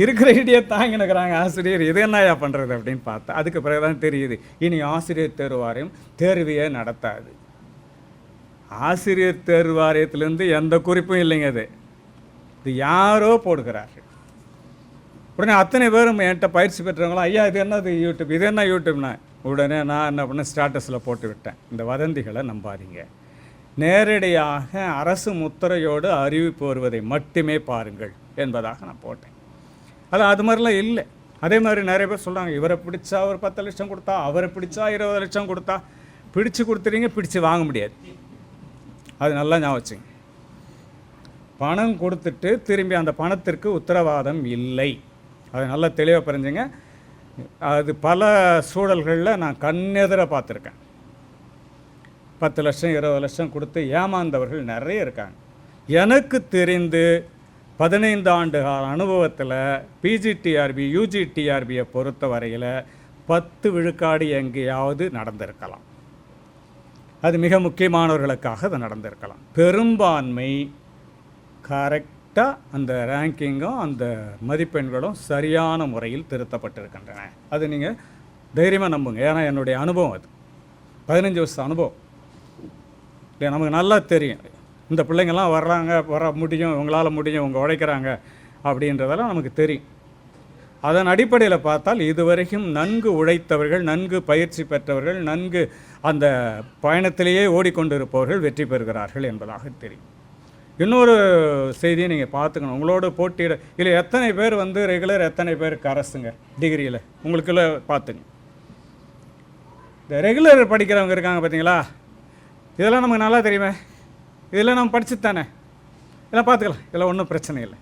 இருக்கிற இடியை தாங்கினுக்கிறாங்க ஆசிரியர், இது என்னையா பண்ணுறது அப்படின்னு பார்த்தா அதுக்கு பிறகு தான் தெரியுது இனி ஆசிரியர் தேர்வு வாரியம் தேர்வையே நடத்தாது. ஆசிரியர் தேர்வு வாரியத்திலேருந்து எந்த குறிப்பும் இல்லைங்க. இது யாரோ போடுகிறார்கள். உடனே அத்தனை பேரும் என்கிட்ட பயிற்சி பெற்றவங்களும் ஐயா இது என்னது யூடியூப், இது என்ன யூடியூப்னா உடனே நான் என்ன பண்ணேன், ஸ்டேட்டஸில் போட்டு விட்டேன், இந்த வதந்திகளை நம்பாதீங்க, நேரடியாக அரசு முத்திரையோடு அறிவிப்பு வருவதை மட்டுமே பாருங்கள் என்பதாக நான் போட்டேன். அது மாதிரிலாம் இல்லை. அதே மாதிரி நிறைய பேர் சொல்கிறாங்க இவரை பிடிச்சா ஒரு 10 லட்சம் கொடுத்தா, அவரை பிடிச்சா 20 லட்சம் கொடுத்தா. பிடிச்சு கொடுத்துறீங்க, பிடிச்சு வாங்க முடியாது. அது நல்லா ஞாபகம் வச்சுங்க. பணம் கொடுத்துட்டு திரும்பி அந்த பணத்திற்கு உத்தரவாதம் இல்லை. அது நல்லா தெளிவாக புரிஞ்சுங்க. அது பல சூழல்களில் நான் கண்ணெதிர பார்த்துருக்கேன். 10 லட்சம் 20 லட்சம் கொடுத்து ஏமாந்தவர்கள் நிறைய இருக்காங்க. எனக்கு தெரிந்து 15 ஆண்டு கால அனுபவத்தில் பிஜிடிஆர்பி யூஜிடிஆர்பியை பொறுத்த வரையில் 10 விழுக்காடு எங்கேயாவது நடந்திருக்கலாம். அது மிக முக்கியமானவர்களுக்காக அது நடந்திருக்கலாம். பெரும்பான்மை கரெக்டாக அந்த ரேங்கிங்கும் அந்த மதிப்பெண்களும் சரியான முறையில் திருத்தப்பட்டிருக்கின்றன. அது நீங்கள் தைரியமாக நம்புங்க. ஏன்னா என்னுடைய அனுபவம் அது 15 வருஷம் அனுபவம். இல்லை, நமக்கு நல்லா தெரியும் இந்த பிள்ளைங்கள்லாம் வர முடியும், உங்களால் முடியும், இவங்க உழைக்கிறாங்க அப்படின்றதெல்லாம் நமக்கு தெரியும். அதன் அடிப்படையில் பார்த்தால் இதுவரைக்கும் நன்கு உழைத்தவர்கள், நன்கு பயிற்சி பெற்றவர்கள், நன்கு அந்த பயணத்திலேயே ஓடிக்கொண்டிருப்பவர்கள் வெற்றி பெறுகிறார்கள் என்பதாக தெரியும். இன்னொரு செய்தியை நீங்கள் பார்த்துக்கணும். உங்களோட போட்டியிட இல்லை எத்தனை பேர் வந்து ரெகுலர், எத்தனை பேர் கரஸுங்க டிகிரியில் உங்களுக்குள்ள பார்த்துங்க. இந்த ரெகுலர் படிக்கிறவங்க இருக்காங்க பார்த்தீங்களா, இதெல்லாம் நமக்கு நல்லா தெரியுமே, இதெல்லாம் நம்ம படிச்சு தானே, இதெல்லாம் பார்த்துக்கலாம், இதெல்லாம் ஒன்றும் பிரச்சனை இல்லை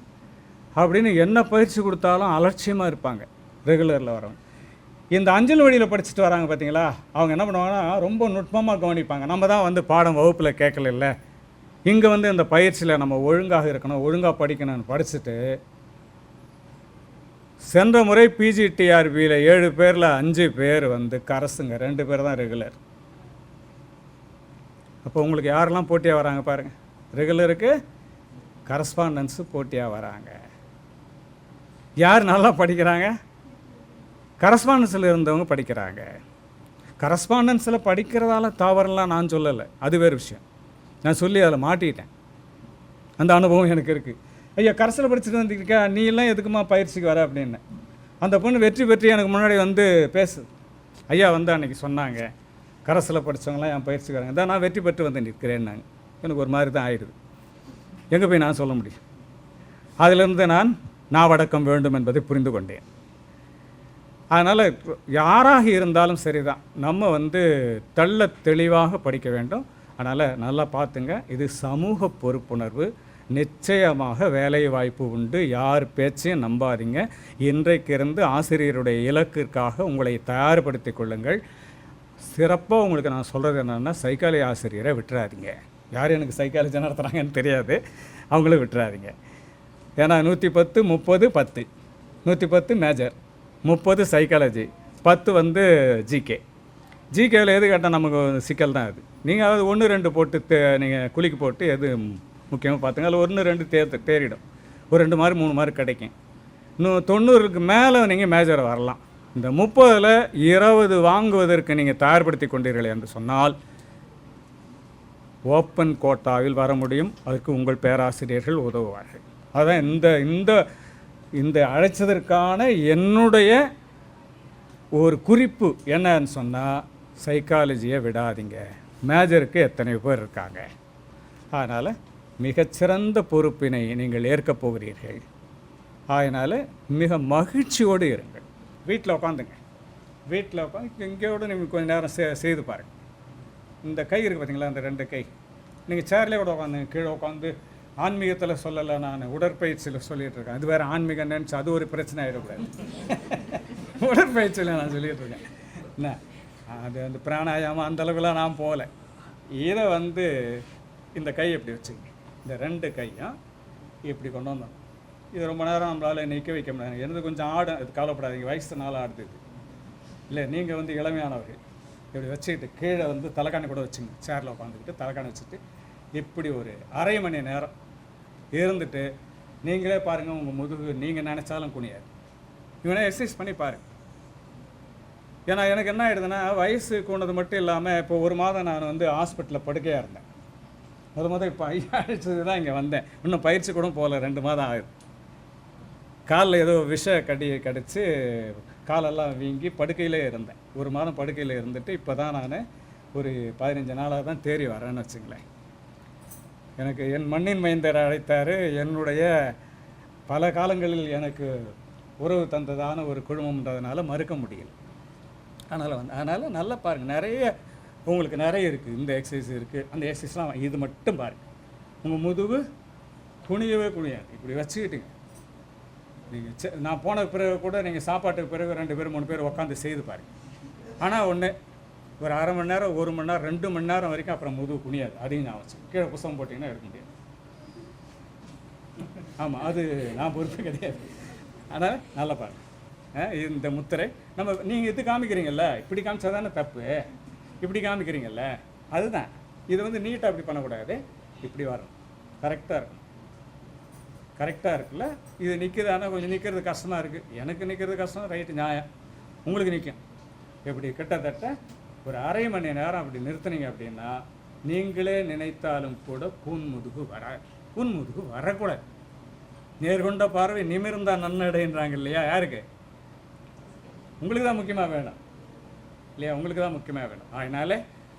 அப்படின்னு என்ன பயிற்சி கொடுத்தாலும் அலட்சியமாக இருப்பாங்க ரெகுலரில் வரவங்க. இந்த அஞ்சல் வழியில் படிச்சுட்டு வராங்க பார்த்தீங்களா, அவங்க என்ன பண்ணுவாங்கன்னா ரொம்ப நுட்பமாக கவனிப்பாங்க. நம்ம தான் வந்து பாடம் வகுப்பில் கேட்கல, இங்கே வந்து இந்த பயிற்சியில் நம்ம ஒழுங்காக இருக்கணும், ஒழுங்காக படிக்கணும்னு படிச்சுட்டு சென்ற முறை பிஜிடிஆர்பியில் 7 பேரில் 5 பேர் வந்து கரஸுங்க, 2 பேர் தான் ரெகுலர். அப்போ உங்களுக்கு யாரெல்லாம் போட்டியாக வராங்க பாருங்கள். ரெகுலருக்கு கரஸ்பாண்டன்ஸு போட்டியாக வராங்க. யார் நல்லா படிக்கிறாங்க? கரஸ்பாண்டன்ஸில் இருந்தவங்க படிக்கிறாங்க. கரஸ்பாண்டன்ஸில் படிக்கிறதால தவறுலாம் நான் சொல்லலை, அது வேறு விஷயம். நான் சொல்லி அதில் மாட்டிக்கிட்டேன். அந்த அனுபவம் எனக்கு இருக்குது. ஐயா கரஸில் படிச்சுட்டு வந்துருக்கா, நீ எல்லாம் எதுக்குமா பயிற்சிக்கு வர அப்படின்னு. அந்த பொண்ணு வெற்றி பெற்று எனக்கு முன்னாடி வந்து பேசு, ஐயா வந்து அன்றைக்கி சொன்னாங்க கரஸில் படித்தவங்களாம் என் பயிற்சிக்கு வராங்க, தான் நான் வெற்றி பெற்று வந்து நிற்கிறேன்னாங்க. எனக்கு ஒரு மாதிரி தான் ஆயிடுது. எங்கே போய் நான் சொல்ல முடியும்? அதிலிருந்து நான் நாவடக்கம் வேண்டும் என்பதை புரிந்து கொண்டேன். அதனால் யாராக இருந்தாலும் சரி தான், நம்ம வந்து தெள்ள தெளிவாக படிக்க வேண்டும். அதனால் நல்லா பார்த்துங்க, இது சமூக பொறுப்புணர்வு. நிச்சயமாக வேலை வாய்ப்பு உண்டு, யார் பேச்சையும் நம்பாதீங்க. இன்றைக்கு இருந்து ஆசிரியருடைய இலக்கிற்காக உங்களை தயார்படுத்தி கொள்ளுங்கள். சிறப்பாக உங்களுக்கு நான் சொல்கிறது என்னென்னா, சைக்காலஜி ஆசிரியரை விட்டுறாதீங்க. யார் எனக்கு சைக்காலஜி நடத்துகிறாங்கன்னு தெரியாது, அவங்கள விட்டுறாதீங்க. ஏன்னா 110 30 10 110 மேஜர், 30 சைக்காலஜி, 10 வந்து ஜிகே. ஜிகேவில் எது கேட்டால் நமக்கு சிக்கல் தான் அது. நீங்கள் அதாவது 1 2 போட்டு நீங்கள் குளிக்கு போட்டு எது முக்கியமாக பார்த்துங்க. அதில் 1 2 தேறிடும், ஒரு 2 மார்க் 3 மார்க் கிடைக்கும். இன்னும் 90க்கு மேலே நீங்கள் மேஜர் வரலாம். இந்த 30ல் 20 வாங்குவதற்கு நீங்கள் தயார்படுத்தி கொண்டீர்கள் என்று சொன்னால் ஓப்பன் கோட்டாவில் வர முடியும். அதற்கு உங்கள் பேராசிரியர்கள் உதவுவார்கள். அதுதான் இந்த இந்த அழைச்சதற்கான என்னுடைய ஒரு குறிப்பு என்னன்னு சொன்னால், சைக்காலஜியை விடாதீங்க. மேஜருக்கு எத்தனை பேர் இருக்காங்க. அதனால் மிகச்சிறந்த பொறுப்பினை நீங்கள் ஏற்கப் போகிறீர்கள். அதனால் மிக மகிழ்ச்சியோடு இருங்கள். வீட்டில் உட்காந்துங்க, வீட்டில் உட்காந்து இங்கேயோடு நீங்கள் கொஞ்சம் நேரம் செய்து பாருங்கள். இந்த கை இருக்குது பார்த்தீங்களா, அந்த 2 கை, நீங்கள் சேர்லேயே கூட உட்காந்து கீழே உட்காந்து ஆன்மீகத்தில் சொல்லலை, நான் உடற்பயிற்சியில் சொல்லிகிட்டு இருக்கேன். அது வேறு ஆன்மீகம் நினச்சி அது ஒரு பிரச்சனை ஆகிடக்கூடாது. உடற்பயிற்சியில் நான் சொல்லிகிட்டு இருக்கேன். என்ன அது வந்து பிராணாயாமம் அந்தளவுக்குலாம் நான் போகலை. இதை வந்து இந்த கை எப்படி வச்சுங்க, இந்த 2 கையும் இப்படி கொண்டு வந்தோம். இது ரொம்ப நேரம் நம்மளால் நிற்க வைக்க முடியாது. எனது கொஞ்சம் ஆடும், அது கவலைப்படாதீங்க, வயசுனால ஆடுது. இல்லை நீங்கள் வந்து இளமையானவர்கள் இப்படி வச்சுக்கிட்டு கீழே வந்து தலைக்காணி கூட வச்சுங்க, சேரில் உட்காந்துக்கிட்டு தலைக்காணி வச்சுட்டு இப்படி ஒரு அரை மணி நேரம் இருந்துட்டு நீங்களே பாருங்கள், உங்கள் முதுகு நீங்கள் நினச்சாலும் குனியாது. இவனே எக்ஸசைஸ் பண்ணி பாருங்கள். ஏன்னா எனக்கு என்ன ஆகிடுதுன்னா, வயசு கூனது மட்டும் இல்லாமல் இப்போ ஒரு மாதம் நான் வந்து ஹாஸ்பிட்டலில் படுக்கையாக இருந்தேன். முதல் இப்போ ஐயாயிடுச்சது தான் இங்கே வந்தேன். இன்னும் பயிற்சி கூட போகல, 2 மாதம் ஆகுது. காலில் ஏதோ கடிச்சு காலெல்லாம் வீங்கி படுக்கையிலே இருந்தேன். 1 மாதம் படுக்கையில் இருந்துட்டு இப்போ தான் நான் ஒரு 15 நாளாக தான் தேறி வரேன்னு வச்சுங்களேன். எனக்கு என் மண்ணின் மைந்தர் அழைத்தார். என்னுடைய பல காலங்களில் எனக்கு உறவு தந்ததான ஒரு குழுமம்ன்றதுனால மறுக்க முடியல. அதனால் நல்லா பாருங்கள், நிறைய உங்களுக்கு நிறைய இருக்குது. இந்த எக்ஸசைஸ் இருக்குது, அந்த எக்ஸசைஸ்லாம் இது மட்டும் பாருங்கள். உங்கள் முதுகு குனியவே குனியாது. இப்படி வச்சுக்கிட்டுங்க நீங்கள் நான் போன பிறகு கூட நீங்கள் சாப்பாட்டுக்கு பிறகு 2 பேர் 3 பேர் உட்காந்து செய்து பாருங்கள். ஆனால் ஒன்று, ஒரு அரை மணி நேரம் 1 மணி நேரம் 2 மணி நேரம் வரைக்கும் அப்புறம் முதுகு குனியாது. அதையும் நான் வச்சு கீழே புத்தகம் போட்டிங்கன்னா எடுக்க முடியாது. ஆமாம், அது நான் பொறுப்பு கிடையாது. அதனால் நல்லா பாருங்கள். இந்த முத்திரை நம்ம நீங்கள் இது காமிக்கிறீங்கல்ல, இப்படி காமிச்சா தானே தப்பு. இப்படி காமிக்கிறீங்கல்ல, அதுதான். இது வந்து நீட்டாக அப்படி பண்ணக்கூடாது, இப்படி வரணும். கரெக்டாக இருக்கும். கரெக்டாக இருக்குல்ல. இது நிற்குது, ஆனால் கொஞ்சம் நிற்கிறது கஷ்டமாக இருக்குது. எனக்கு நிற்கிறது கஷ்டம், ரைட்டு, நியாயம். உங்களுக்கு நிற்கும். இப்படி கிட்டத்தட்ட ஒரு அரை மணி நேரம் அப்படி நிறுத்துனீங்க அப்படின்னா நீங்களே நினைத்தாலும் கூட கூன்முதுகு வரக்கூடாது. நேர்கொண்ட பார்வை நிமிர்ந்தா நன்னடைன்றாங்க இல்லையா? யாருக்கு? உங்களுக்கு தான் முக்கியமாக வேணும் இல்லையா? உங்களுக்கு தான் முக்கியமாக வேணும். அதனால்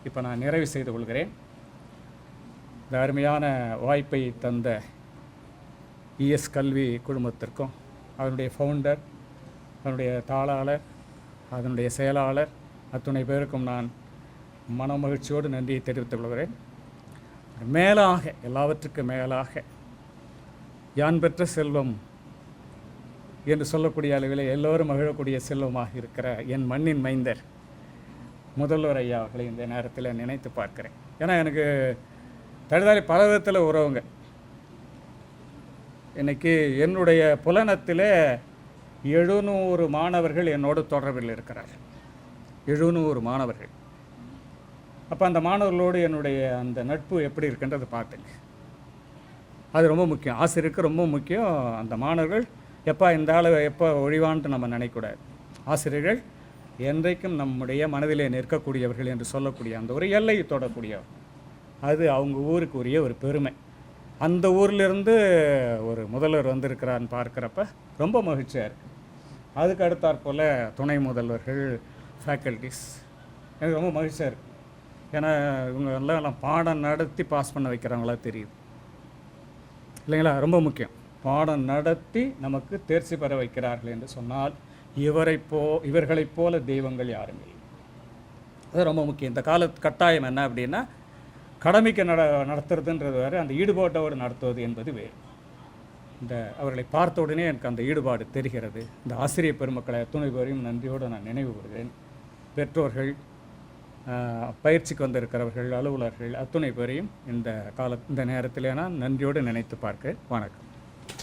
இப்போ நான் நிறைவு செய்து கொள்கிறேன். இந்த அருமையான வாய்ப்பை தந்த இஎஸ் கல்வி குழுமத்திற்கும், அதனுடைய ஃபவுண்டர், அதனுடைய தாளாளர், அதனுடைய செயலாளர், அத்துணை பேருக்கும் நான் மனமகிழ்ச்சியோடு நன்றியை தெரிவித்துக் கொள்கிறேன். மேலாக, எல்லாவற்றுக்கும் மேலாக, யான் பெற்ற செல்வம் என்று சொல்லக்கூடிய அளவில் எல்லோரும் மகிழக்கூடிய செல்வமாக இருக்கிற என் மண்ணின் மைந்தர் முதல்வர் ஐயா அவர்களை இந்த நேரத்தில் நினைத்து பார்க்கிறேன். ஏன்னா எனக்கு தடுதாரி பல விதத்தில் உறவுங்க. இன்றைக்கி என்னுடைய புலனத்தில் 700 மாணவர்கள் என்னோடு தொடர்பில் இருக்கிறார்கள். 700 மாணவர்கள். அப்போ அந்த மாணவர்களோடு என்னுடைய அந்த நட்பு எப்படி இருக்குன்றது பார்த்துங்க. அது ரொம்ப முக்கியம். ஆசிரியருக்கு ரொம்ப முக்கியம். அந்த மாணவர்கள் எப்போ இந்த ஆள் எப்போ ஒழிவான்ட்டு நம்ம நினைக்கக்கூடாது. ஆசிரியர்கள் என்றைக்கும் நம்முடைய மனதிலே நிற்கக்கூடியவர்கள் என்று சொல்லக்கூடிய அந்த ஒரு எல்லையை தொடக்கூடியவர். அது அவங்க ஊருக்கு உரிய ஒரு பெருமை. அந்த ஊரிலிருந்து ஒரு முதல்வர் வந்திருக்கிறான்னு பார்க்குறப்ப ரொம்ப மகிழ்ச்சியாக இருக்குது. அதுக்கு அடுத்தாற்போல் துணை முதல்வர்கள், ஃபேக்கல்டிஸ், எனக்கு ரொம்ப மகிழ்ச்சியாக இருக்குது. ஏன்னா இவங்க எல்லாம் பாடம் நடத்தி பாஸ் பண்ண வைக்கிறவங்களா தெரியுது இல்லைங்களா? ரொம்ப முக்கியம். பாடம் நடத்தி நமக்கு தேர்ச்சி பெற வைக்கிறார்கள் என்று சொன்னால் இவர்களைப் போல தெய்வங்கள் யாரும் இல்லை. அது ரொம்ப முக்கியம். இந்த கால கட்டாயம் என்ன அப்படின்னா, கடமைக்கு நடத்துறதுன்றது வேறு, அந்த ஈடுபாட்டோடு நடத்துவது என்பது வேறு. இந்த அவர்களை பார்த்த உடனே எனக்கு அந்த ஈடுபாடு தெரிகிறது. இந்த ஆசிரியர் பெருமக்களை அத்துணை பேரையும் நன்றியோடு நான் நினைவு கூறுகிறேன். பெற்றோர்கள், பயிற்சிக்கு வந்திருக்கிறவர்கள், அலுவலர்கள், அத்துணை பேரையும் இந்த நேரத்தில் நான் நன்றியோடு நினைத்து பார்க்க. வணக்கம்.